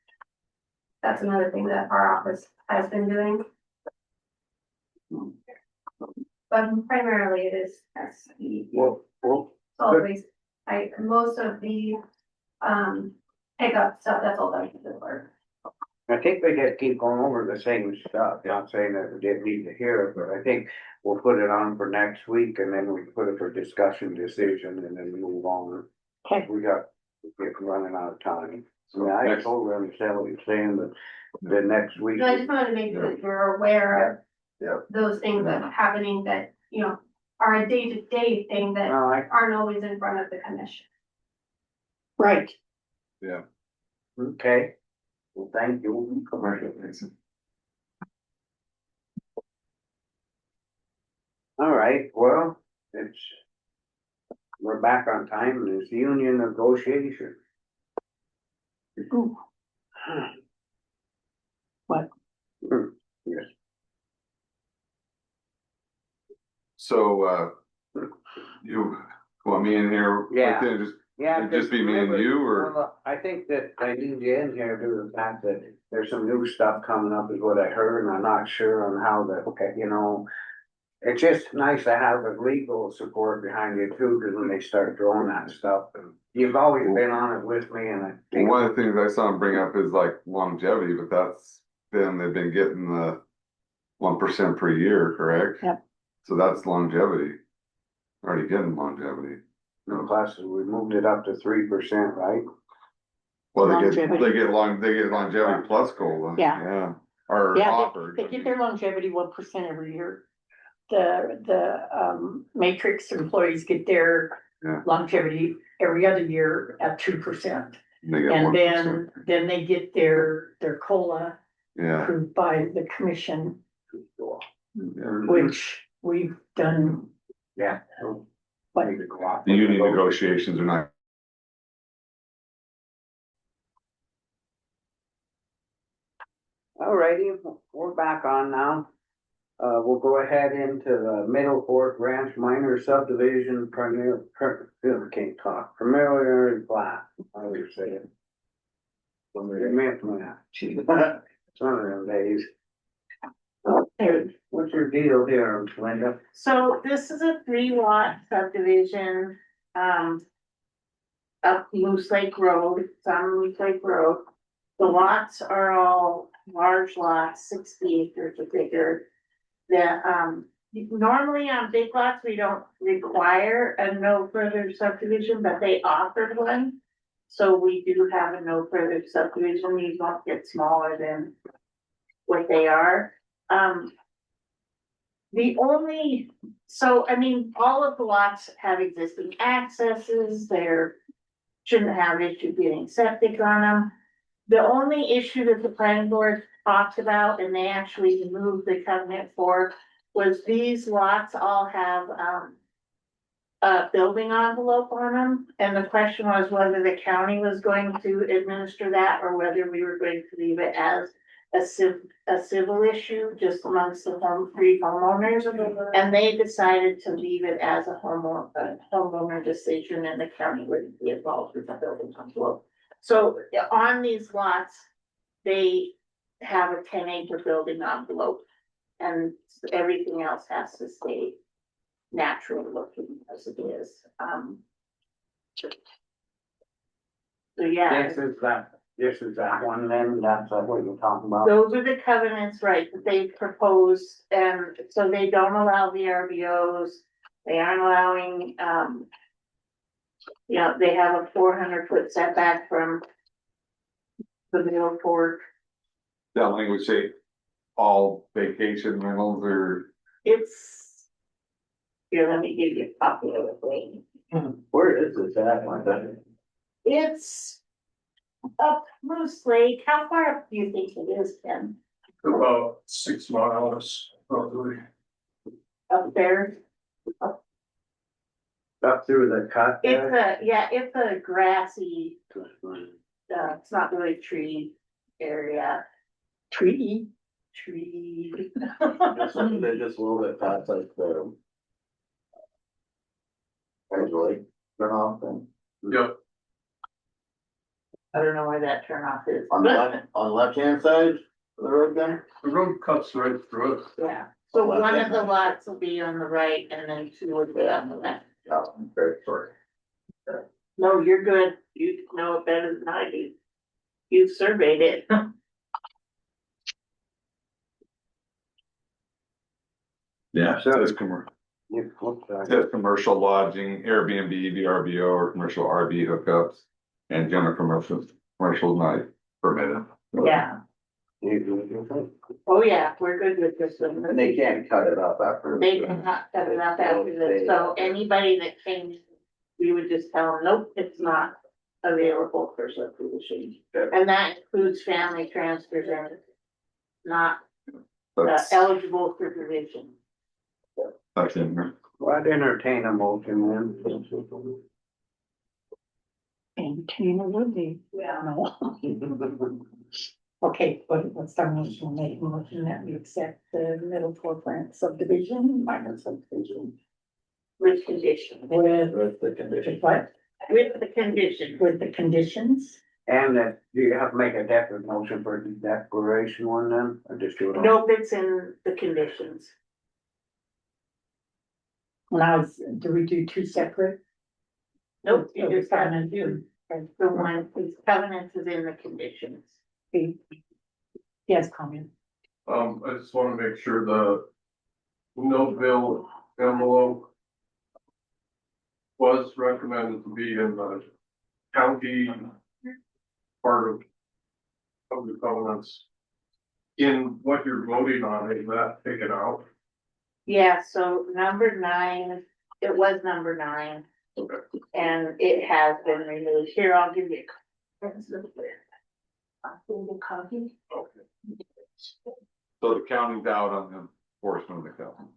That's another thing that our office has been doing. But primarily it is SE. Well, Solid waste, most of the, pickup stuff, that's all done through the clerk. I think we just keep going over the same stuff, not saying that we didn't need to hear it, but I think we'll put it on for next week and then we put it for discussion, decision, and then move on. Okay. We're running out of time. I totally understand what you're saying, but the next week. No, I just wanted to make sure that you're aware of Yeah. those things that are happening that, you know, are a day-to-day thing that No, I, aren't always in front of the commission. Right. Yeah. okay. Well, thank you. All right, well, we're back on time and it's union negotiation. Ooh. What? Yes. So, you want me in here? Yeah. With you, Yeah. It'd just be me and you, or? Well, I think that I need you in here due to the fact that there's some new stuff coming up is what I heard, and I'm not sure on how that, you know. It's just nice to have the legal support behind you too, because when they start throwing that stuff, and you've always been on it with me, and I Well, think. one of the things I saw him bring up is like longevity, but they've been getting the 1% per year, correct? Yep. So that's longevity. Already getting longevity. No, plus we moved it up to 3%, right? Well, Longevity. they get longevity plus COLA. Yeah. Yeah, or Yeah, offered. they get their longevity 1% every year. The matrix employees get their Yeah. longevity every other year at 2%. They get And 1%. then they get their COLA Yeah. approved by the commission, Yeah. which we've done. Yeah. What? The union negotiations are not. Alrighty, we're back on now. We'll go ahead into the Middle Fork Ranch Minor Subdivision can't talk, preliminary plat, I would say it. Some of them days. Hey, what's your deal here, Linda? So this is a 3 lot subdivision, up Moose Lake Road, it's on Moose Lake Road. The lots are all large lots, 60 acres or bigger. Normally on big lots, we don't require a no further subdivision, but they offered one. So we do have a no further subdivision, these won't get smaller than what they are. The only, so I mean, all of the lots have existing accesses, they're shouldn't have issue getting septic on them. The only issue that the planning board talked about, and they actually removed the covenant for, was these lots all have, a building envelope on them. And the question was whether the county was going to administer that or whether we were going to leave it as a civil issue just amongst the three homeowners. And they decided to leave it as a homeowner decision, and the county wouldn't be involved with the building envelope. So on these lots, they have a 10-acre building envelope, and everything else has to stay natural looking as it is. So yeah. This is that one then, that's what you're talking about. Those are the covenants, right, that they proposed, and so they don't allow VRBOs, they aren't allowing, you know, they have a 400-foot setback from the middle port. That language say all vacation rentals or, It's, here, let me give you a copy of it, wait. Where is this at, like that? It's up Moose Lake, how far up do you think it is, Ken? About 6 miles, probably. Up there? Up through the cut there. It's a grassy, it's not really tree area. Tree. They're just a little bit past like the. Actually, turn off and. Yep. I don't know where that turnoff is. On the left hand side of the road there? The road cuts right through it. Yeah, so one of the lots will be on the right and then 2 will be on the left. Oh, I'm very sorry. No, you're good. You know it better than I do. You've surveyed it. yeah, So- says says commercial lodging, Airbnb, VRBO, or commercial RV hookups, and general commercial night permitted. Yeah. Oh, yeah, we're good with this one. And they can't cut it up after. They cannot cut it up after this, so anybody that came, we would just tell them, nope, it's not available for subdivision. And that includes family transfers and not eligible for division. That's in there. Well, I'd entertain a motion then. And Tina would be. Yeah. No. Okay, but what's our motion, make a motion that we accept the middle footprint subdivision, minor subdivision. With condition. With the condition. what? With the condition. With the conditions? And that, do you have to make a definite motion for the declaration one then, or just do it all? Nope, it's in the conditions. Now, do we do 2 separate? Nope, So you just have to covenant do the one, his covenants is in the conditions. Yes, comment. I just wanna make sure the no bill envelope was recommended to be in the county part of the covenants. In what you're voting on, is that taken out? Yeah, so number 9, it was number 9. And it has been removed. Here, I'll give you a copy. Okay. So the county's out on the enforcement of the covenant.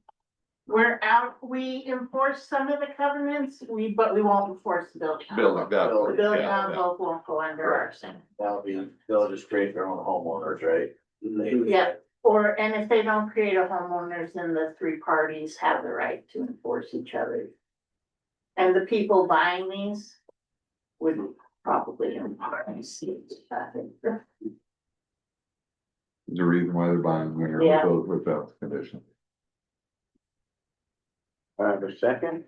We're out, we enforce some of the covenants, but we won't enforce the building. Building, that. The building yeah, envelope won't go under our thing. They'll just create their own homeowners, right? Yeah, and if they don't create a homeowners, then the 3 parties have the right to enforce each other. And the people buying these would probably enforce it, I think. The reason why they're buying there Yeah. with those conditions. A second?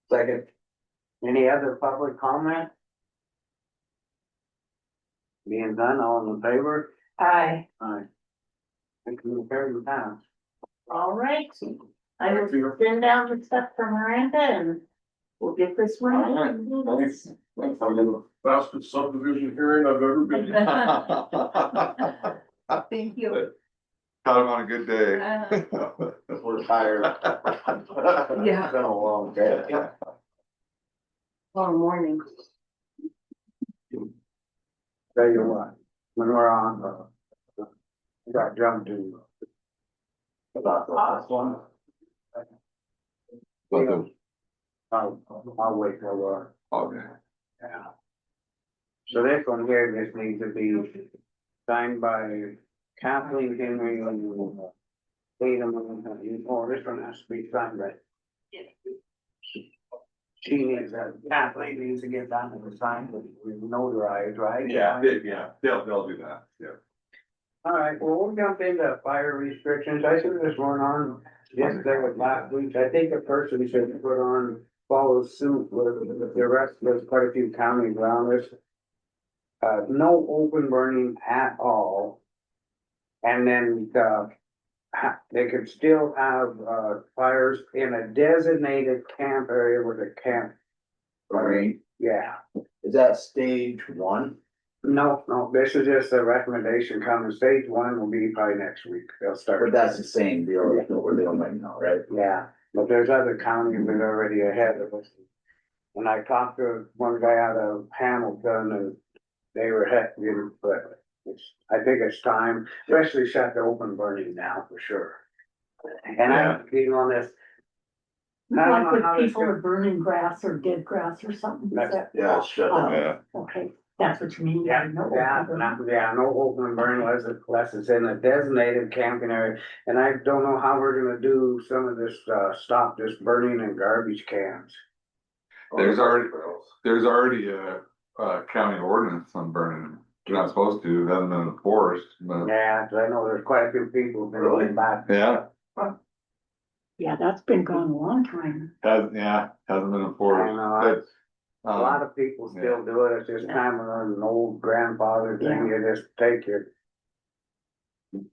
Second. Any other public comment? Being done, all in favor? Aye. Aye. Thank you, very pass. All right. I will send down the stuff for Miranda and we'll get this one. Thanks. I'm in the fastest subdivision hearing I've ever been. Thank you. Caught him on a good day. We're tired. Yeah. It's been a long day. Long morning. Tell you what, when we're on, we got jumped to. About the last one. I'll wait till we're. Okay. Yeah. So this one here just needs to be signed by Kathleen Henry and Tatum, or this one has to be signed by. She needs, Kathleen needs to get that and signed with notarized, right? Yeah, they'll do that, yeah. All right, well, we'll jump into fire restrictions. I see this one on yesterday with last week. I think a person should put on, follow suit with the rest, there's quite a few counties around us. No open burning at all. And then, they could still have, fires in a designated camp area with a camp. Right. Yeah. Is that stage one? No, this is just a recommendation coming. Stage one will be probably next week. They'll start. But that's the same deal, like what we're doing right now, right? Yeah, but there's other counties that are already ahead of us. And I talked to one guy out of Hamilton and they were happy, but I think it's time, especially shut the open burning now for sure. And I'm keen on this. I don't Like know when how this people are burning grass or dead grass or something. is that- Yeah, shut Oh, down. Okay, that's what you mean. Yeah, no yeah, open burning. no open burn unless it's in a designated camping area. And I don't know how we're gonna do some of this, stop this burning in garbage cans. There's already a county ordinance on burning. You're not supposed to, it hasn't been enforced, but. Yeah, 'cause I know there's quite a few people who've been going back. Yeah, Yeah, that's been going a long time. hasn't been enforced. I know, But, a lot of people still do it, it's just kind of an old grandfather thing, you just take your.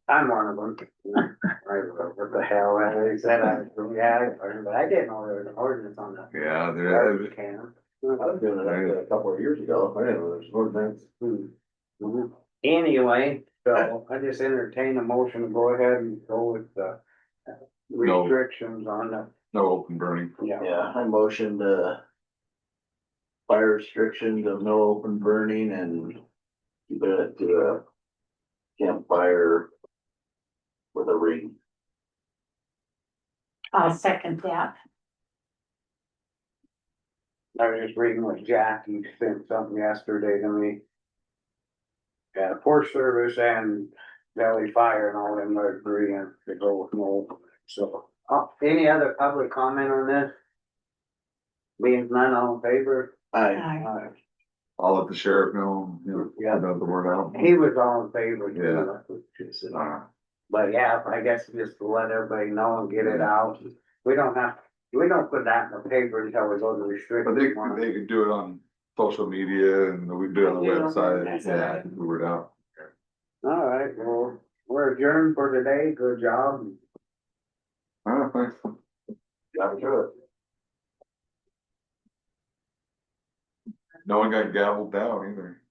I'm one of them. What the hell, they said but I didn't know there was an ordinance on that. Yeah, there Garbage is. can. I was doing it a couple of years ago. I didn't know there's ordinance. Anyway, so I just entertain a motion to go ahead and go with the restrictions on the, No open burning. yeah. Yeah, I motioned, fire restrictions of no open burning and keep it to a campfire with a ring. I'll second that. I was just reading what Jackie sent something yesterday to me. Yeah, Forest Service and Valley Fire and all them are agreeing to go with no, so, any other public comment on this? Being none, all in favor? Aye. Aye. I'll let the sheriff know, Yeah. about the word out. He was all in favor. Yeah. But yeah, I guess just to let everybody know and get it out, we don't put that in the paper until we go to But restricted. they could do it on social media and we can do it on the Yeah, website, that's yeah, right. the word out. All right, well, we're adjourned for today, good job. Thanks. Got through it. No one got gavelled down either.